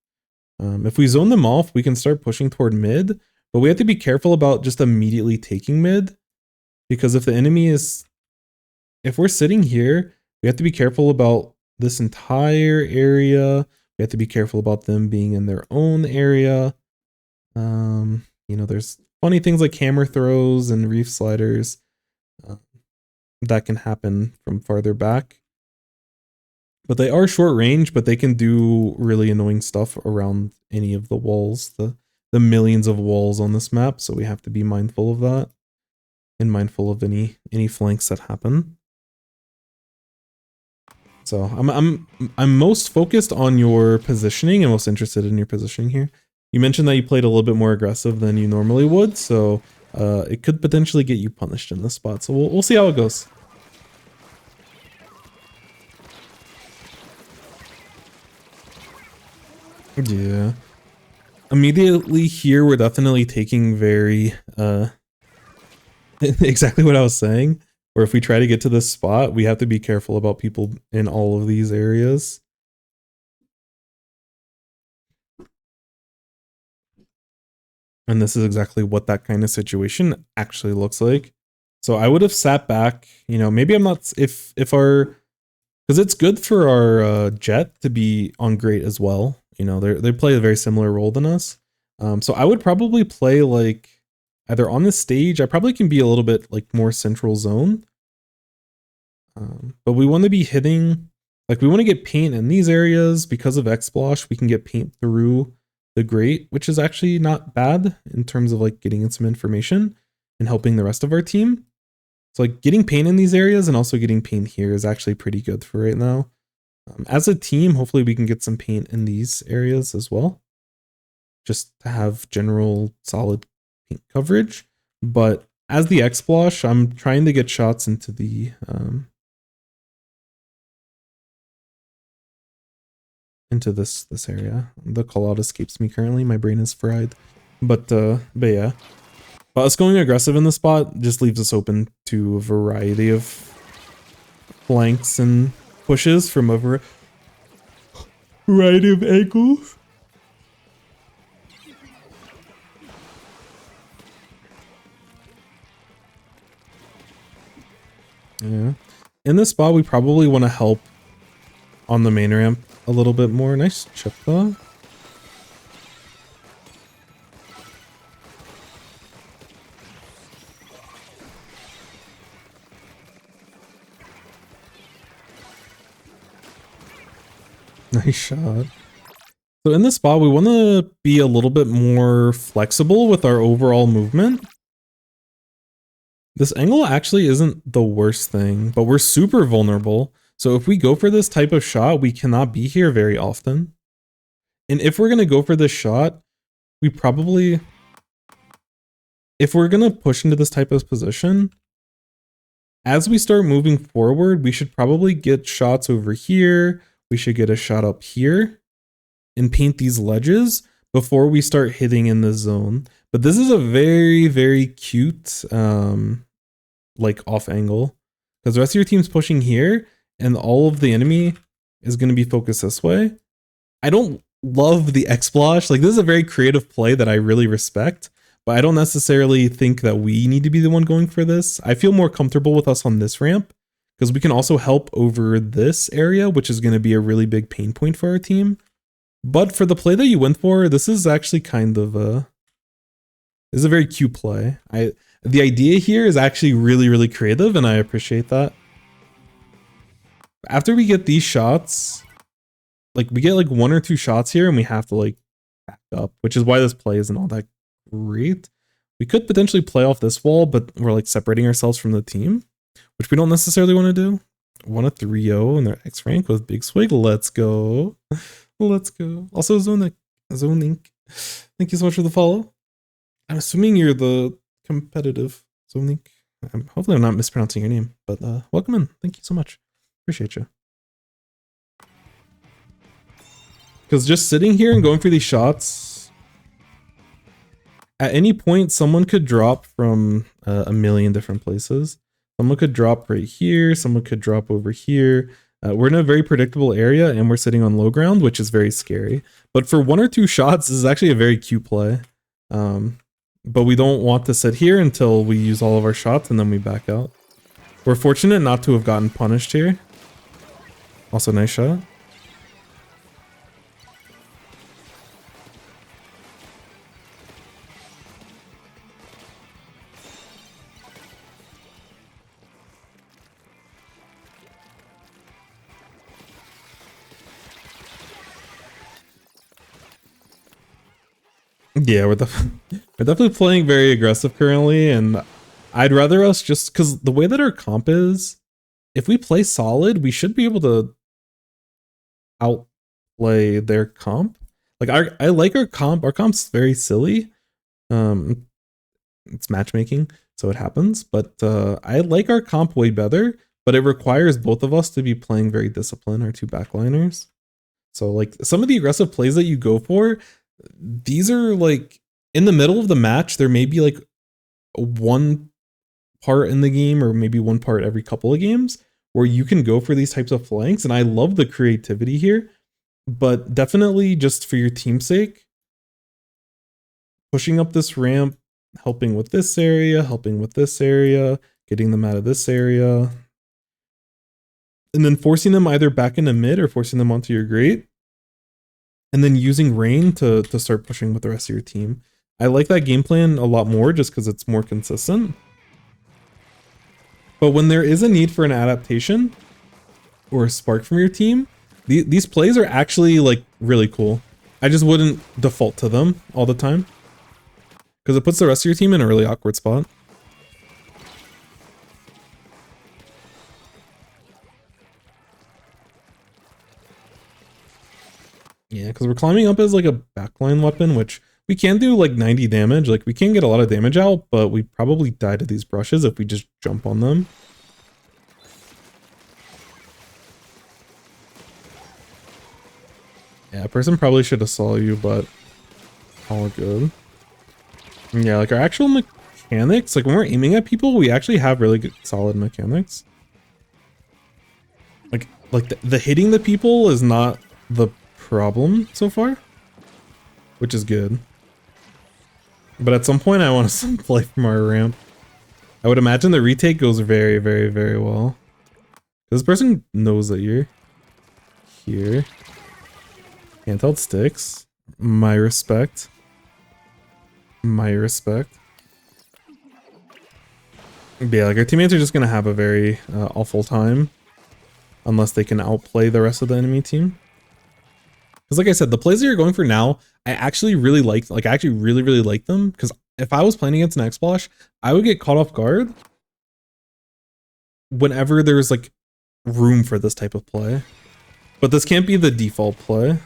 If we zone them off, we can start pushing toward mid, but we have to be careful about just immediately taking mid, because if the enemy is, if we're sitting here, we have to be careful about this entire area. We have to be careful about them being in their own area. You know, there's funny things like hammer throws and reef sliders that can happen from farther back. But they are short range, but they can do really annoying stuff around any of the walls, the millions of walls on this map. So we have to be mindful of that and mindful of any flanks that happen. So I'm most focused on your positioning and most interested in your positioning here. You mentioned that you played a little bit more aggressive than you normally would, so it could potentially get you punished in this spot. So we'll see how it goes. Yeah. Immediately here, we're definitely taking very exactly what I was saying. Or if we try to get to this spot, we have to be careful about people in all of these areas. And this is exactly what that kind of situation actually looks like. So I would have sat back, you know, maybe I'm not, if our, because it's good for our jet to be on great as well. You know, they play a very similar role than us. So I would probably play like either on the stage, I probably can be a little bit like more central zone. But we want to be hitting, like we want to get paint in these areas because of Explosh. We can get paint through the grate, which is actually not bad in terms of like getting in some information and helping the rest of our team. So like getting paint in these areas and also getting paint here is actually pretty good for right now. As a team, hopefully we can get some paint in these areas as well, just to have general solid paint coverage. But as the Explosh, I'm trying to get shots into the into this area. The call out escapes me currently. My brain is fried. But yeah. But us going aggressive in the spot just leaves us open to a variety of flanks and pushes from a variety of angles. Yeah. In this spot, we probably want to help on the main ramp a little bit more. Nice chip though. Nice shot. So in this spot, we want to be a little bit more flexible with our overall movement. This angle actually isn't the worst thing, but we're super vulnerable. So if we go for this type of shot, we cannot be here very often. And if we're going to go for this shot, we probably... If we're going to push into this type of position, as we start moving forward, we should probably get shots over here. We should get a shot up here and paint these ledges before we start hitting in the zone. But this is a very, very cute, like off angle, because the rest of your team's pushing here and all of the enemy is going to be focused this way. I don't love the Explosh. Like, this is a very creative play that I really respect, but I don't necessarily think that we need to be the one going for this. I feel more comfortable with us on this ramp because we can also help over this area, which is going to be a really big pain point for our team. But for the play that you went for, this is actually kind of this is a very cute play. The idea here is actually really, really creative, and I appreciate that. After we get these shots, like we get like 1 or 2 shots here and we have to like back up, which is why this play isn't all that great. We could potentially play off this wall, but we're like separating ourselves from the team, which we don't necessarily want to do. 1-3-0 in their X rank with Big Swig. Let's go. Let's go. Also, Zonik. Thank you so much for the follow. I'm assuming you're the competitive Zonik. Hopefully I'm not mispronouncing your name, but welcome in. Thank you so much. Appreciate you. Because just sitting here and going for these shots, at any point someone could drop from a million different places. Someone could drop right here. Someone could drop over here. We're in a very predictable area and we're sitting on low ground, which is very scary. But for 1 or 2 shots, this is actually a very cute play. But we don't want to sit here until we use all of our shots and then we back out. We're fortunate not to have gotten punished here. Also, nice shot. Yeah, we're definitely playing very aggressive currently, and I'd rather us just because the way that our comp is, if we play solid, we should be able to outplay their comp. Like I like our comp. Our comp's very silly. It's matchmaking, so it happens. But I like our comp way better. But it requires both of us to be playing very disciplined. Our 2 backliners. So like some of the aggressive plays that you go for, these are like in the middle of the match. There may be like 1 part in the game, or maybe 1 part every couple of games, where you can go for these types of flanks. And I love the creativity here, but definitely just for your team's sake, pushing up this ramp, helping with this area, helping with this area, getting them out of this area, and then forcing them either back into mid or forcing them onto your grate. And then using rain to start pushing with the rest of your team. I like that game plan a lot more just because it's more consistent. But when there is a need for an adaptation or a spark from your team, these plays are actually like really cool. I just wouldn't default to them all the time because it puts the rest of your team in a really awkward spot. Yeah, because we're climbing up as like a backline weapon, which We can do like 90 damage. Like we can get a lot of damage out, but we probably die to these brushes if we just jump on them. Yeah, a person probably should have saw you, but all good. Yeah, like our actual mechanics, like when we're aiming at people, we actually have really good, solid mechanics. Like the hitting the people is not the problem so far, which is good. But at some point I want to play from our ramp. I would imagine the retake goes very, very, very well. This person knows that you're here. Handheld sticks. My respect. My respect. But yeah, like our teammates are just gonna have a very awful time unless they can outplay the rest of the enemy team. Because like I said, the plays that you're going for now, I actually really like. Like I actually really, really like them. Because if I was playing against an Explosher, I would get caught off guard whenever there's like room for this type of play. But this can't be the default play.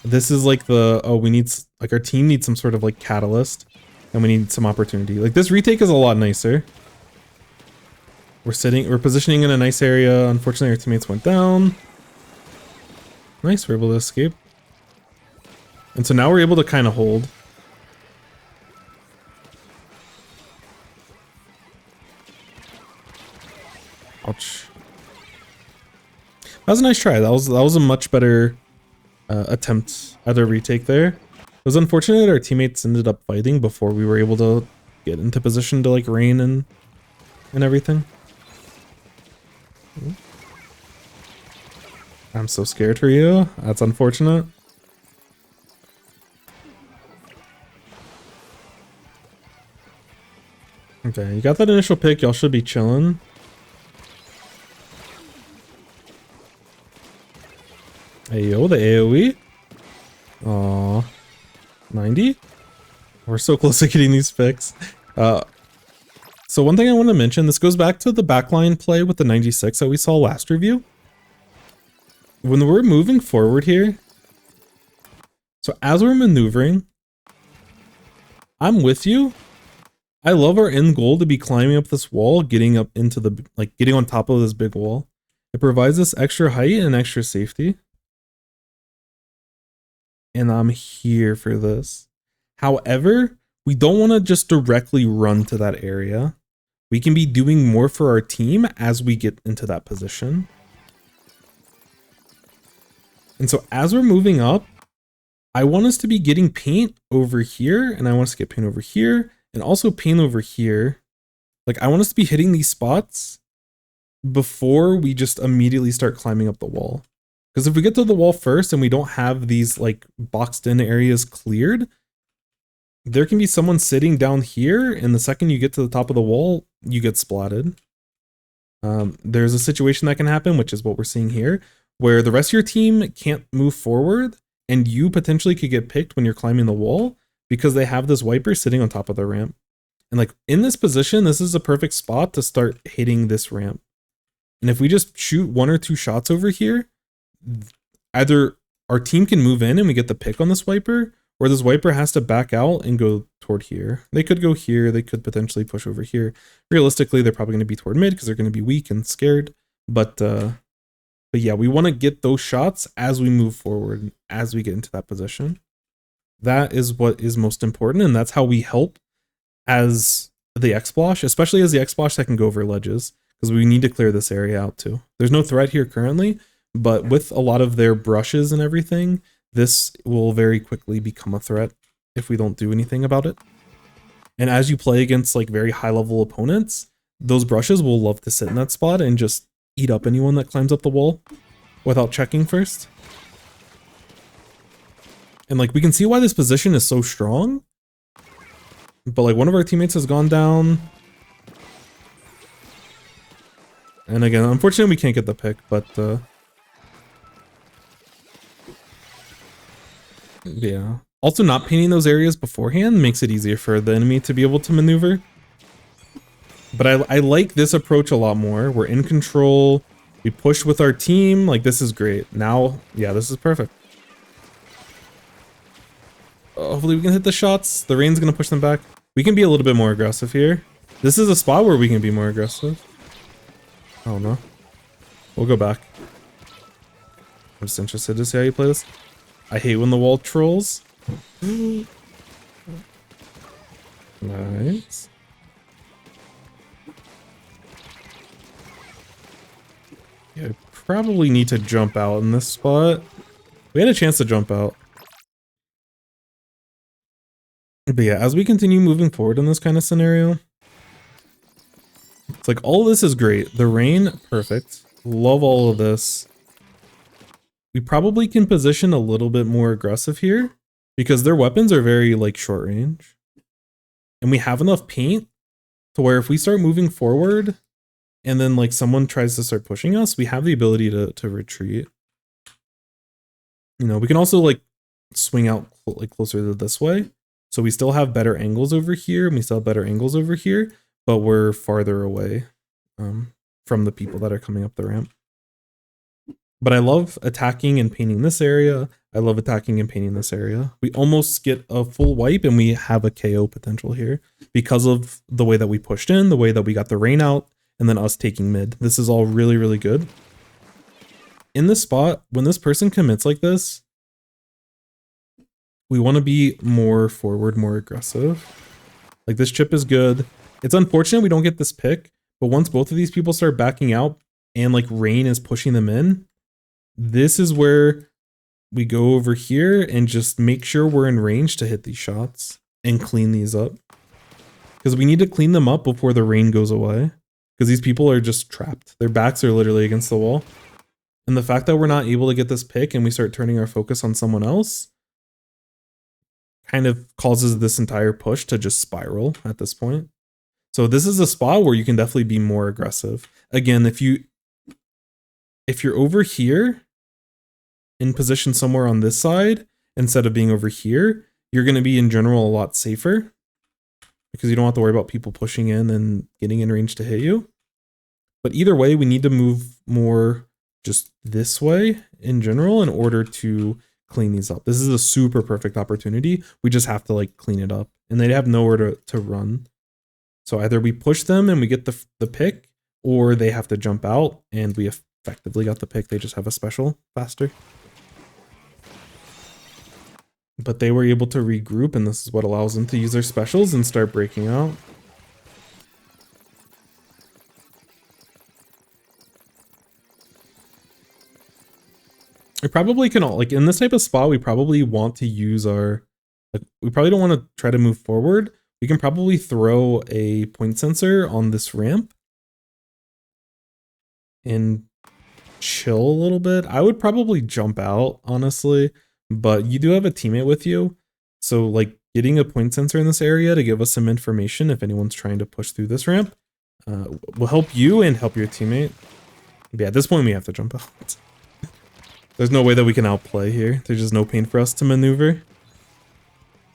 This is like the, oh, we need, like our team needs some sort of like catalyst and we need some opportunity. Like this retake is a lot nicer. We're positioning in a nice area. Unfortunately, our teammates went down. Nice, we're able to escape. And so now we're able to kind of hold. Ouch. That was a nice try. That was a much better attempt at a retake there. It was unfortunate that our teammates ended up fighting before we were able to get into position to like rain and everything. I'm so scared for you. That's unfortunate. Okay, you got that initial pick. Y'all should be chilling. Hey yo, the AoE. Aww. 90? We're so close to getting these picks. So one thing I want to mention, this goes back to the backline play with the 96 that we saw last review. When we're moving forward here, so as we're maneuvering, I'm with you. I love our end goal to be climbing up this wall, getting up into the, like getting on top of this big wall. It provides us extra height and extra safety. And I'm here for this. However, we don't want to just directly run to that area. We can be doing more for our team as we get into that position. And so as we're moving up, I want us to be getting paint over here, and I want us to get paint over here, and also paint over here. Like I want us to be hitting these spots before we just immediately start climbing up the wall. Because if we get to the wall first and we don't have these like boxed in areas cleared, there can be someone sitting down here, and the second you get to the top of the wall, you get splatted. There's a situation that can happen, which is what we're seeing here, where the rest of your team can't move forward, and you potentially could get picked when you're climbing the wall because they have this wiper sitting on top of the ramp. And like in this position, this is a perfect spot to start hitting this ramp. And if we just shoot 1 or 2 shots over here, either our team can move in and we get the pick on this wiper, or this wiper has to back out and go toward here. They could go here, they could potentially push over here. Realistically, they're probably going to be toward mid because they're going to be weak and scared. But yeah, we want to get those shots as we move forward, as we get into that position. That is what is most important, and that's how we help as the Explosher, especially as the Explosher that can go over ledges, because we need to clear this area out too. There's no threat here currently, but with a lot of their brushes and everything, this will very quickly become a threat if we don't do anything about it. And as you play against like very high level opponents, those brushes will love to sit in that spot and just eat up anyone that climbs up the wall without checking first. And like we can see why this position is so strong, but like one of our teammates has gone down. And again, unfortunately we can't get the pick, but yeah. Also, not painting those areas beforehand makes it easier for the enemy to be able to maneuver. But I like this approach a lot more. We're in control. We push with our team. Like, this is great. Now, yeah, this is perfect. Hopefully we can hit the shots. The rain's gonna push them back. We can be a little bit more aggressive here. This is a spot where we can be more aggressive. Oh no. We'll go back. I'm just interested to see how you play this. I hate when the wall trolls. Nice. Yeah, I probably need to jump out in this spot. We had a chance to jump out. But yeah, as we continue moving forward in this kind of scenario, it's like all of this is great. The rain, perfect. Love all of this. We probably can position a little bit more aggressive here because their weapons are very like short range. And we have enough paint to where if we start moving forward and then like someone tries to start pushing us, we have the ability to retreat. You know, we can also like swing out like closer to this way. So we still have better angles over here and we still have better angles over here, but we're farther away from the people that are coming up the ramp. But I love attacking and painting this area. I love attacking and painting this area. We almost get a full wipe and we have a KO potential here because of the way that we pushed in, the way that we got the rain out, and then us taking mid. This is all really, really good. In this spot, when this person commits like this, we want to be more forward, more aggressive. Like this chip is good. It's unfortunate we don't get this pick, but once both of these people start backing out and like rain is pushing them in, this is where we go over here and just make sure we're in range to hit these shots and clean these up. Because we need to clean them up before the rain goes away. Because these people are just trapped. Their backs are literally against the wall. And the fact that we're not able to get this pick and we start turning our focus on someone else kind of causes this entire push to just spiral at this point. So this is a spot where you can definitely be more aggressive. Again, if you're over here in position somewhere on this side instead of being over here, you're going to be in general a lot safer because you don't have to worry about people pushing in and getting in range to hit you. But either way, we need to move more just this way in general in order to clean these up. This is a super perfect opportunity. We just have to like clean it up and they have nowhere to run. So either we push them and we get the pick, or they have to jump out and we effectively got the pick. They just have a special faster. But they were able to regroup and this is what allows them to use their specials and start breaking out. We probably can all, like in this type of spot, we probably want to use our, like, we probably don't want to try to move forward. We can probably throw a point sensor on this ramp and chill a little bit. I would probably jump out, honestly, but you do have a teammate with you. So like getting a point sensor in this area to give us some information if anyone's trying to push through this ramp will help you and help your teammate. But yeah, at this point we have to jump out. There's no way that we can outplay here. There's just no pain for us to maneuver.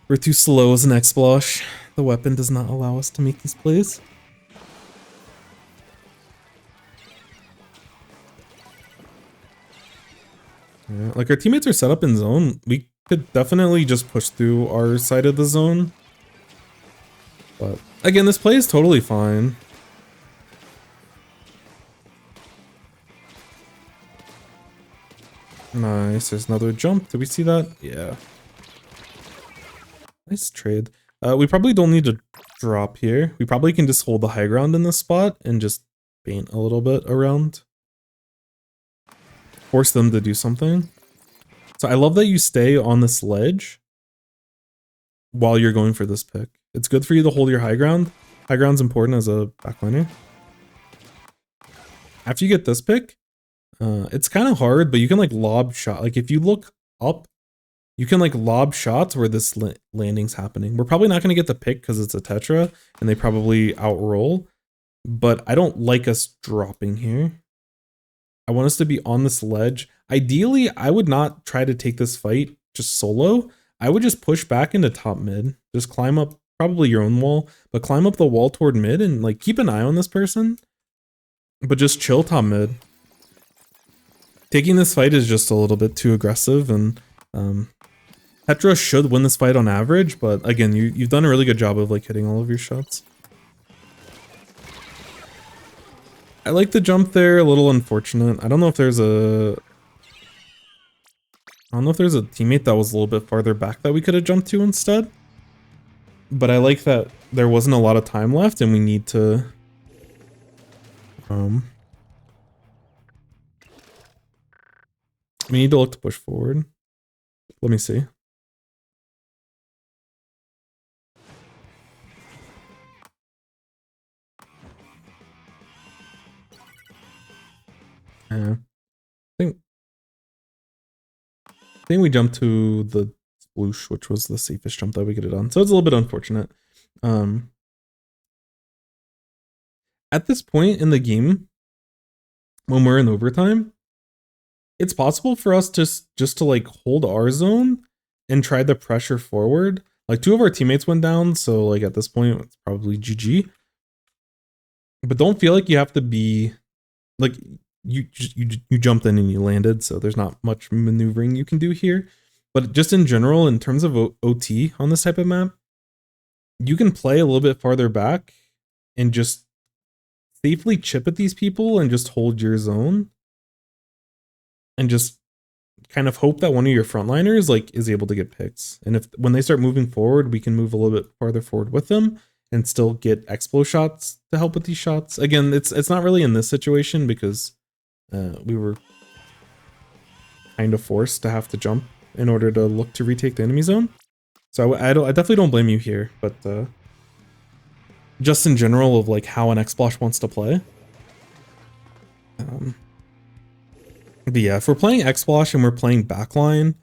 We're too slow as an Explosher. The weapon does not allow us to make these plays. Yeah, like our teammates are set up in zone. We could definitely just push through our side of the zone. But again, this play is totally fine. Nice, there's another jump. Did we see that? Yeah. Nice trade. We probably don't need to drop here. We probably can just hold the high ground in this spot and just paint a little bit around. Force them to do something. So I love that you stay on this ledge while you're going for this pick. It's good for you to hold your high ground. High ground's important as a backliner. After you get this pick, it's kind of hard, but you can like lob shot. Like if you look up, you can like lob shots where this landing's happening. We're probably not going to get the pick because it's a Tetra and they probably outroll, but I don't like us dropping here. I want us to be on this ledge. Ideally, I would not try to take this fight just solo. I would just push back into top mid. Just climb up probably your own wall, but climb up the wall toward mid and like keep an eye on this person, but just chill top mid. Taking this fight is just a little bit too aggressive and Petra should win this fight on average, but again, you've done a really good job of like hitting all of your shots. I like the jump there, a little unfortunate. I don't know if there's a teammate that was a little bit farther back that we could have jumped to instead. But I like that there wasn't a lot of time left and we need to look to push forward. Let me see. I think we jumped to the sploosh, which was the safest jump that we could have done. So it's a little bit unfortunate. At this point in the game, when we're in overtime, it's possible for us just to like hold our zone and try the pressure forward. Like 2 of our teammates went down, so like at this point it's probably GG. But don't feel like you have to be like you jumped in and you landed, so there's not much maneuvering you can do here. But just in general, in terms of OT on this type of map, you can play a little bit farther back and just safely chip at these people and just hold your zone. And just kind of hope that one of your frontliners like is able to get picks. And if when they start moving forward, we can move a little bit farther forward with them and still get Explo shots to help with these shots. Again, it's not really in this situation because we were kind of forced to have to jump in order to look to retake the enemy zone. So I definitely don't blame you here, but just in general of like how an Explosh wants to play. But yeah, if we're playing Explosh and we're playing backline,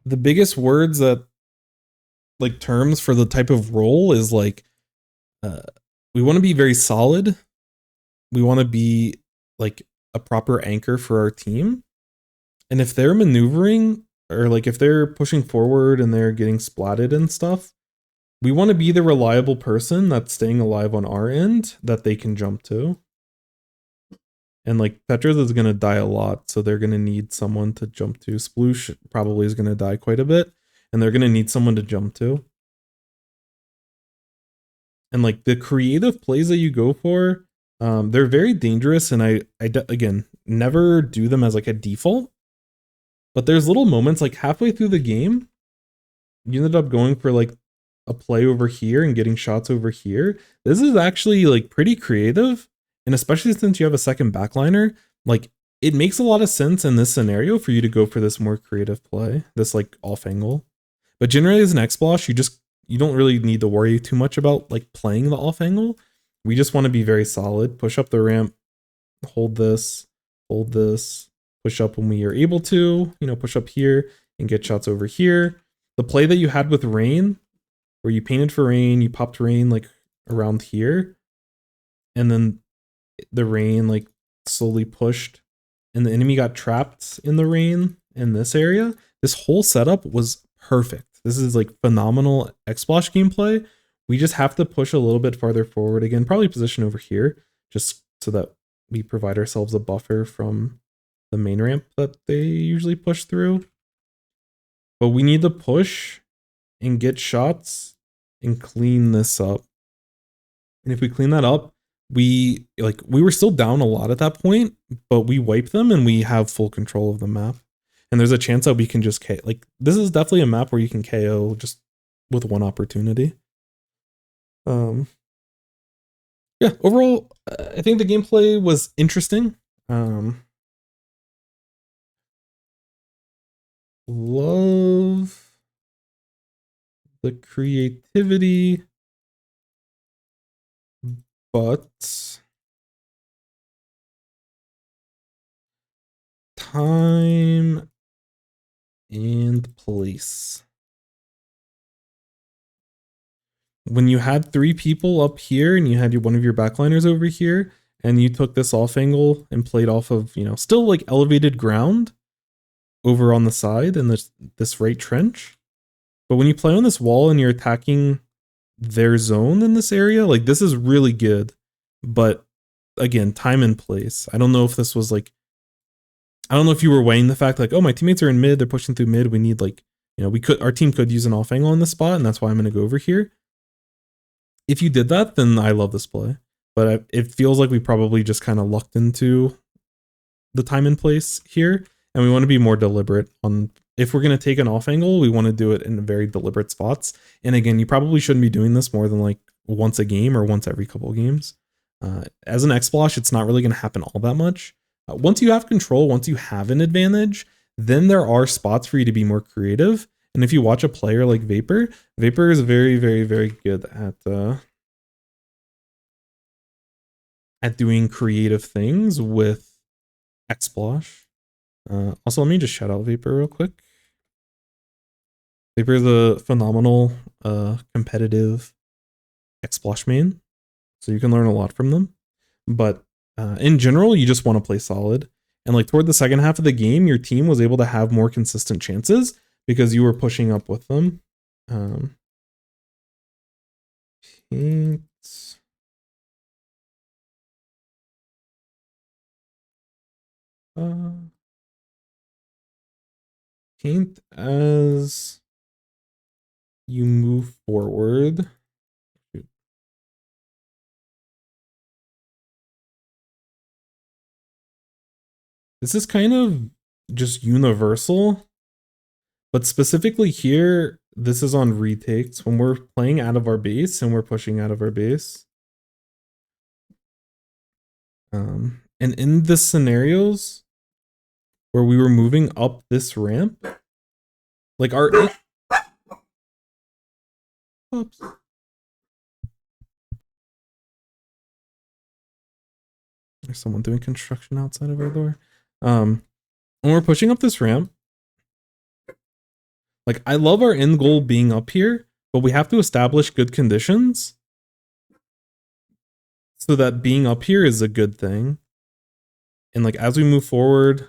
the biggest words that like terms for the type of role is like we want to be very solid. We want to be like a proper anchor for our team. And if they're maneuvering or like if they're pushing forward and they're getting splatted and stuff, we want to be the reliable person that's staying alive on our end that they can jump to. And like Petra's is going to die a lot, so they're going to need someone to jump to. Sploosh probably is going to die quite a bit, and they're going to need someone to jump to. And like the creative plays that you go for, they're very dangerous, and I again, never do them as like a default. But there's little moments like halfway through the game, you ended up going for like a play over here and getting shots over here. This is actually like pretty creative. And especially since you have a second backliner, like it makes a lot of sense in this scenario for you to go for this more creative play, this like off angle. But generally as an Explosh, you don't really need to worry too much about like playing the off angle. We just want to be very solid, push up the ramp, hold this, push up when we are able to, push up here and get shots over here. The play that you had with Rain, where you painted for Rain, you popped Rain like around here, and then the Rain like slowly pushed and the enemy got trapped in the Rain in this area. This whole setup was perfect. This is like phenomenal Explosh gameplay. We just have to push a little bit farther forward again, probably position over here, just so that we provide ourselves a buffer from the main ramp that they usually push through. But we need to push and get shots and clean this up. And if we clean that up, we were still down a lot at that point, but we wipe them and we have full control of the map. And there's a chance that we can just this is definitely a map where you can KO just with one opportunity. Yeah, overall, I think the gameplay was interesting. Love the creativity, but time and place. When you had 3 people up here and you had one of your backliners over here and you took this off angle and played off of, still like elevated ground over on the side in this right trench. But when you play on this wall and you're attacking their zone in this area, like this is really good. But again, time and place. I don't know if this was like, I don't know if you were weighing the fact like, oh, my teammates are in mid, they're pushing through mid, we need like You know, our team could use an off angle on this spot, and that's why I'm going to go over here. If you did that, then I love this play. But it feels like we probably just kind of lucked into the time and place here, and we want to be more deliberate on, if we're going to take an off angle, we want to do it in very deliberate spots. And again, you probably shouldn't be doing this more than like once a game or once every couple of games. As an X-Splosh, it's not really going to happen all that much. Once you have control, once you have an advantage, then there are spots for you to be more creative. And if you watch a player like Vapor, Vapor is very, very, very good at doing creative things with X-Splosh. Also, let me just shout out Vapor real quick. Vapor is a phenomenal competitive X-Splosh main, so you can learn a lot from them. But in general, you just want to play solid. And like toward the second half of the game, your team was able to have more consistent chances because you were pushing up with them. Paint. Paint as you move forward. This is kind of just universal, but specifically here, this is on retakes when we're playing out of our base and we're pushing out of our base. And in the scenarios where we were moving up this ramp, like our... Oops. There's someone doing construction outside of our door. When we're pushing up this ramp, like I love our end goal being up here, but we have to establish good conditions so that being up here is a good thing. And like as we move forward,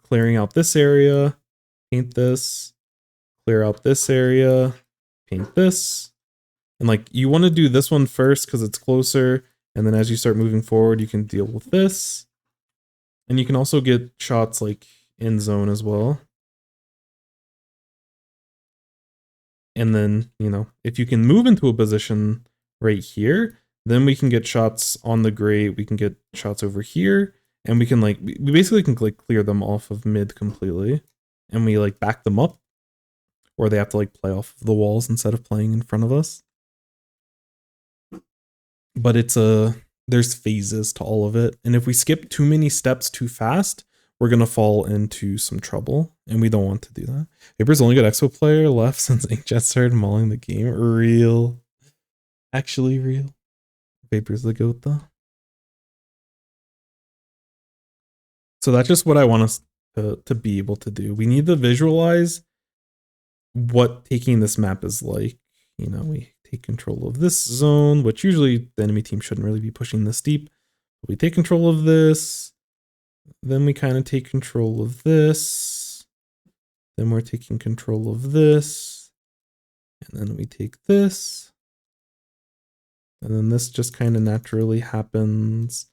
clearing out this area, paint this, clear out this area, paint this. And like you want to do this one first because it's closer. And then as you start moving forward, you can deal with this. And you can also get shots like in zone as well. And then, you know, if you can move into a position right here, then we can get shots on the grate. We can get shots over here. And we can like, we basically can like clear them off of mid completely. And we like back them up. Or they have to like play off of the walls instead of playing in front of us. But there's phases to all of it. And if we skip too many steps too fast, we're going to fall into some trouble. And we don't want to do that. Vapor's only good Expo player left since Inkjet started mauling the game. Real. Actually real. Vapor's the GOAT though. So that's just what I want us to be able to do. We need to visualize what taking this map is like. You know, we take control of this zone, which usually the enemy team shouldn't really be pushing this deep. But we take control of this. Then we kind of take control of this. Then we're taking control of this. And then we take this. And then this just kind of naturally happens.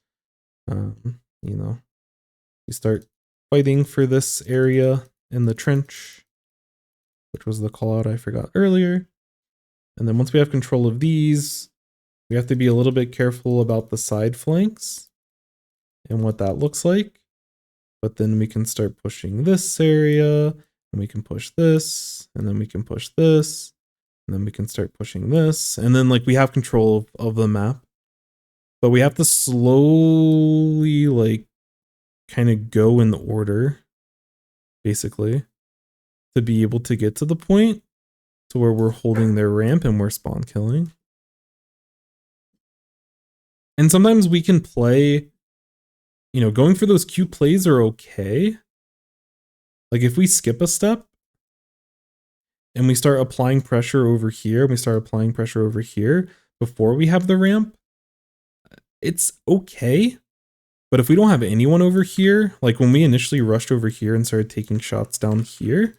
You know, you start fighting for this area in the trench, which was the call out I forgot earlier. And then once we have control of these, we have to be a little bit careful about the side flanks and what that looks like. But then we can start pushing this area, and we can push this, and then we can push this, and then we can start pushing this. And then like we have control of the map, but we have to slowly like kind of go in the order, basically, to be able to get to the point to where we're holding their ramp and we're spawn killing. And sometimes we can play, you know, going for those Q plays are okay. Like if we skip a step and we start applying pressure over here, we start applying pressure over here before we have the ramp, it's okay. But if we don't have anyone over here, like when we initially rushed over here and started taking shots down here,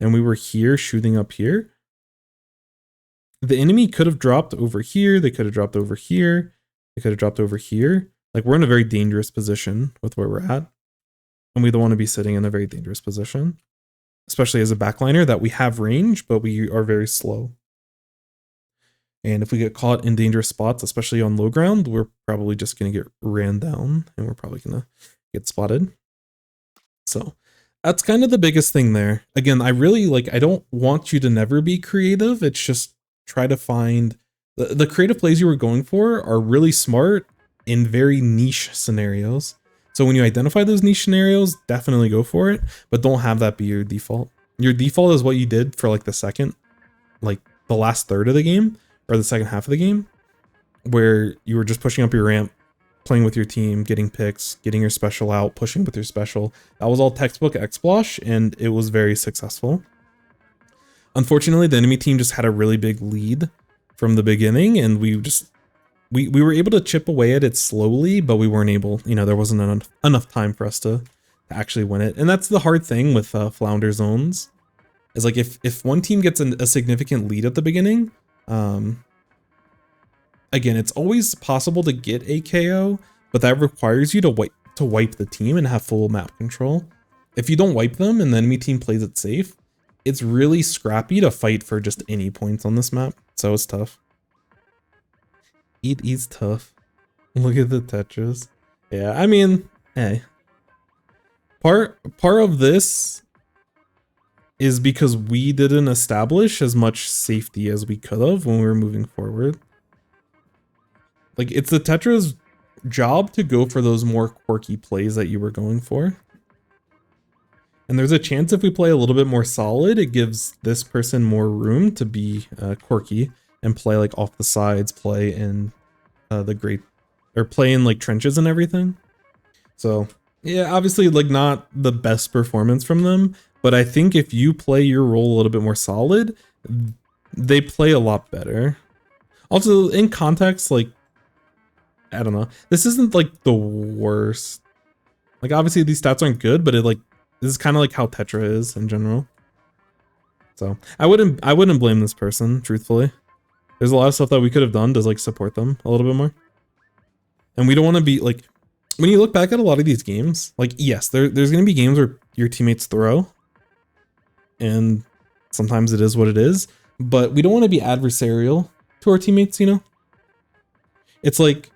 and we were here shooting up here, the enemy could have dropped over here, they could have dropped over here, they could have dropped over here. Like we're in a very dangerous position with where we're at. And we don't want to be sitting in a very dangerous position. especially as a backliner, that we have range, but we are very slow. And if we get caught in dangerous spots, especially on low ground, we're probably just going to get ran down and we're probably going to get spotted. So that's kind of the biggest thing there. Again, I don't want you to never be creative. It's just try to find the creative plays you were going for are really smart in very niche scenarios. So when you identify those niche scenarios, definitely go for it, but don't have that be your default. Your default is what you did for like the last third of the game or the second half of the game, where you were just pushing up your ramp, playing with your team, getting picks, getting your special out, pushing with your special. That was all textbook Explosher, and it was very successful. Unfortunately, the enemy team just had a really big lead from the beginning, and we were able to chip away at it slowly, but we weren't able, there wasn't enough time for us to actually win it. And that's the hard thing with Flounder zones, is like if one team gets a significant lead at the beginning, again, it's always possible to get a KO, but that requires you to wipe the team and have full map control. If you don't wipe them and the enemy team plays it safe, it's really scrappy to fight for just any points on this map. So it's tough. It is tough. Look at the Tetras. Yeah, I mean, hey. Part of this is because we didn't establish as much safety as we could have when we were moving forward. Like, it's the Tetra's job to go for those more quirky plays that you were going for. And there's a chance if we play a little bit more solid, it gives this person more room to be quirky and play like off the sides, play in play in like trenches and everything. So yeah, obviously like not the best performance from them, but I think if you play your role a little bit more solid, they play a lot better. Also in context, like, I don't know, this isn't like the worst. Like obviously these stats aren't good, but this is kind of like how Tetra is in general. So I wouldn't blame this person, truthfully. There's a lot of stuff that we could have done to like support them a little bit more. And we don't want to be like, when you look back at a lot of these games, like yes, there's going to be games where your teammates throw, and sometimes it is what it is, but we don't want to be adversarial to our teammates, It's like,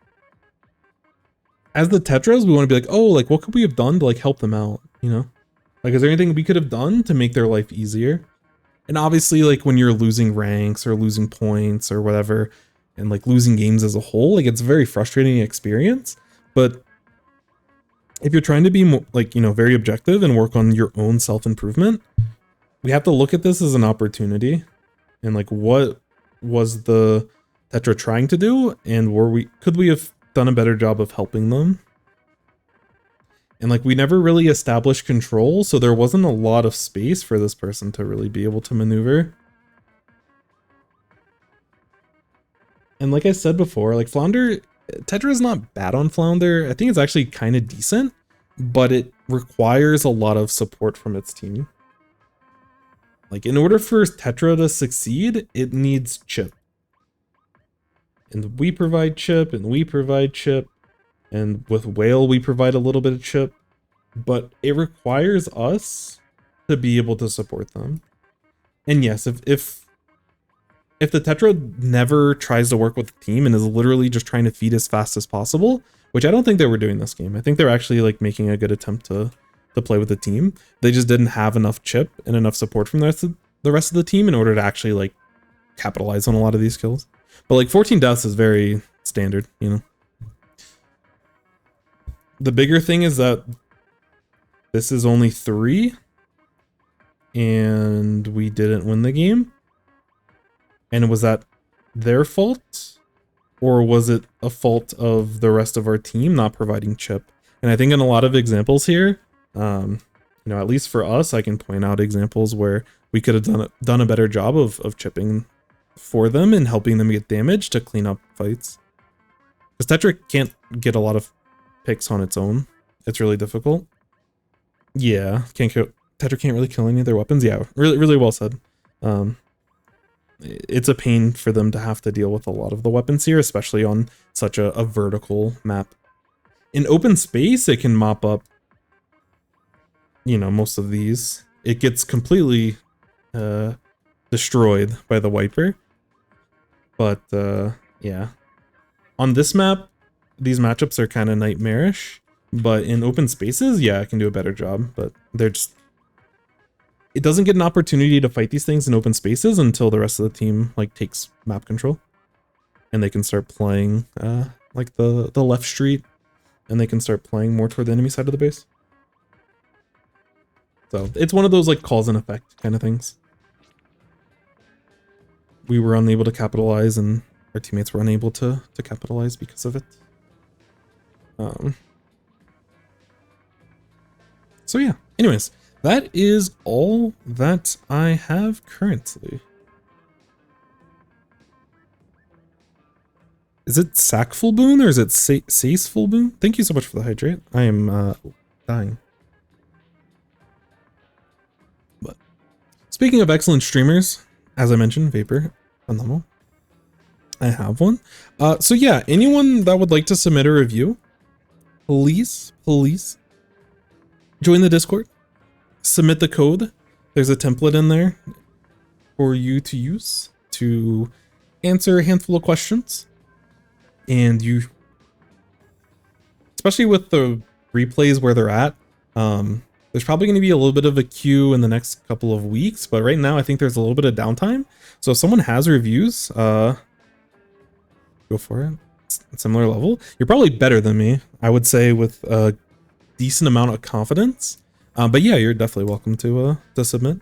as the Tetras, we want to be like, oh, like what could we have done to like help them out, Like, is there anything we could have done to make their life easier? And obviously, like when you're losing ranks or losing points or whatever, and like losing games as a whole, like it's a very frustrating experience. But if you're trying to be more, like, very objective and work on your own self-improvement, we have to look at this as an opportunity. And like, what was the Tetra trying to do? And could we have done a better job of helping them? And like, we never really established control, so there wasn't a lot of space for this person to really be able to maneuver. And like I said before, like Flounder, Tetra is not bad on Flounder. I think it's actually kind of decent, but it requires a lot of support from its team. Like in order for Tetra to succeed, it needs chip. And we provide chip, and we provide chip. And with Whale, we provide a little bit of chip, but it requires us to be able to support them. And yes, if the Tetra never tries to work with the team and is literally just trying to feed as fast as possible, which I don't think they were doing this game. I think they're actually like making a good attempt to play with the team. They just didn't have enough chip and enough support from the rest of the team in order to actually like capitalize on a lot of these kills. But like 14 deaths is very standard, The bigger thing is that this is only 3 and we didn't win the game. And was that their fault? Or was it a fault of the rest of our team not providing chip? And I think in a lot of examples here, at least for us, I can point out examples where we could have done a better job of chipping for them and helping them get damage to clean up fights. Because Tetra can't get a lot of picks on its own. It's really difficult. Yeah, Tetra can't really kill any of their weapons. Yeah, really well said. It's a pain for them to have to deal with a lot of the weapons here, especially on such a vertical map. In open space, it can mop up, most of these. it gets completely destroyed by the wiper. But yeah, on this map, these matchups are kind of nightmarish. But in open spaces, yeah, I can do a better job. But they're just, it doesn't get an opportunity to fight these things in open spaces until the rest of the team like takes map control, and they can start playing like the left street, and they can start playing more toward the enemy side of the base. So it's one of those like cause and effect kind of things. We were unable to capitalize, and our teammates were unable to capitalize because of it. So yeah, anyways, that is all that I have currently. Is it sack full boon or is it Sace full boon? Thank you so much for the hydrate. I am dying. But speaking of excellent streamers, as I mentioned, Vapor, phenomenal. I have one. So yeah, anyone that would like to submit a review, please join the Discord. Submit the code. There's a template in there for you to use to answer a handful of questions. And you, especially with the replays where they're at, there's probably going to be a little bit of a queue in the next couple of weeks, but right now I think there's a little bit of downtime. So if someone has reviews, go for it. It's similar level. You're probably better than me, I would say, with a decent amount of confidence. But yeah, you're definitely welcome to submit.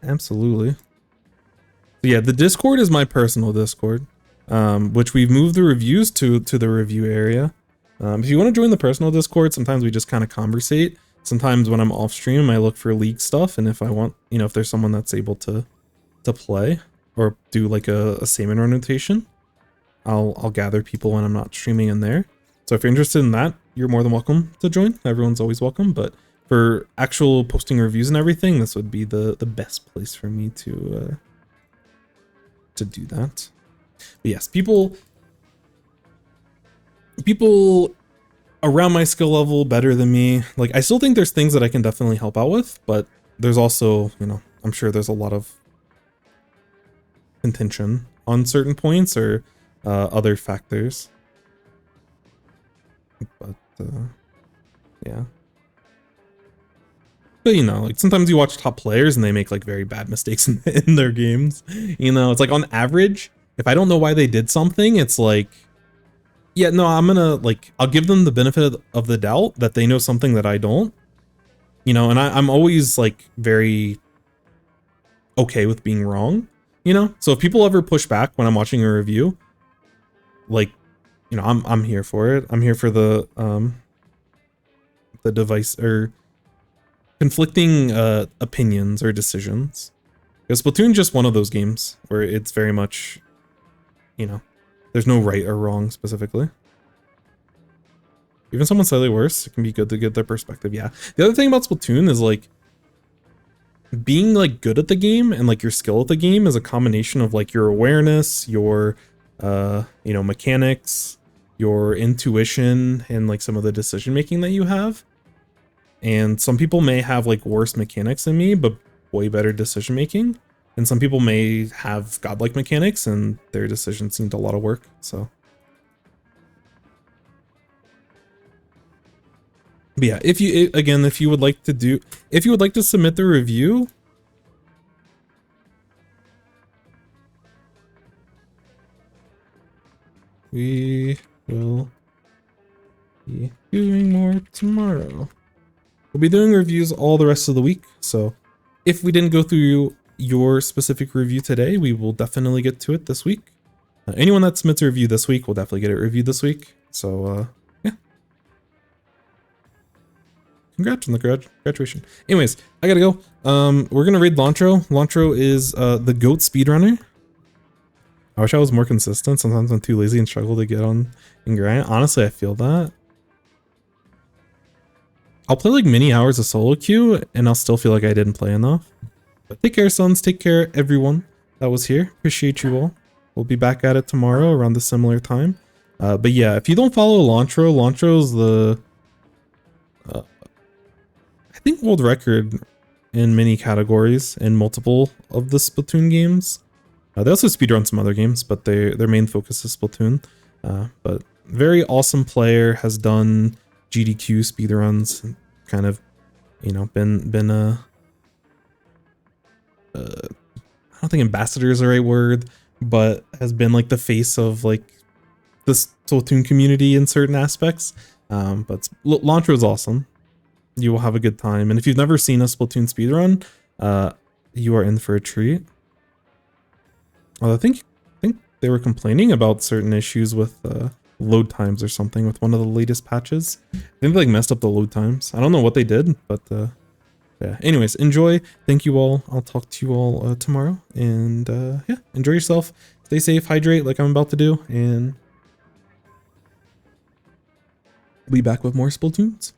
Absolutely. So yeah, the Discord is my personal Discord, which we've moved the reviews to the review area. If you want to join the personal Discord, sometimes we just kind of conversate. Sometimes when I'm off stream, I look for league stuff, and if I want, you know, if there's someone that's able to play or do like a salmon run rotation, I'll gather people when I'm not streaming in there. So if you're interested in that, you're more than welcome to join. Everyone's always welcome, but for actual posting reviews and everything, this would be the best place for me to do that. But yes, people around my skill level better than me, like, I still think there's things that I can definitely help out with, but there's also, you know, I'm sure there's a lot of contention on certain points or other factors. But yeah. But you know, like sometimes you watch top players and they make like very bad mistakes in their games. You know, it's like on average, if I don't know why they did something, it's like, yeah, no, I'm gonna like, I'll give them the benefit of the doubt that they know something that I don't. You know, and I'm always like very okay with being wrong, you know? So if people ever push back when I'm watching a review, like, you know, I'm here for it. I'm here for the device or conflicting opinions or decisions. Because Splatoon's just one of those games where it's very much, you know, there's no right or wrong specifically. Even someone slightly worse, it can be good to get their perspective. Yeah. The other thing about Splatoon is like being like good at the game and like your skill at the game is a combination of like your awareness, your you know, mechanics, your intuition, and like some of the decision making that you have. And some people may have like worse mechanics than me, but way better decision making. And some people may have godlike mechanics and their decisions seemed a lot of work. So, but yeah, if you, again, if you would like to submit the review, we will be doing more tomorrow. We'll be doing reviews all the rest of the week, so if we didn't go through your specific review today, we will definitely get to it this week. Anyone that submits a review this week will definitely get it reviewed this week, so yeah. Congrats on the graduation. Anyways, I gotta go. We're gonna raid Lantro. Lantro is the GOAT speedrunner. I wish I was more consistent. Sometimes I'm too lazy and struggle to get on and grind. Honestly, I feel that. I'll play like many hours of solo queue and I'll still feel like I didn't play enough. But take care, sons. Take care, everyone that was here. Appreciate you all. We'll be back at it tomorrow around the similar time. But yeah, if you don't follow Lantro's the I think world record in many categories in multiple of the Splatoon games. They also speedrun some other games, but their main focus is Splatoon. But very awesome player, has done GDQ speedruns, and kind of, you know, been a I don't think ambassador is the right word, but has been like the face of like the Splatoon community in certain aspects. But launch was awesome. You will have a good time, and if you've never seen a Splatoon speedrun, you are in for a treat. I think they were complaining about certain issues with load times or something with one of the latest patches. I think they like messed up the load times. I don't know what they did, but yeah. Anyways, enjoy. Thank you all. I'll talk to you all tomorrow, and yeah, enjoy yourself. Stay safe, hydrate like I'm about to do, and be back with more Splatoons.